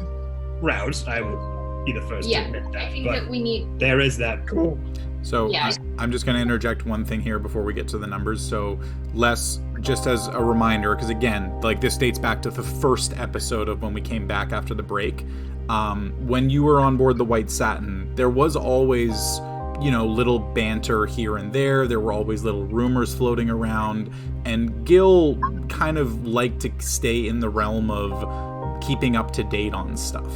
route. I will be the first to admit that. I think that we need. There is that. Cool. So I'm just going to interject one thing here before we get to the numbers. So just as a reminder, because again, like this dates back to the first episode of when we came back after the break. When you were on board the White Satin, there was always, little banter here and there. There were always little rumors floating around. And Gil kind of liked to stay in the realm of keeping up to date on stuff.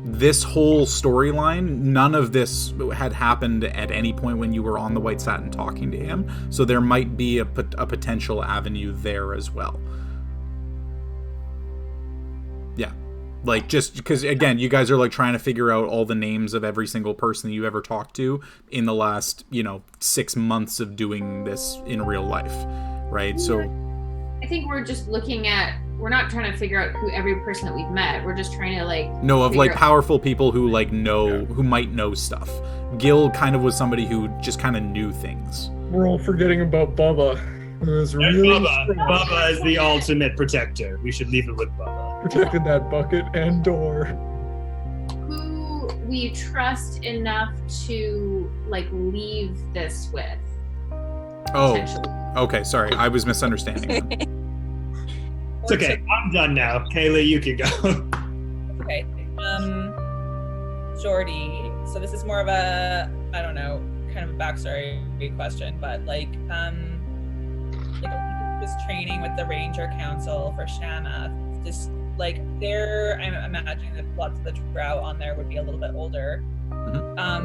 This whole storyline, none of this had happened at any point when you were on the White Satin talking to him. So there might be a potential avenue there as well. Yeah. Like, just because, again, you guys are like trying to figure out all the names of every single person that you ever talked to in the last, 6 months of doing this in real life. Right. So I think we're just looking at, we're not trying to figure out who every person that we've met. We're just trying to powerful people who who might know stuff. Gil kind of was somebody who just kind of knew things. We're all forgetting about Bubba. Bubba is the ultimate protector. We should leave it with Bubba. Protected that bucket and door. Who we trust enough to leave this with. Oh, okay. Sorry, I was misunderstanding. It's okay. I'm done now. Kaylee, you can go. Okay. Jordy. So this is more of a, I don't know, kind of a backstory question, but just training with the Ranger Council for Shanna. Just I'm imagining that lots of the drow on there would be a little bit older. Mm-hmm. I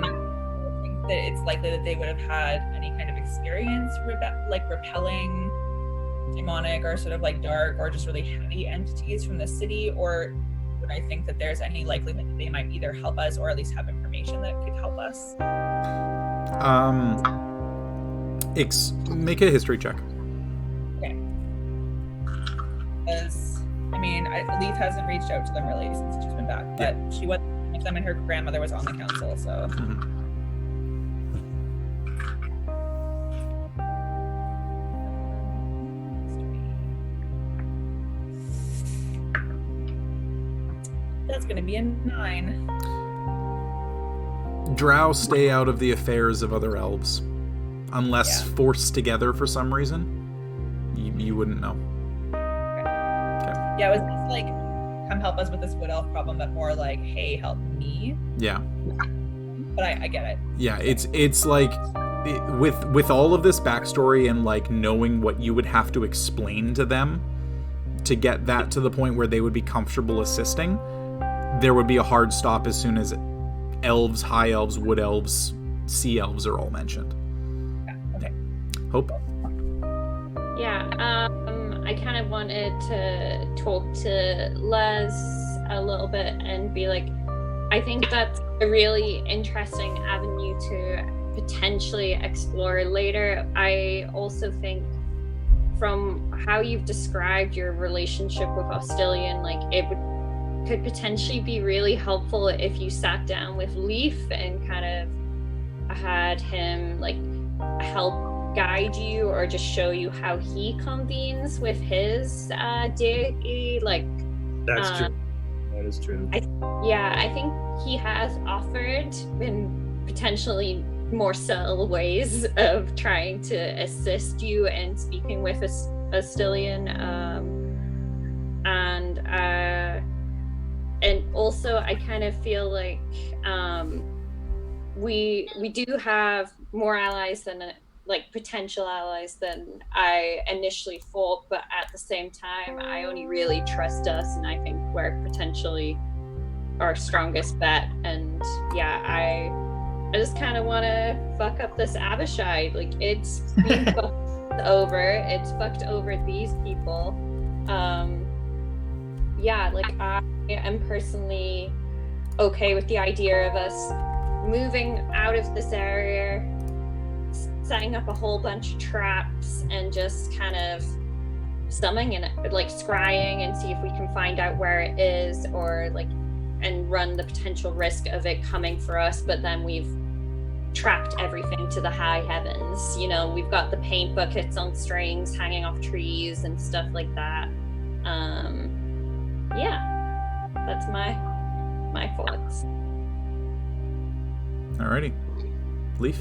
think that it's likely that they would have had any kind of experience repelling demonic or sort of dark or just really heavy entities from the city, or would I think that there's any likelihood that they might either help us or at least have information that could help us? Make a history check. Okay. Because Leaf hasn't reached out to them really since she's been back, but she was with them and her grandmother was on the council, so. Mm-hmm. That's going to be a 9. Drow stay out of the affairs of other elves. Unless forced together for some reason. You wouldn't know. Okay. Yeah, it was come help us with this wood elf problem, but more hey, help me. Yeah. But I get it. Yeah, it's with all of this backstory and knowing what you would have to explain to them to get that to the point where they would be comfortable assisting, there would be a hard stop as soon as elves, high elves, wood elves, sea elves are all mentioned. Okay. Hope? Yeah, I kind of wanted to talk to Les a little bit and be like, I think that's a really interesting avenue to potentially explore later. I also think from how you've described your relationship with Ostilian, like could potentially be really helpful if you sat down with Leaf and kind of had him like help guide you or just show you how he convenes with his deity. Like That's true. That is true. I think he has offered in potentially more subtle ways of trying to assist you in speaking with Ostilian, and also I kind of feel like we do have more allies than like potential allies than I initially thought, but at the same time I only really trust us, and I think we're potentially our strongest bet. And yeah, I just kind of want to fuck up this Achaidh. Like, it's being fucked over. It's fucked over these people. Yeah, like I am personally okay with the idea of us moving out of this area, setting up a whole bunch of traps, and just kind of summoning and like scrying and see if we can find out where it is, or like, and run the potential risk of it coming for us. But then we've trapped everything to the high heavens. You know, we've got the paint buckets on strings hanging off trees and stuff like that. Yeah, that's my thoughts. Alrighty. Leaf?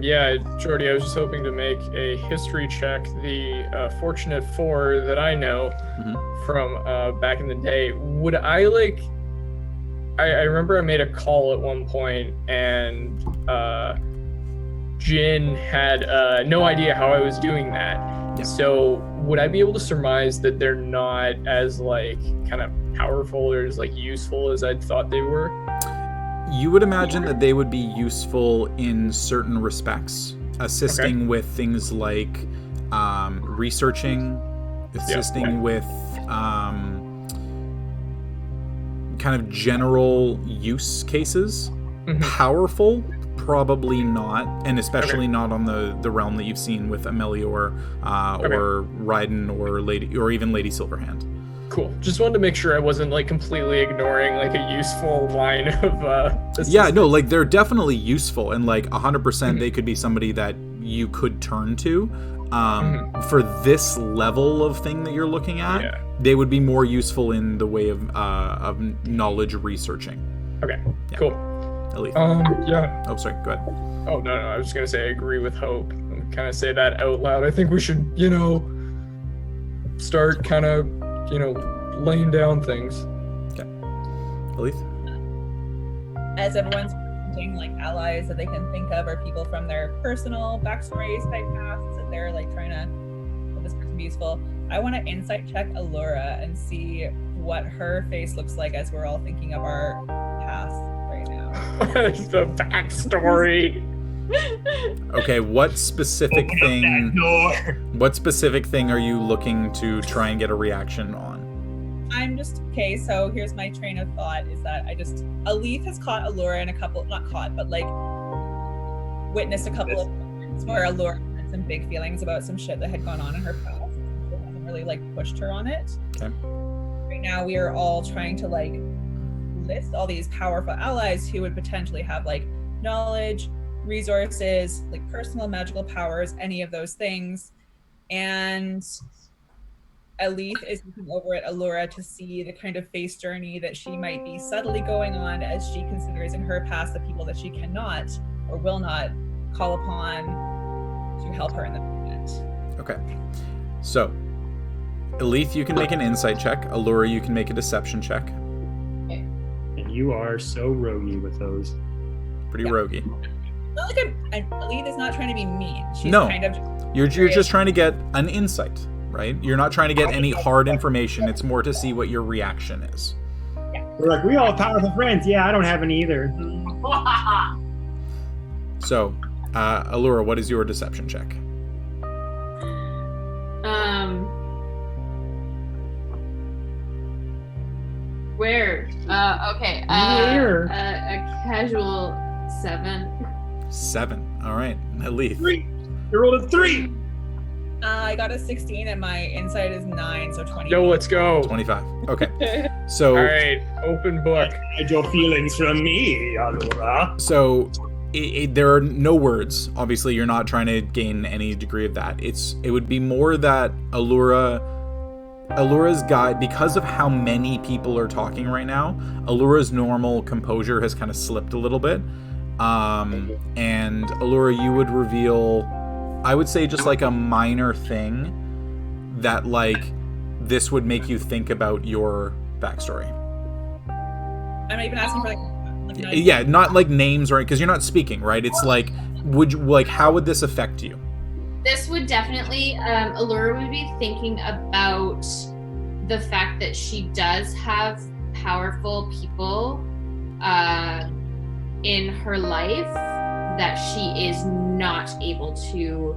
Yeah, Jordy, I was just hoping to make a history check. The Fortunate Four that I know from back in the day, would I like... I remember I made a call at one point, and Jin had no idea how I was doing that. Yeah. So would I be able to surmise that they're not as like kind of powerful or as like useful as I'd thought they were? You would imagine that they would be useful in certain respects, assisting with things like researching, assisting with kind of general use cases. Powerful, probably not, and especially not on the realm that you've seen with Amelior or Ryden or even Lady Silverhand. Cool. Just wanted to make sure I wasn't like completely ignoring like a useful line of yeah, no, like they're definitely useful, and like 100% they could be somebody that you could turn to. For this level of thing that you're looking at, they would be more useful in the way of knowledge researching. Okay, cool. Elite. Yeah. Oh, sorry, go ahead. Oh, no, I was just gonna say I agree with Hope. Kind of say that out loud. I think we should, start kind of, laying down things. Okay. Elite? As everyone's presenting like allies that they can think of, or people from their personal backstories, type paths that they're like trying to have this person be useful, I want to insight check Allura and see what her face looks like as we're all thinking of our paths right now. The backstory. Okay, what specific thing are you looking to try and get a reaction on? I'm just okay, so here's my train of thought is that Alith has caught Allura in a couple, not caught, but like witnessed a couple of moments where Allura had some big feelings about some shit that had gone on in her past. She hasn't really like pushed her on it. Okay. Right now we are all trying to like list all these powerful allies who would potentially have like knowledge, resources, like personal magical powers, any of those things. And Alith is looking over at Allura to see the kind of face journey that she might be subtly going on as she considers in her past the people that she cannot or will not call upon to help her in the moment. Okay. So, Alith, you can make an insight check. Allura, you can make a deception check. Okay. And you are so roguey with those. Pretty roguey. Not like Alith is not trying to be mean. She's kind of you're just trying to get an insight. Right? You're not trying to get any hard information. It's more to see what your reaction is. Yeah. We're like, we all have powerful friends. Yeah, I don't have any either. So, Allura, what is your deception check? Where? Okay. Where? A casual 7. 7. All right. Achaidh. 3. You rolled a 3. I got a 16 and my insight is 9, so 20. Yo, let's go. 25. Okay. So, All right, open book. Hide your feelings from me, Allura. so there are no words. Obviously, you're not trying to gain any degree of that. It would be more that Allura's guide, because of how many people are talking right now, Allura's normal composure has kind of slipped a little bit. And Allura, you would reveal, I would say, just like a minor thing that like this would make you think about your backstory. I'm not even asking for like Yeah, not like names, right? Because you're not speaking, right? It's like, how would this affect you? This would definitely, Allura would be thinking about the fact that she does have powerful people in her life that she is not able to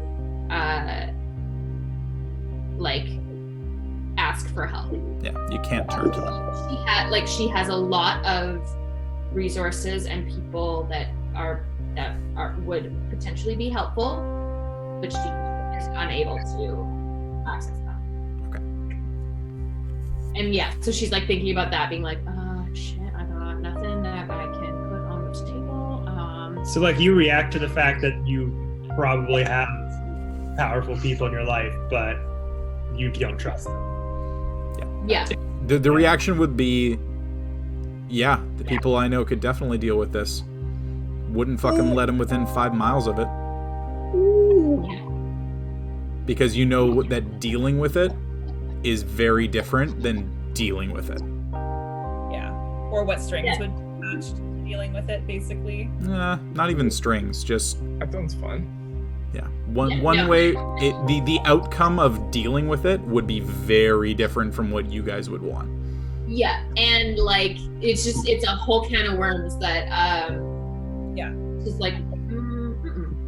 ask for help. Yeah, you can't turn to them. She has a lot of resources and people that would potentially be helpful, but she is unable to access them. Okay. And yeah, so she's like thinking about that, being like, shit, I got nothing that I can put on this table. So like you react to the fact that you probably have powerful people in your life, but you don't trust them. Yeah. The reaction would be, yeah, the people I know could definitely deal with this. Wouldn't fucking let them within 5 miles of it. Because you know that dealing with it is very different than dealing with it. Yeah. Or what strings would match to dealing with it, basically. Not even strings, just... That sounds fun. Yeah. One way, the outcome of dealing with it would be very different from what you guys would want. Yeah, and like it's a whole can of worms that just like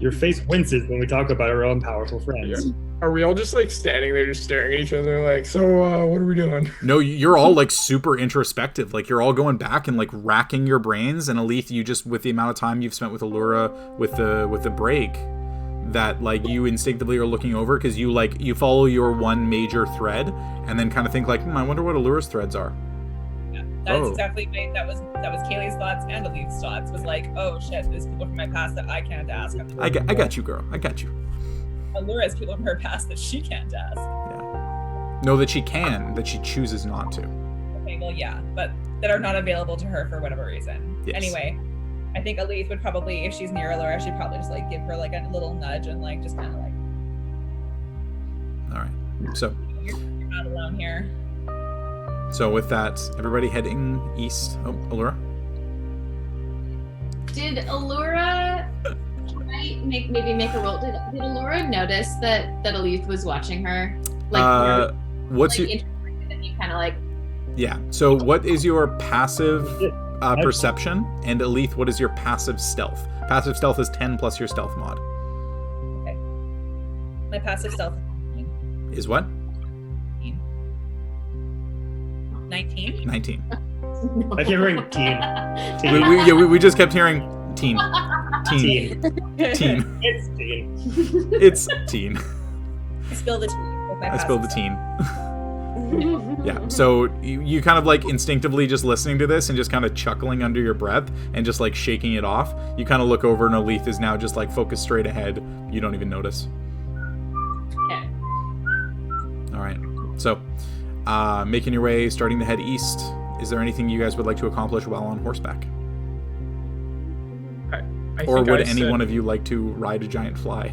Your face winces when we talk about our own powerful friends. Yeah. Are we all just like standing there just staring at each other like, so what are we doing? No, you're all like super introspective. Like you're all going back and like racking your brains. And Achaidh, you just, with the amount of time you've spent with Allura with the break, that like you instinctively are looking over because you follow your one major thread and then kind of think like, I wonder what Allura's threads are. Yeah, that's exactly that was Kayleigh's thoughts and Aleth's thoughts. Was like, oh shit, there's people from my past that I can't ask. I got you, girl. I got you. Allura has people from her past that she can't ask. Yeah. No, that she can, that she chooses not to. Okay, well, yeah, but that are not available to her for whatever reason. Yes. Anyway, I think Achaidh would probably, if she's near Allura, she'd probably just like give her like a little nudge and like just kind of like. All right. So. You're not alone here. So with that, everybody heading east. Oh, Allura. Did Allura make a roll? Did Allura notice that Achaidh was watching her? Like, what's like, your? And you kind of like. Yeah. So what is your passive perception? And Achaidh, what is your passive stealth? Passive stealth is 10 plus your stealth mod. Okay. My passive stealth is what? 19. 19. I kept hearing teen. We just kept hearing teen. Teen. Teen. It's teen. It's teen. I spilled the tea. With my I spilled the passive teen. Yeah, so you kind of like instinctively just listening to this and just kind of chuckling under your breath and just like shaking it off. You kind of look over and Achaidh is now just like focused straight ahead. You don't even notice. Okay. All right. So, making your way, starting to head east. Is there anything you guys would like to accomplish while on horseback? Or would any one of you like to ride a giant fly?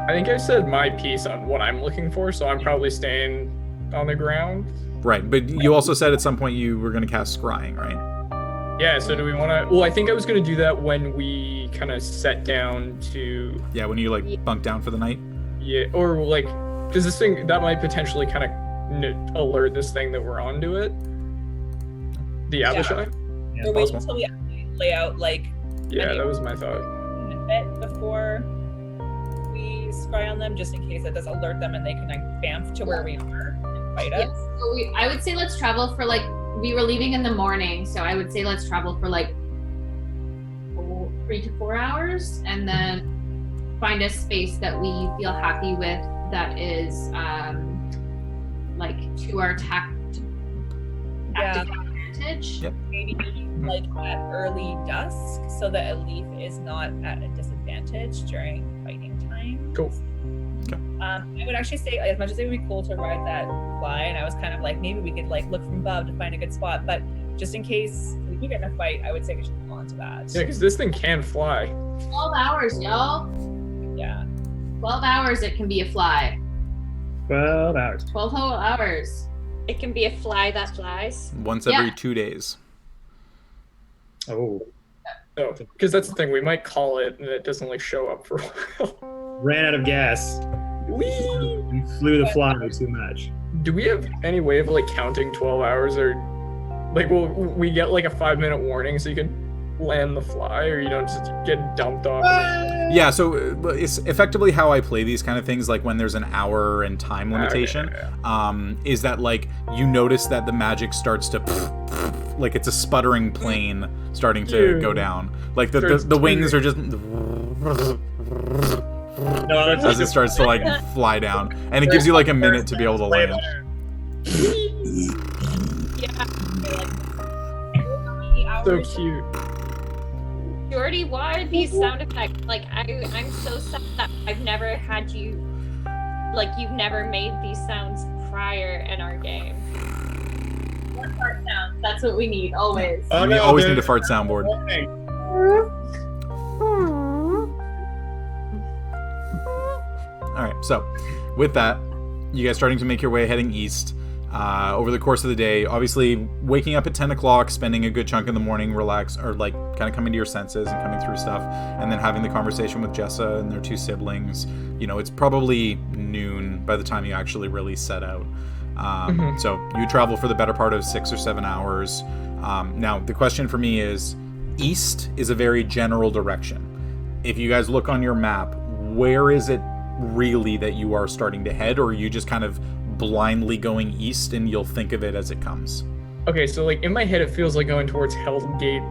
I think I said my piece on what I'm looking for, so I'm probably staying on the ground. Right, but you also said at some point you were going to cast scrying, right? Yeah, so do we want to... Well, I think I was going to do that when we kind of set down to... Yeah, when you like bunk down for the night? Yeah, or like... Because this thing, that might potentially kind of alert this thing that we're onto it. The Abishai? Yeah, Or wait possible. until we actually lay out like Yeah, Any- that was my thought. a bit before we spy on them, just in case it does alert them and they can like bamf to where we are and fight Yes. us. So I would say let's travel for like, we were leaving in the morning, so I would say let's travel for like 3 to 4 hours, and then find a space that we feel happy with that is like to our tactic advantage. Yep. Maybe like at early dusk, so that Elif is not at a disadvantage during fighting time. Cool. I would actually say, as much as it would be cool to ride that fly, and I was kind of like, maybe we could like look from above to find a good spot, but just in case we do get in a fight, I would say we should hold on to that. Yeah, because this thing can fly. 12 hours, y'all. Yeah. 12 hours it can be a fly. 12 hours. 12 whole hours. It can be a fly that flies. Once every Yeah. 2 days. Oh, No, because that's the thing. We might call it, and it doesn't like show up for a while. ran out of gas. Whee! We flew the fly too much. Do we have any way of like counting 12 hours, or like will we get like a 5-minute warning so you can land the fly, or you don't just get dumped off? Yeah, so it's effectively how I play these kind of things, like when there's an hour and time limitation, is that like you notice that the magic starts to like it's a sputtering plane starting to go down. Like the wings are just No, that's as it starts to like fly down, and it gives you like a minute to be able to land. So cute. Jordy, why are these sound effects? Like, I'm so sad that I've never had you, like, you've never made these sounds prior in our game. More fart sounds. That's what we need, always. Oh, We no, always dude. need a fart soundboard. All right, so with that, you guys starting to make your way heading east. Over the course of the day, obviously waking up at 10 o'clock, spending a good chunk of the morning relax, or like kind of coming to your senses and coming through stuff, and then having the conversation with Jessa and their two siblings. You know, it's probably noon by the time you actually really set out. So you travel for the better part of 6 or 7 hours. Now, the question for me is, east is a very general direction. If you guys look on your map, where is it really that you are starting to head, or are you just kind of blindly going east and you'll think of it as it comes? Okay, so like in my head, it feels like going towards Hell's Gate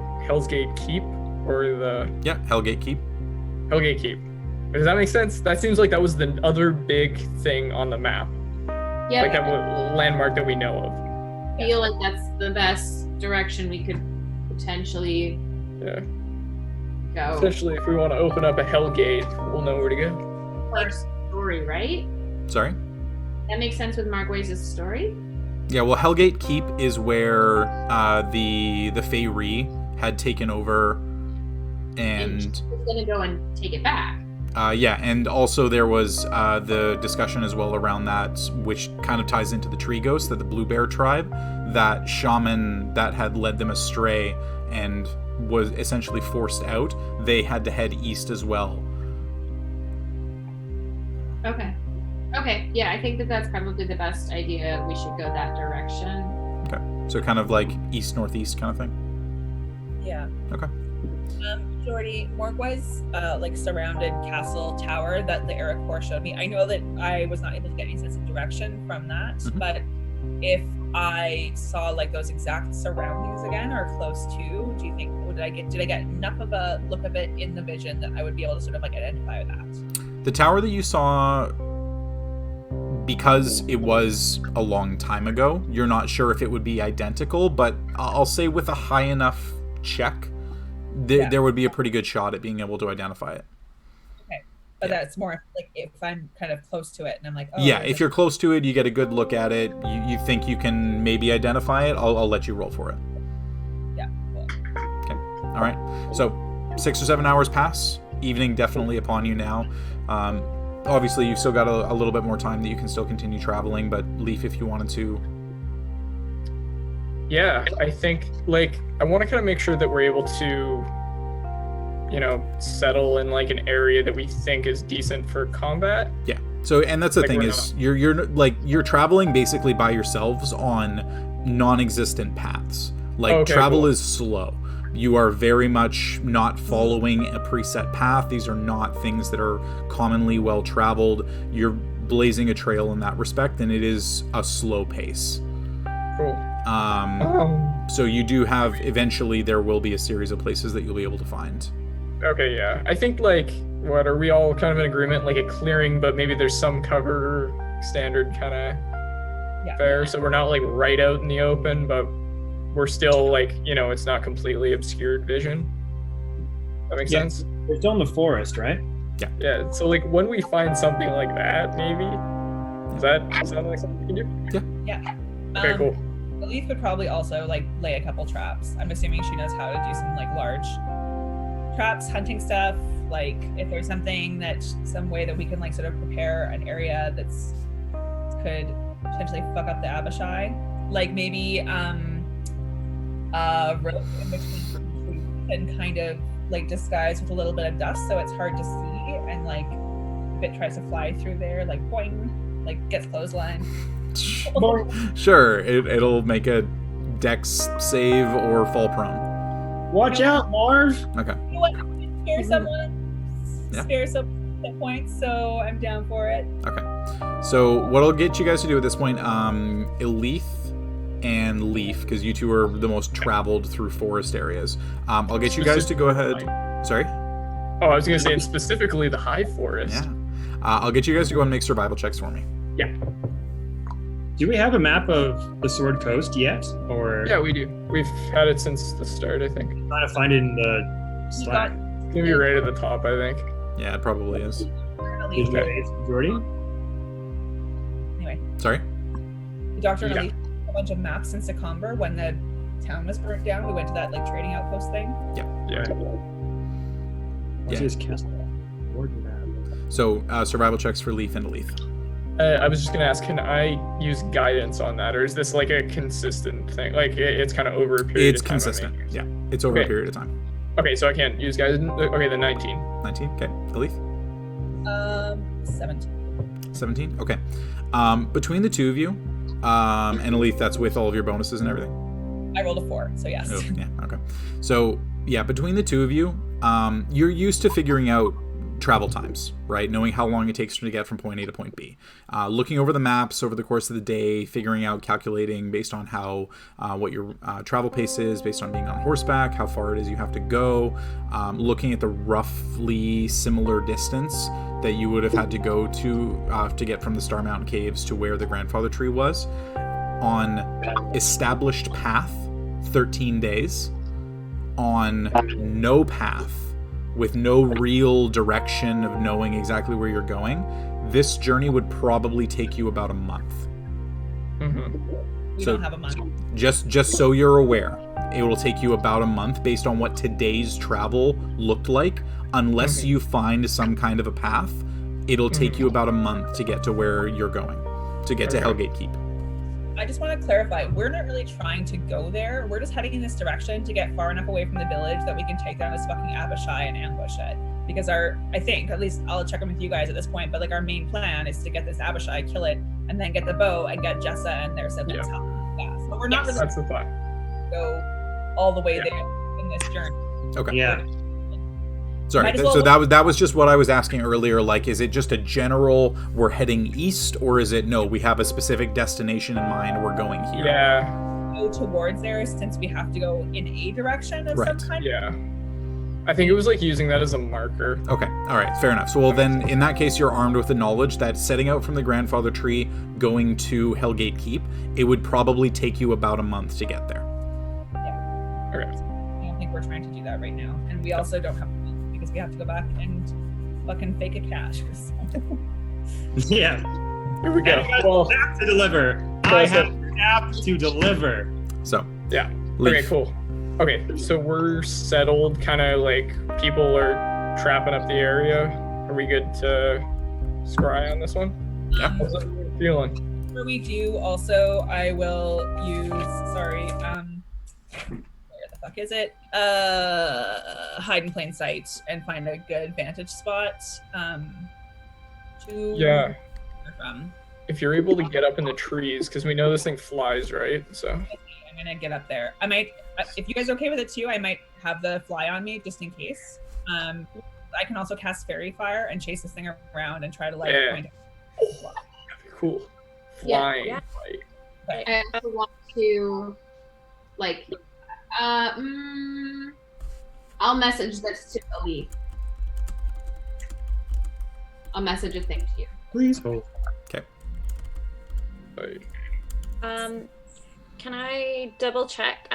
Keep, or the Yeah, Hellgate Keep. Hellgate Keep. Does that make sense? That seems like that was the other big thing on the map, Yeah, like that landmark that we know of. I feel like that's the best direction we could potentially Yeah. go. Essentially, if we want to open up a Hellgate, we'll know where to go. First story, right? Sorry? That makes sense with Mark Ways' story. Yeah, well, Hellgate Keep is where the Feyre had taken over, and she's gonna go and take it back. yeah, and also there was the discussion as well around that, which kind of ties into the Tree Ghost, that the Blue Bear tribe, that shaman that had led them astray and was essentially forced out, they had to head east as well. Okay, yeah, I think that's probably the best idea. We should go that direction. Okay, so kind of like east-northeast kind of thing? Yeah. Okay. Jordy, Morgwise, like surrounded castle tower that the Eric Core showed me. I know that I was not able to get any sense of direction from that, Mhm. but if I saw like those exact surroundings again or close to, do you think did I get enough of a look of it in the vision that I would be able to sort of like identify that? The tower that you saw, because it was a long time ago, you're not sure if it would be identical, but I'll say with a high enough check, there would be a pretty good shot at being able to identify it. But Yeah. that's more like if I'm kind of close to it and I'm like, oh, Yeah, there's if a- you're close to it, you get a good look at it, you think you can maybe identify it, I'll let you roll for it. Yeah, cool. Okay, all right. So 6 or 7 hours pass, evening definitely upon you now. Obviously, you've still got a little bit more time that you can still continue traveling, but Leaf, if you wanted to. Yeah, I think like I want to kind of make sure that we're able to, you know, settle in like an area that we think is decent for combat. Yeah. So, and that's the Like, thing we're is, you're traveling basically by yourselves on non-existent paths. Like, Okay, travel cool. is slow. You are very much not following a preset path. These are not things that are commonly well traveled. You're blazing a trail in that respect, and it is a slow pace. Cool. So you do have, eventually there will be a series of places that you'll be able to find. Okay, yeah. I think, like, what, are we all kind of in agreement? Like a clearing, but maybe there's some cover, standard kind of fair, so we're not, like, right out in the open, but we're still, like, you know, it's not completely obscured vision. That makes sense? We're still in the forest, right? Yeah, so, like, when we find something like that, maybe, does that sound like something we can do? Yeah. Okay, cool. Leaf would probably also like lay a couple traps. I'm assuming she knows how to do some like large traps, hunting stuff. Like if there's something that some way that we can like sort of prepare an area that's could potentially fuck up the Abishai. Like maybe rope in between and kind of like disguise with a little bit of dust so it's hard to see, and like if it tries to fly through there, like boing, like gets clothesline. Sure, it'll make a dex save or fall prone. Watch out, Marv! Okay. You know what? Spare some hit points, so I'm down for it. Okay. So what I'll get you guys to do at this point, Elith and Leaf, because you two are the most traveled through forest areas. I'll get you guys to go ahead. Sorry? Oh, I was going to say specifically the high forest. Yeah. I'll get you guys to go and make survival checks for me. Yeah. Do we have a map of the Sword Coast yet? Or Yeah, we do. We've had it since the start, I think. I'm trying to find it in the Slack. It's going to be right at the top, I think. Yeah, it probably is. Jordy? Anyway, Sorry? the doctor released a bunch of maps in Secomber when the town was burnt down. We went to that like trading outpost thing. Yeah. Yeah. Just cast So survival checks for Leaf and Leaf. I was just going to ask, can I use guidance on that, or is this like a consistent thing? Like it's kind of over a period It's of time? consistent. Yeah, it's over a period of time. Okay, so I can't use guidance. Okay, then 19. 19. Okay. Elif? 17. 17. Okay. Between the two of you, and Elif, that's with all of your bonuses and everything. I rolled a 4, so yes. Oh, yeah. Okay. So yeah, between the two of you, you're used to figuring out travel times, right? Knowing how long it takes to get from point A to point B. Looking over the maps over the course of the day, figuring out, calculating based on how what your travel pace is, based on being on horseback, how far it is you have to go, looking at the roughly similar distance that you would have had to go to get from the Star Mountain Caves to where the Grandfather Tree was. On established path, 13 days. On no path, with no real direction of knowing exactly where you're going, this journey would probably take you about a month. Mm-hmm. We don't have a month. Just so you're aware, it will take you about a month based on what today's travel looked like. Unless you find some kind of a path, it'll take you about a month to get to where you're going, to get to Hellgate Keep. I just want to clarify, we're not really trying to go there. We're just heading in this direction to get far enough away from the village that we can take down this fucking Abishai and ambush it. Because I think, at least I'll check in with you guys at this point, but like our main plan is to get this Abishai, kill it, and then get the bow and get Jessa and their siblings help. Yeah. So we're not really That's the thought. go all the way there in this journey. Okay. Yeah. Sorry, so that was just what I was asking earlier. Like, is it just a general, we're heading east, or is it, no, we have a specific destination in mind, we're going here? Yeah. Go towards there since we have to go in a direction of some kind. Yeah. I think it was like using that as a marker. Okay, all right, fair enough. So, well, then, in that case, you're armed with the knowledge that setting out from the Grandfather Tree, going to Hellgate Keep, it would probably take you about a month to get there. Yeah. Okay. I don't think we're trying to do that right now. And we also don't have because we have to go back and fucking fake a cache. Yeah. Here we go. Well, app to deliver. I have an app to deliver. So, yeah. Leaf. Okay, cool. Okay, so we're settled, kind of like people are trapping up the area. Are we good to scry on this one? Yeah. How's it feeling? Before we do, also, I will use, where the fuck is it? Hide in plain sight and find a good vantage spot to from. If you're able to get up in the trees, because we know this thing flies, right? So. I'm gonna get up there. I might, if you guys are okay with it too, I might have the fly on me just in case. I can also cast Fairy Fire and chase this thing around and try to like point it. Cool. Flying. Yeah. Like, I also want to, like, I'll message this to Elite. I'll message a thing to you. Please hold. Okay. like, Can I double check?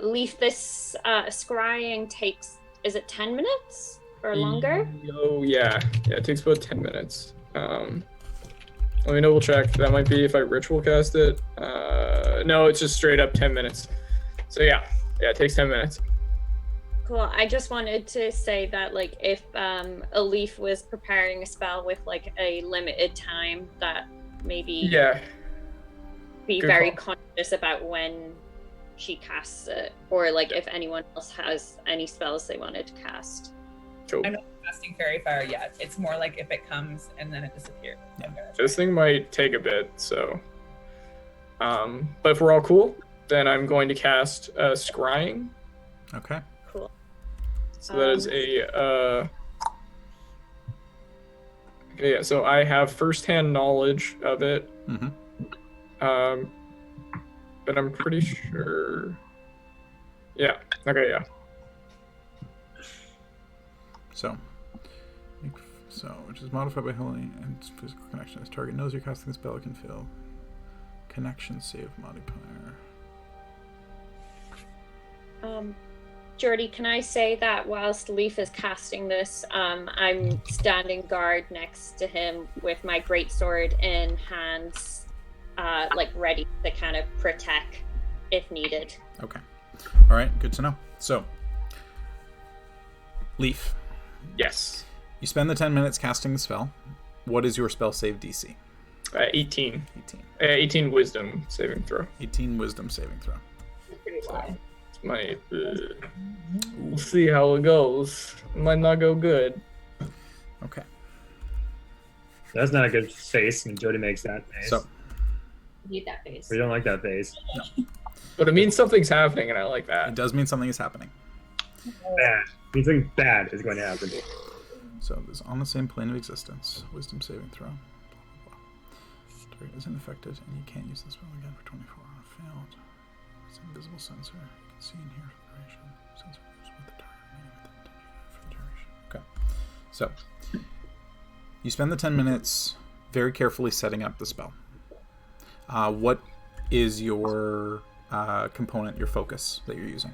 Leaf, this scrying takes, is it 10 minutes or longer? Oh yeah, it takes about 10 minutes. Let me double check. That might be if I ritual cast it. No, it's just straight up 10 minutes. So yeah, it takes 10 minutes. Cool. I just wanted to say that, like, if a leaf was preparing a spell with like a limited time, that maybe be Good very call. conscious about when she casts it, or like if anyone else has any spells they wanted to cast. Cool. I'm not casting Fairy Fire yet. It's more like if it comes and then it disappears. Yeah. This thing might take a bit, so. But if we're all cool, then I'm going to cast Scrying. Okay. Cool. So that is a. Okay, yeah. So I have firsthand knowledge of it. Mm-hmm. But I'm pretty sure. Yeah. Okay. Yeah. So, which is modified by holy and physical connection. This target knows you're casting the spell, it can fail. Connection save modifier. Jordy, can I say that whilst Leaf is casting this, I'm standing guard next to him with my greatsword in hands, like ready to kind of protect if needed. Okay. All right. Good to know. So, Leaf, Yes. you spend the 10 minutes casting the spell. What is your spell save DC? 18. 18. 18 wisdom saving throw. 18 wisdom saving throw. So it's my. We'll see how it goes. It might not go good. Okay. That's not a good face when Jody makes that face. So, I hate that face. We don't like that face. But it means something's happening, and I like it that. does mean something is happening. Bad. Something bad is going to happen. So, this on the same plane of existence. Wisdom saving throw. Blah, blah, blah. Target is unaffected, and you can't use the spell again for 24 hours. Failed. It's an invisible sensor. You can see and hear for the duration. Sensor moves with the target remaining within 10 feet for the duration. Okay. So, you spend the 10 minutes very carefully setting up the spell. What is your component, your focus that you're using?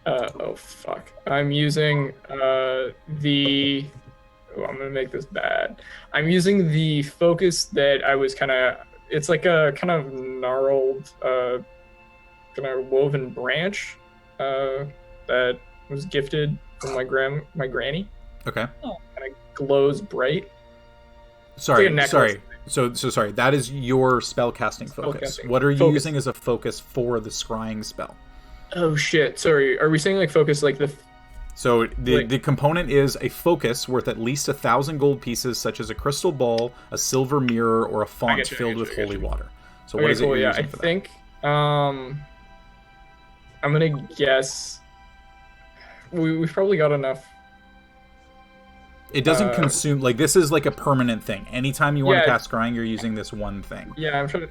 Oh fuck! I'm using the. Oh, I'm gonna make this bad. I'm using the focus that I was kind of. It's like a kind of gnarled, kind of woven branch that was gifted from my granny. Okay. Kind of glows bright. Sorry. It's like a necklace. Sorry. So sorry. That is your spellcasting focus. Spellcasting. What are you Focus. using as a focus for the scrying spell? Oh shit! Sorry. Are we saying like focus like the? So the Like- the component is a focus worth at least 1,000 gold pieces, such as a crystal ball, a silver mirror, or a font get you, I filled get with you, I get holy you. water. So Okay, what is it cool. you're Yeah, I using for that? think. I'm gonna guess. We've probably got enough. It doesn't uh, consume, like, this is like a permanent thing. Anytime you want to Yeah. cast scrying, you're using this one thing. Yeah, I'm trying to.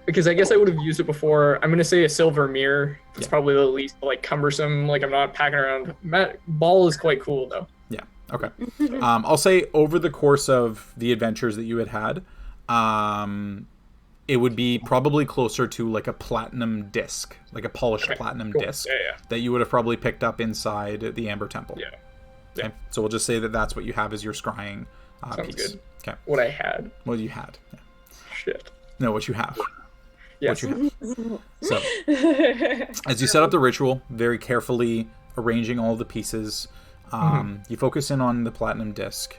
Because I guess I would have used it before. I'm gonna say a silver mirror. It's Yeah. probably the least like cumbersome. Like I'm not packing around. Ball is quite cool though. Yeah. Okay. I'll say over the course of the adventures that you had, it would be probably closer to like a platinum disc, like a polished Okay, platinum cool. disc Yeah. that you would have probably picked up inside the Amber Temple. Yeah. Okay. So we'll just say that that's what you have as your scrying Sounds piece. good. Okay. What I had. What you had. Yeah. Shit. No, what you have. Yes. What you have. So, as you set up the ritual, very carefully arranging all the pieces, you focus in on the platinum disc,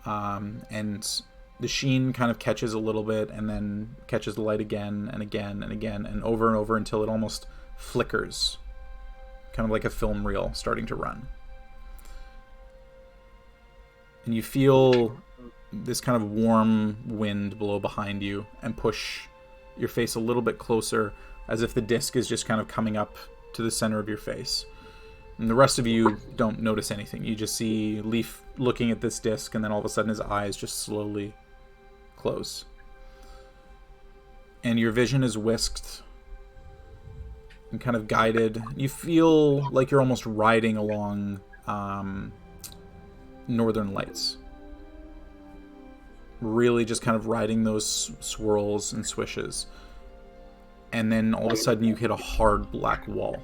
and the sheen kind of catches a little bit and then catches the light again and again and again and over until it almost flickers, kind of like a film reel starting to run. And you feel this kind of warm wind blow behind you and push your face a little bit closer as if the disc is just kind of coming up to the center of your face. And the rest of you don't notice anything. You just see Leaf looking at this disc, and then all of a sudden his eyes just slowly close. And your vision is whisked and kind of guided. You feel like you're almost riding along Northern Lights. Really just kind of riding those swirls and swishes. And then all of a sudden you hit a hard black wall.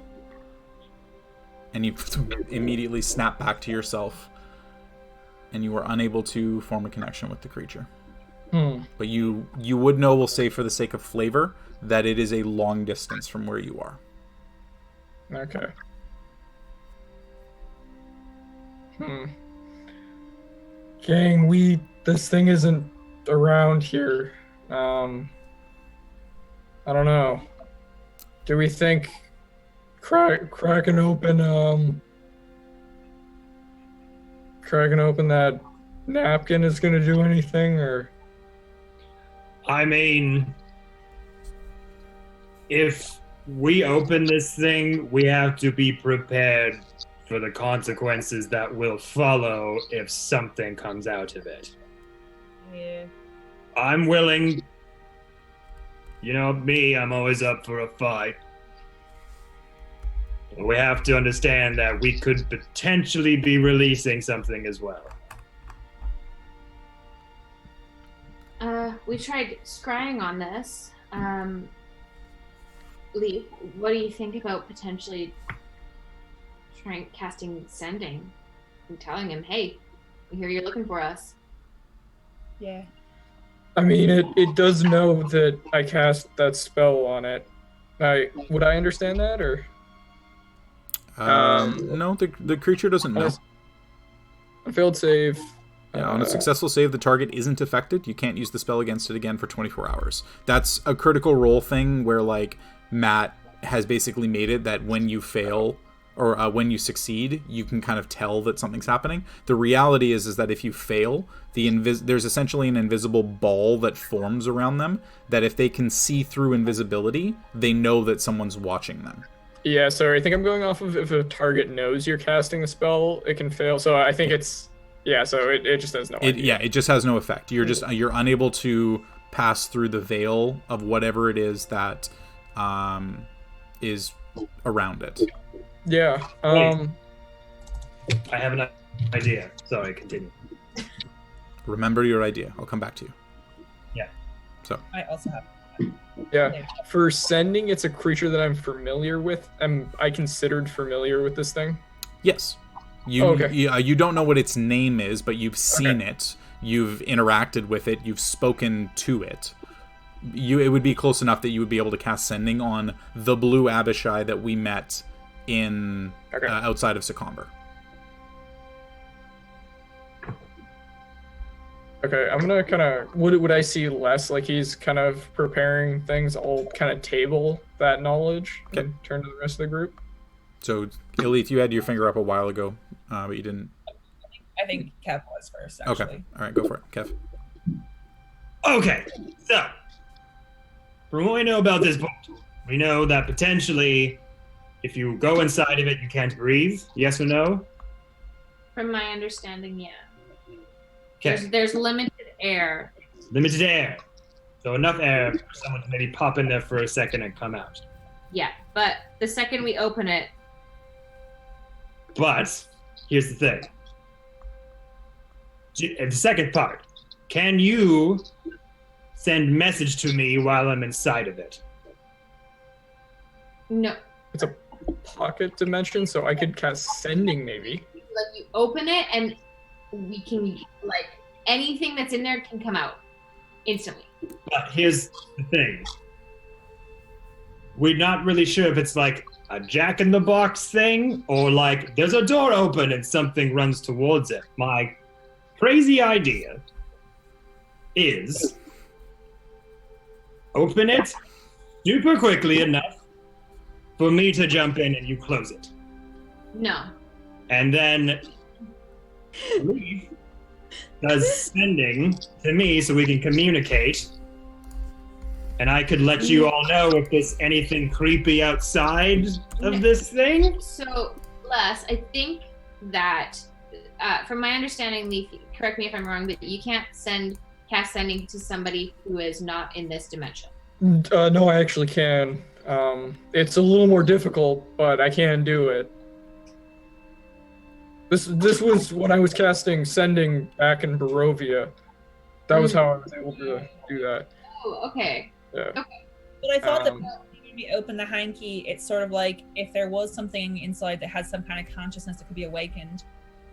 And you immediately snap back to yourself. And you are unable to form a connection with the creature. But you would know, we'll say for the sake of flavor, that it is a long distance from where you are. Okay. Gang, this thing isn't around here. I don't know. Do we think cracking open that napkin is gonna do anything, or? I mean, if we open this thing, we have to be prepared for the consequences that will follow if something comes out of it. Yeah. I'm willing. You know me, I'm always up for a fight. But we have to understand that we could potentially be releasing something as well. We tried scrying on this. Lee, what do you think about potentially casting sending and telling him, hey, we hear you're looking for us? Yeah. I mean, it does know that I cast that spell on it. Would I understand that, or? No, the creature doesn't know. A failed save. Yeah, on a successful save, the target isn't affected. You can't use the spell against it again for 24 hours. That's a critical role thing where, like, Matt has basically made it that when you fail or when you succeed, you can kind of tell that something's happening. The reality is that if you fail, there's essentially an invisible ball that forms around them that if they can see through invisibility, they know that someone's watching them. Yeah, sorry. I think I'm going off of if a target knows you're casting the spell, it can fail. So I think it's... Yeah, so it just has no idea. Yeah, it just has no effect. You're unable to pass through the veil of whatever it is that is around it. Yeah. I have an idea. Sorry, continue. Remember your idea. I'll come back to you. Yeah. So. I also have. Yeah. For sending, it's a creature that I'm familiar with. Am I considered familiar with this thing? Yes. You don't know what its name is, but you've seen it. You've interacted with it. You've spoken to it. It would be close enough that you would be able to cast sending on the blue Abishai that we met in outside of Secomber. Okay, I'm gonna kind of... Would I see less? Like he's kind of preparing things. I'll kind of table that knowledge and turn to the rest of the group. So, Elite, you had your finger up a while ago, but you didn't... I think Kev was first, actually. Okay. All right, go for it. Kev. Okay, so from what we know about this book, we know that potentially if you go inside of it, you can't breathe. Yes or no? From my understanding, yeah. Okay. There's limited air. Limited air. So enough air for someone to maybe pop in there for a second and come out. Yeah, but the second we open it... But here's the thing. The second part. Can you send message to me while I'm inside of it? No. It's a pocket dimension, so I could cast sending maybe. Like you open it and we can, like, anything that's in there can come out instantly. But here's the thing. We're not really sure if it's like a jack-in-the-box thing or like there's a door open and something runs towards it. My crazy idea is open it super quickly enough for me to jump in and you close it. No. And then Leaf does sending to me so we can communicate. And I could let you all know if there's anything creepy outside of this thing. So, Les, I think that, from my understanding, Leaf, correct me if I'm wrong, that you can't cast sending to somebody who is not in this dimension. No, I actually can. It's a little more difficult, but I can do it. This was when I was casting Sending back in Barovia. That was how I was able to do that. Oh, okay. Yeah. Okay. But I thought that when we open the hand key, it's sort of like if there was something inside that has some kind of consciousness that could be awakened,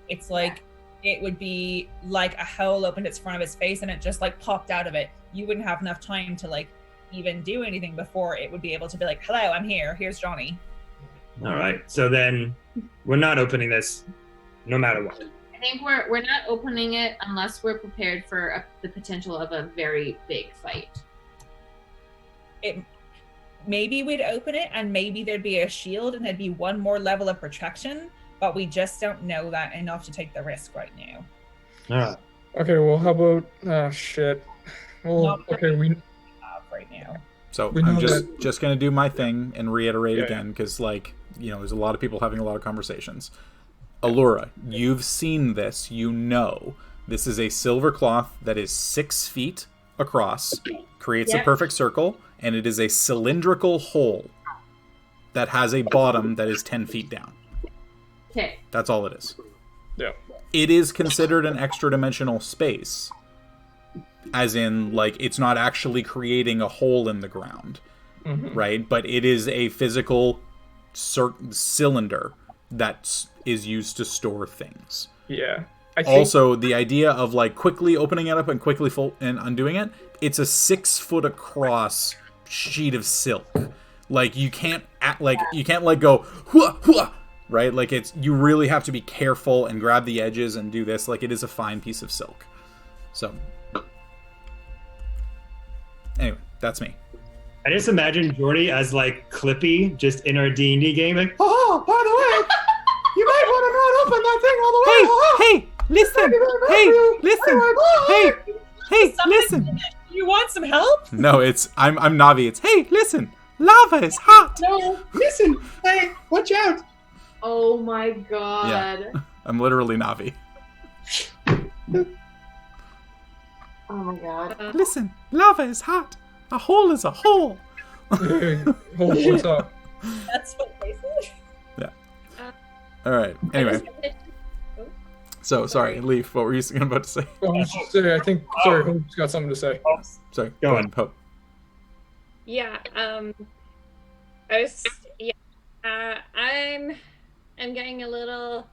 it's like it would be like a hole opened its front of its face and it just like popped out of it. You wouldn't have enough time to like even do anything before it would be able to be like, hello, I'm here. Here's Johnny. All right. So then we're not opening this no matter what. I think we're not opening it unless we're prepared for the potential of a very big fight. Maybe we'd open it and maybe there'd be a shield and there'd be one more level of protection, but we just don't know that enough to take the risk right now. All right. Okay, well, how about... shit. Well, okay, we... right now. So We I'm know just going to do my thing and reiterate Yeah. again, because, like, you know, there's a lot of people having a lot of conversations. Allura, you've seen this. You know this is a silver cloth that is 6 feet across, creates a perfect circle, and it is a cylindrical hole that has a bottom that is 10 feet down. Okay. That's all it is. Yeah. It is considered an extra dimensional space, as in, like, it's not actually creating a hole in the ground, right? But it is a physical cylinder that is used to store things. Yeah. I think... Also, the idea of, like, quickly opening it up and quickly and undoing it, it's a 6 foot across sheet of silk. Like, you can't go hua hua, right? Like, you really have to be careful and grab the edges and do this. Like, it is a fine piece of silk. So anyway, that's me. I just imagine Jordy as like Clippy just in our D&D game, like, oh, by the way, you might want to not open that thing all the way. Hey, listen. Hey, listen. You want some help? No, I'm Navi. It's, hey, listen. Lava is hot. No, listen. Hey, watch out. Oh my god. Yeah. I'm literally Navi. Oh my god. Listen, lava is hot. A hole is a hole. Hey, what's up? That's what they said. Yeah. All right. Anyway. So, sorry, Leaf, what were you about to say? I was just saying, I think... Sorry, Hope's got something to say. Sorry, Go on. Hope. Yeah, I'm getting a little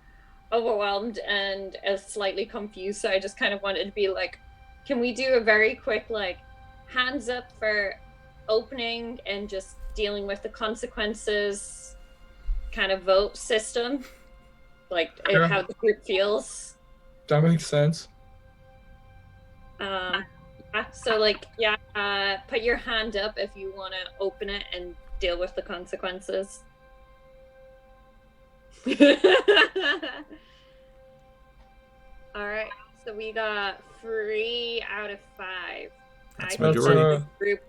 overwhelmed and slightly confused, so I just kind of wanted to be like, can we do a very quick, like, hands up for opening and just dealing with the consequences kind of vote system? Like, Sure. how the group feels. That makes sense. So, like, put your hand up if you want to open it and deal with the consequences. Alright, so we got 3 out of 5. That's I think majority. that's group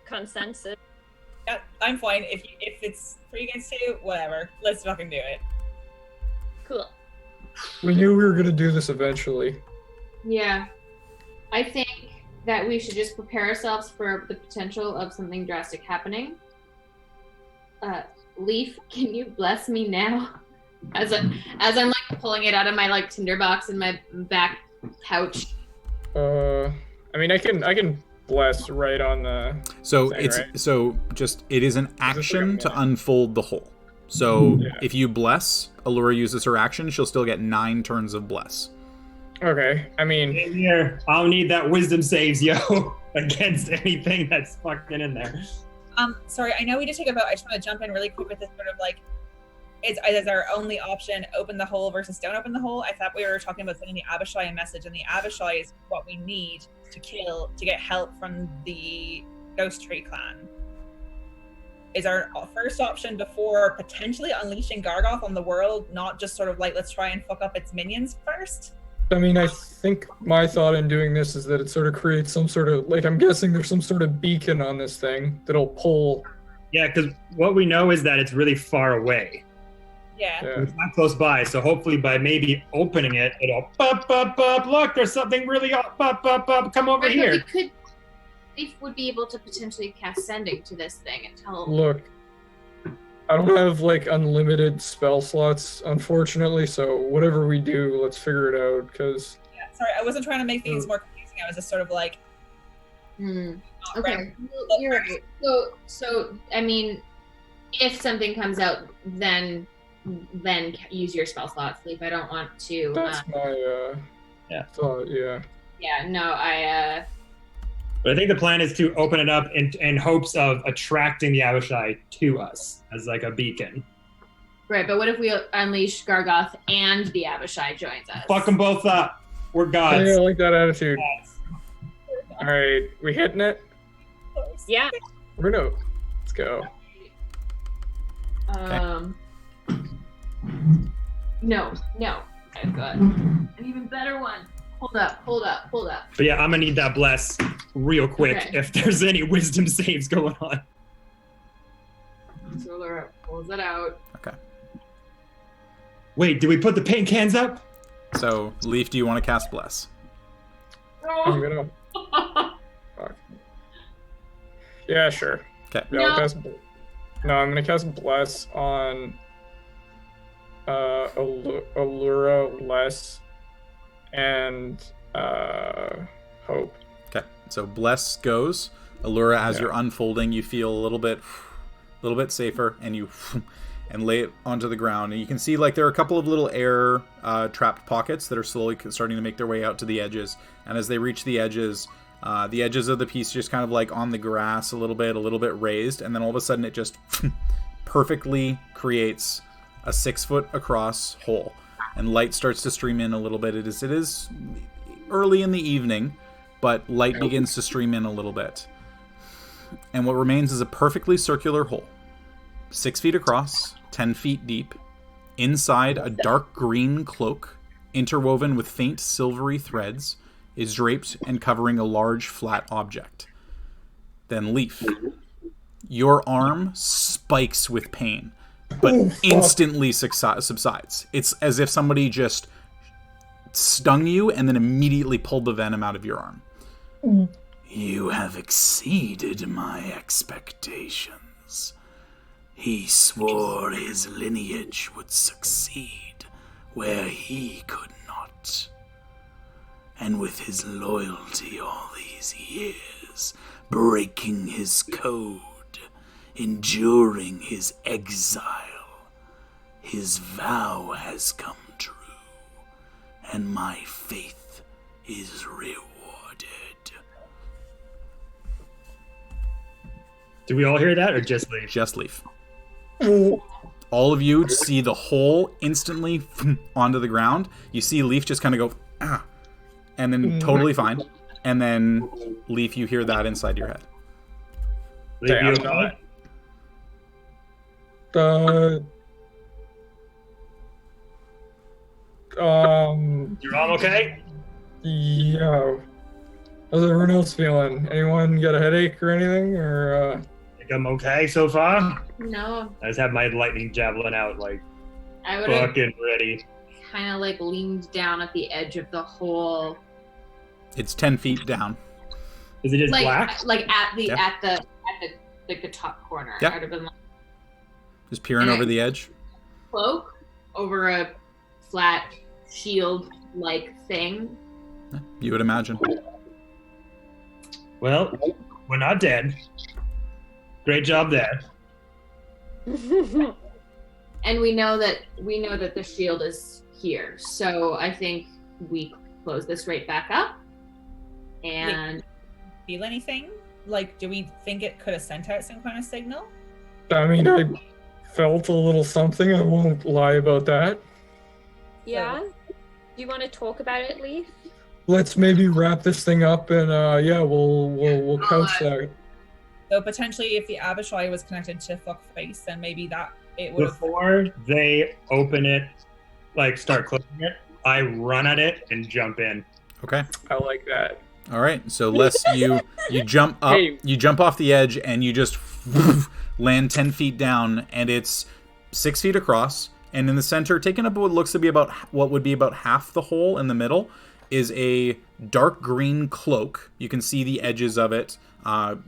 consensus. Yeah, I'm fine. If it's 3 against 2, whatever. Let's fucking do it. Cool. We knew we were going to do this eventually. Yeah. I think that we should just prepare ourselves for the potential of something drastic happening. Leaf, can you bless me now? As I'm like pulling it out of my like tinderbox in my back pouch. I mean, I can bless right on the... So thing, it's right? it is an action to unfold the hole. So if you bless, Allura uses her action, she'll still get 9 turns of bless. Okay, I mean... In here, I'll need that wisdom saves, yo, against anything that's fucking in there. Sorry, I know we just take a vote. I just want to jump in really quick with this sort of like, is our only option open the hole versus don't open the hole? I thought we were talking about sending the Abishai a message, and the Abishai is what we need to kill to get help from the Ghost Tree clan. Is our first option before potentially unleashing Gargoth on the world, not just sort of like, let's try and fuck up its minions first? I mean, I think my thought in doing this is that it sort of creates some sort of, like, I'm guessing there's some sort of beacon on this thing that'll pull. Yeah, because what we know is that it's really far away. Yeah. It's not close by, so hopefully by maybe opening it, it'll bop, bop, bop, look, there's something really up, bop, bop, bop, come over here. Leaf would be able to potentially cast Sending to this thing and tell. Look, I don't have, like, unlimited spell slots, unfortunately, so whatever we do, let's figure it out, because... Yeah, sorry, I wasn't trying to make things more confusing. I was just sort of like... Okay, you're right. So, I mean, if something comes out, then use your spell slots, Leaf. I don't want to... That's my, thought, yeah. Yeah, no, But I think the plan is to open it up in hopes of attracting the Abishai to us as like a beacon. Right, but what if we unleash Gargoth and the Abishai joins us? Fuck them both up. We're gods. Yeah, I like that attitude. All right, we hitting it? Yeah. Bruno, let's go. No. I've got an even better one. Hold up. But yeah, I'm gonna need that bless real quick Okay. if there's any wisdom saves going on. So Laura pulls it out. Okay. Wait, did we put the paint cans up? So, Leaf, do you want to cast Bless? I'm gonna... Fuck. Yeah, sure. Okay. Yeah, I'll cast... No, I'm gonna cast Bless on... Allura, Bless, and Hope. Okay. So, Bless goes. Allura, as you're unfolding, you feel a little bit safer, and you... and lay it onto the ground. And you can see, like, there are a couple of little air trapped pockets that are slowly starting to make their way out to the edges. And as they reach the edges of the piece just kind of like on the grass a little bit raised. And then all of a sudden it just perfectly creates a 6 foot across hole. And light starts to stream in a little bit. It is early in the evening, but light begins to stream in a little bit. And what remains is a perfectly circular hole. 6 feet across, 10 feet deep. Inside, a dark green cloak, interwoven with faint silvery threads, is draped and covering a large flat object. Then Leaf. Your arm spikes with pain, but instantly subsides. It's as if somebody just stung you and then immediately pulled the venom out of your arm. You have exceeded my expectations. He swore his lineage would succeed where he could not. And with his loyalty all these years, breaking his code, enduring his exile, his vow has come true, and my faith is rewarded. Do we all hear that, or just Leaf? Just Leaf. All of you see the hole instantly onto the ground. You see Leaf just kind of go, ah, and then totally fine. And then Leaf, you hear that inside your head. Leaf, you Damn. okay? Your arm okay? Yeah. How's everyone else feeling? Anyone got a headache or anything? Or, Think I'm okay so far? No, I just have my lightning javelin out, like, I would have fucking ready. kind of like leaned down at the edge of the hole, It's 10 feet down. Is it just like black? at the Yeah. at the like the top corner. Yeah. I would have been like Just peering And over I- the edge. cloak over a flat shield like thing. You would imagine. Well, we're not dead. Great job there. And we know that the shield is here. So I think we close this right back up. And Feel anything? Like, do we think it could have sent out some kind of signal? I mean, I felt a little something. I won't lie about that. Yeah? Do you want to talk about it, Leaf? Let's maybe wrap this thing up and we'll couch that. So potentially, if the Abishai was connected to Fuckface, then maybe that it would have. Before they open it, like start closing it, I run at it and jump in. Okay. I like that. All right. So Les, you jump up, Hey. you jump off the edge, and you just land 10 feet down, and it's 6 feet across. And in the center, taking up what looks to be about half the hole in the middle, is a dark green cloak. You can see the edges of it,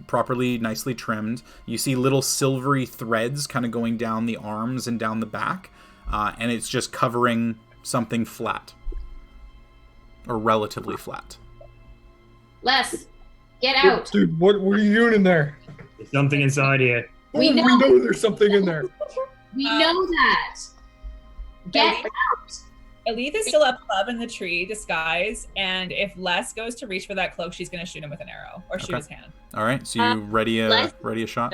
properly, nicely trimmed. You see little silvery threads kind of going down the arms and down the back, and it's just covering something flat, or relatively flat. Les, get out. Dude, what are you doing in there? There's something inside here. We know. We know there's something in there. We know that. Get out. Achaidh is still up above in the tree, disguised, and if Les goes to reach for that cloak, she's going to shoot him with an arrow or shoot Okay. his hand. All right. So you ready a shot?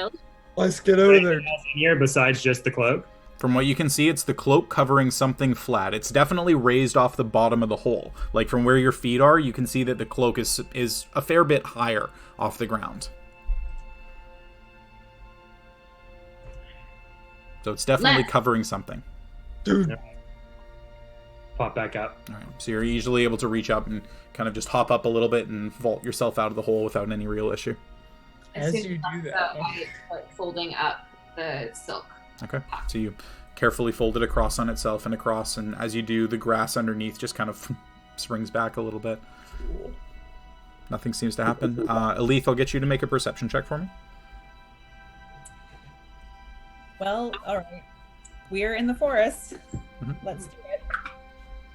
Let's get out of there. Anything else in here besides just the cloak? From what you can see, it's the cloak covering something flat. It's definitely raised off the bottom of the hole. Like from where your feet are, you can see that the cloak is a fair bit higher off the ground. So it's definitely covering something. Dude, Pop back up. All right. So you're easily able to reach up and kind of just hop up a little bit and vault yourself out of the hole without any real issue. As soon you as do that's that. up, I start folding up the silk. Okay. So you carefully fold it across on itself and across, and as you do, the grass underneath just kind of springs back a little bit. Nothing seems to happen. Achaidh, I'll get you to make a perception check for me. Well, all right. We're in the forest. Mhm. Let's do it.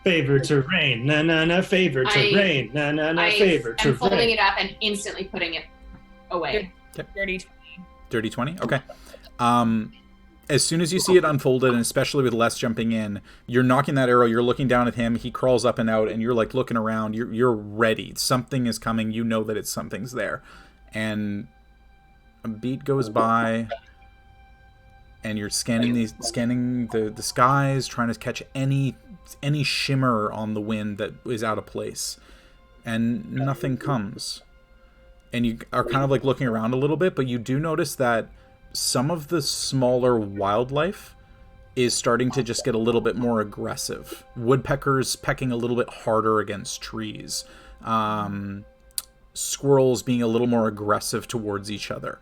Favor terrain. Na na na. Favor terrain. Na na na. Favor I'm folding terrain. it up and instantly putting it away. Dirty 20. Dirty 20? Okay. As soon as you see it unfolded, and especially with Les jumping in, you're knocking that arrow, you're looking down at him, he crawls up and out, and you're like looking around, you're ready. Something is coming, you know that something's there. And a beat goes by, and you're scanning the skies, trying to catch any shimmer on the wind that is out of place. And nothing comes. And you are kind of like looking around a little bit, but you do notice that some of the smaller wildlife is starting to just get a little bit more aggressive. Woodpeckers pecking a little bit harder against trees. Squirrels being a little more aggressive towards each other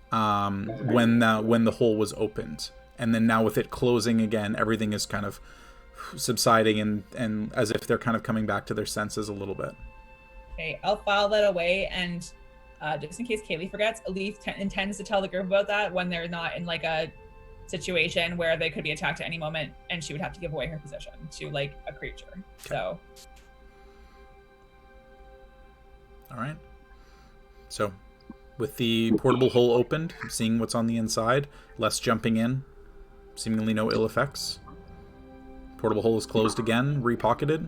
when the hole was opened. And then now with it closing again, everything is kind of subsiding and as if they're kind of coming back to their senses a little bit. Okay, I'll file that away, and just in case Kaylee forgets, Achaidh intends to tell the group about that when they're not in like a situation where they could be attacked at any moment, and she would have to give away her position to like a creature. So, All right. So, with the portable hole opened, seeing what's on the inside, less jumping in, seemingly no ill effects. Portable hole is closed again, repocketed.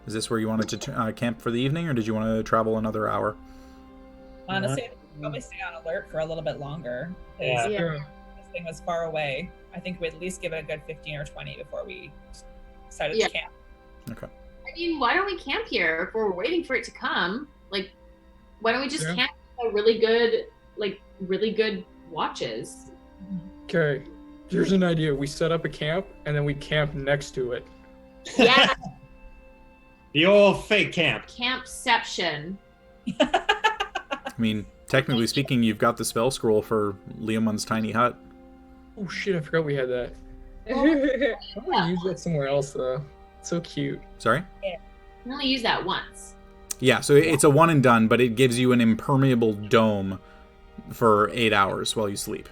Is this where you wanted to camp for the evening, or did you want to travel another hour? honestly, I'd probably stay on alert for a little bit longer. 'Cause Yeah. this thing was far away. I think we'd at least give it a good 15 or 20 before we decided Yeah. to camp. Okay. I mean, why don't we camp here if we're waiting for it to come? Like, why don't we just Yeah. camp for really good watches? Okay, here's an idea. We set up a camp and then we camp next to it. Yeah, The old fake camp. campception. I mean, technically speaking, you've got the spell scroll for Leomun's tiny hut. Oh shit, I forgot we had that. I'm gonna use that somewhere else though. It's so cute. Sorry? I can only use that once. Yeah, so it's a one and done, but it gives you an impermeable dome for 8 hours while you sleep.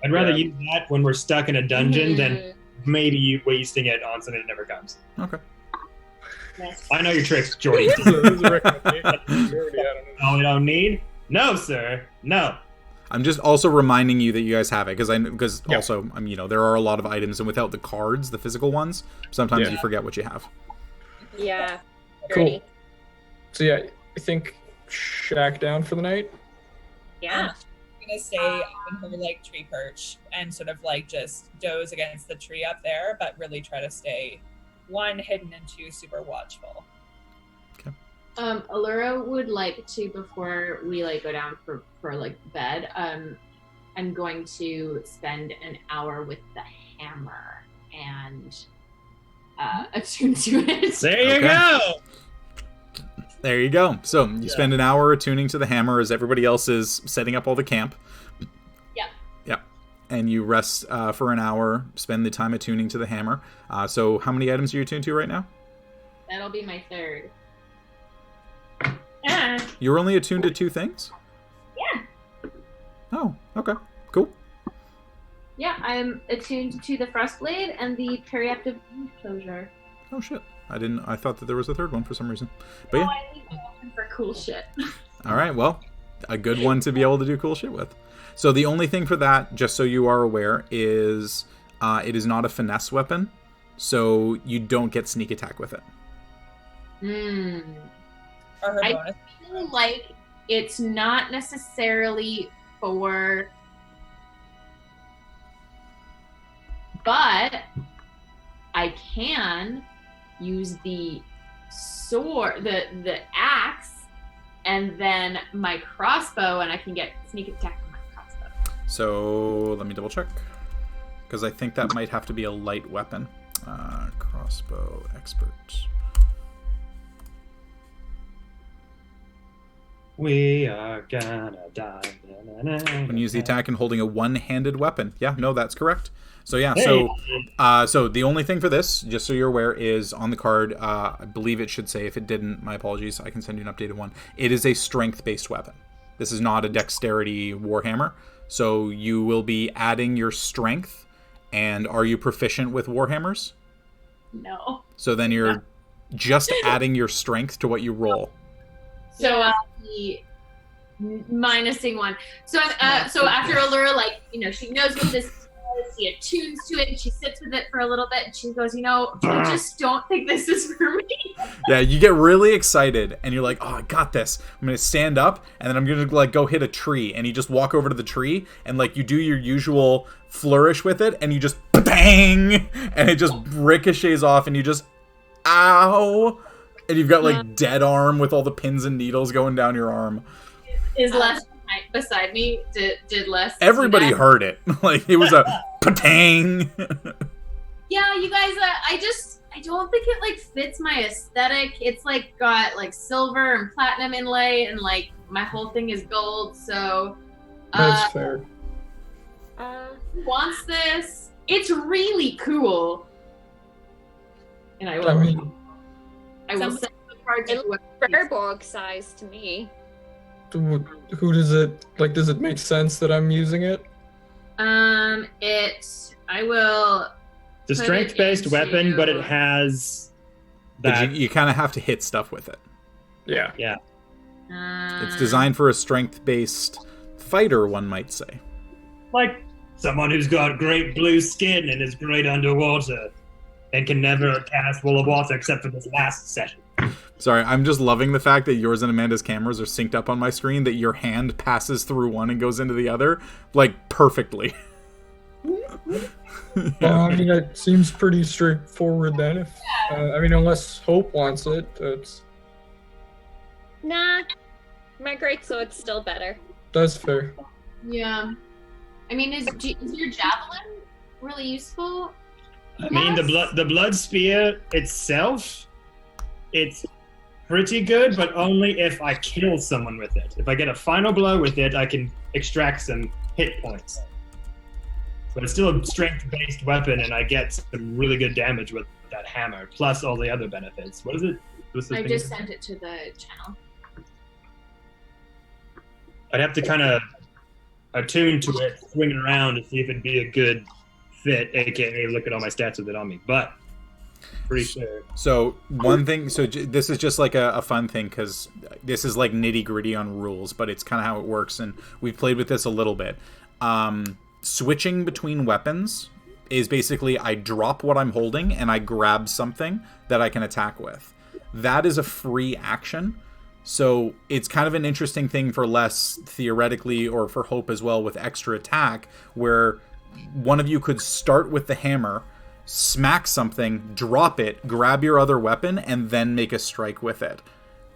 I'd rather Yeah. use that when we're stuck in a dungeon than Mhm. maybe wasting it on something that never comes. Okay. Yes. I know your tricks, Jordy. This is a recommendation. You already had it. Oh, we don't need? No, sir. No. I'm just also reminding you that you guys have it because Yeah. also there are a lot of items, and without the cards, the physical ones, sometimes Yeah. you forget what you have. Yeah. Cool. So yeah, I think shack down for the night. Yeah. I'm gonna stay up in her like tree perch and sort of like just doze against the tree up there, but really try to stay one hidden and two super watchful. Allura would like to, before we like go down for like bed, I'm going to spend an hour with the hammer and attune to it. There you Okay. go. There you go. So you spend an hour attuning to the hammer as everybody else is setting up all the camp. Yep. Yep. And you rest for an hour, spend the time attuning to the hammer. So how many items are you attuned to right now? That'll be my third. Yeah. You're only attuned to 2 things? Yeah. Oh, okay. Cool. Yeah, I'm attuned to the Frostblade and the Periaptive Wound Closure. Oh, shit. I thought that there was a third one for some reason. But yeah. I leave open for cool shit. All right, well, a good one to be able to do cool shit with. So the only thing for that, just so you are aware, is it is not a finesse weapon, so you don't get sneak attack with it. Or her I bonus. feel like it's not necessarily for... But I can use the sword, the axe, and then my crossbow, and I can get sneak attack with my crossbow. So let me double check, because I think that might have to be a light weapon. Crossbow expert. We are gonna die. When you use the attack and holding a one-handed weapon. Yeah, no, that's correct. So yeah, Hey. so the only thing for this, just so you're aware, is on the card. I believe it should say. If it didn't, my apologies. I can send you an updated one. It is a strength-based weapon. This is not a dexterity warhammer. So you will be adding your strength. And are you proficient with warhammers? No. So then you're just adding your strength to what you roll. So I'll be minusing one. So so after Allura, like, she knows what this is, she attunes to it, and she sits with it for a little bit, and she goes, I just don't think this is for me. Yeah, you get really excited, and you're like, oh, I got this. I'm going to stand up, and then I'm going to, go hit a tree. And you just walk over to the tree, and, you do your usual flourish with it, and you just bang! And it just ricochets off, and you just, ow! And you've got, dead arm with all the pins and needles going down your arm. Is Les beside me? Did Les? Everybody see that? heard it. It was a patang. Yeah, you guys. I don't think it fits my aesthetic. It's got silver and platinum inlay, and my whole thing is gold. So That's fair. who wants this? It's really cool. And I will. I mean, I will send the card to It looks whoever. Furborg size to me. who does it, does it make sense that I'm using it? I will. It's a Put it strength-based weapon, but it into- has But that. you kind of have to hit stuff with it. Yeah. It's designed for a strength-based fighter, one might say. Like someone who's got great blue skin and is great underwater and can never cast Wall of Water except for this last session. Sorry, I'm just loving the fact that yours and Amanda's cameras are synced up on my screen, that your hand passes through one and goes into the other, perfectly. Well, I mean, it seems pretty straightforward then. If unless Hope wants it, Nah, my greatsword's still better. that's fair. Yeah. I mean, is your javelin really useful? I mean, the blood spear itself, it's pretty good, but only if I kill someone with it. If I get a final blow with it, I can extract some hit points. But it's still a strength-based weapon, and I get some really good damage with that hammer, plus all the other benefits. What is it? What's the I thing? just sent it to the channel. I'd have to kind of attune to it, swing it around to see if it'd be a good fit, aka look at all my stats with it on me. But pretty sure. So one thing, this is just a fun thing, because this is nitty gritty on rules, but it's kind of how it works, and we've played with this a little bit. Switching between weapons is basically I drop what I'm holding and I grab something that I can attack with. That is a free action. So it's kind of an interesting thing for Les, theoretically, or for Hope as well, with extra attack, where one of you could start with the hammer, smack something, drop it, grab your other weapon, and then make a strike with it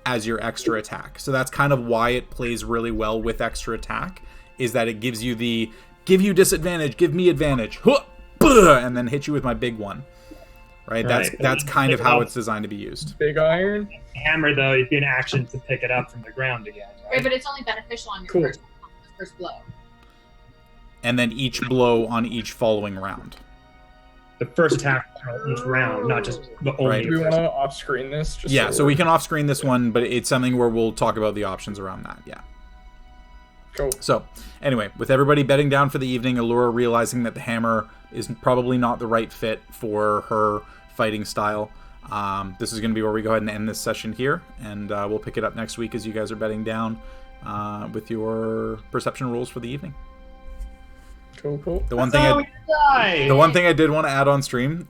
as your extra attack. So that's kind of why it plays really well with extra attack, is that it gives you give you disadvantage, give me advantage. Huh, and then hit you with my big one. Right? Right. That's kind of how it's designed to be used. Big iron. Hammer, though, it'd be an action to pick it up from the ground again. Right, Right? but it's only beneficial on your Cool. first blow. And then each blow on each following round. The first attack on each round, not just the only. Right. Do we want to off-screen this? Just Yeah, so we we're- can off-screen this one, but it's something where we'll talk about the options around that. Yeah. Cool. So, anyway, with everybody bedding down for the evening, Allura realizing that the hammer is probably not the right fit for her fighting style, this is going to be where we go ahead and end this session here, and we'll pick it up next week as you guys are bedding down with your perception rolls for the evening. Cool. The one Oh, thing we die! the one thing I did want to add on stream,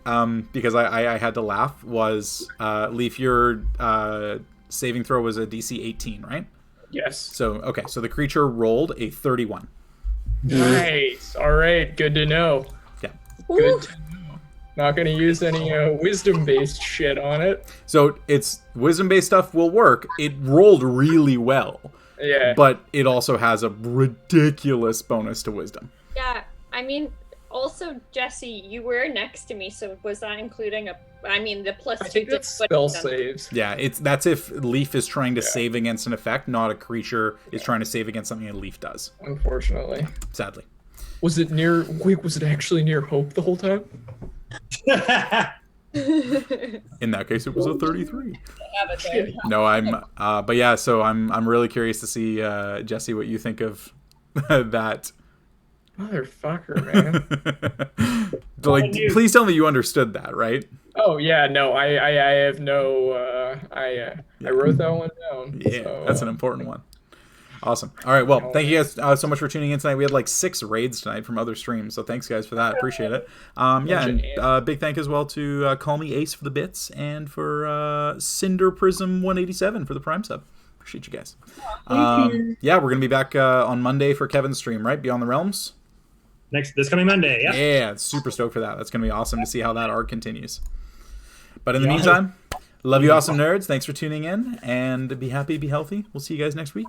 because I had to laugh, was Leaf, your saving throw was a DC 18, right? Yes. So, okay, so the creature rolled a 31. Nice. All right. Good to know. Yeah. Good to know. Not gonna use any wisdom-based shit on it. So it's wisdom-based stuff will work. It rolled really well, Yeah. but it also has a ridiculous bonus to wisdom. Yeah, I mean, also, Jesse, you were next to me, so was that including the plus I 2 think to that's spell saves. Yeah, that's if Leaf is trying to save against an effect, not a creature is trying to save against something a Leaf does. Unfortunately. Sadly. Was it near? Wait, was it actually near Hope the whole time? In that case, it was a 33. Have it there. No, but yeah, so I'm really curious to see, Jesse, what you think of that. Motherfucker, man. Like, please tell me you understood that, right? Oh yeah, no, I have no. I wrote that one down. Yeah, so, that's an important one. Awesome. All right, well, thank you guys so much for tuning in tonight. We had like 6 raids tonight from other streams, so thanks guys for that. Appreciate it. Yeah, and big thank as well to Call Me Ace for the bits and for Cinder Prism 187 for the Prime sub. Appreciate you guys. Yeah, we're gonna be back on Monday for Kevin's stream, right? Beyond the Realms. This coming Monday, yeah. Yeah, super stoked for that. That's gonna be awesome to see how that arc continues. But in the meantime, love you, awesome nerds. Thanks for tuning in, and be happy, be healthy. We'll see you guys next week.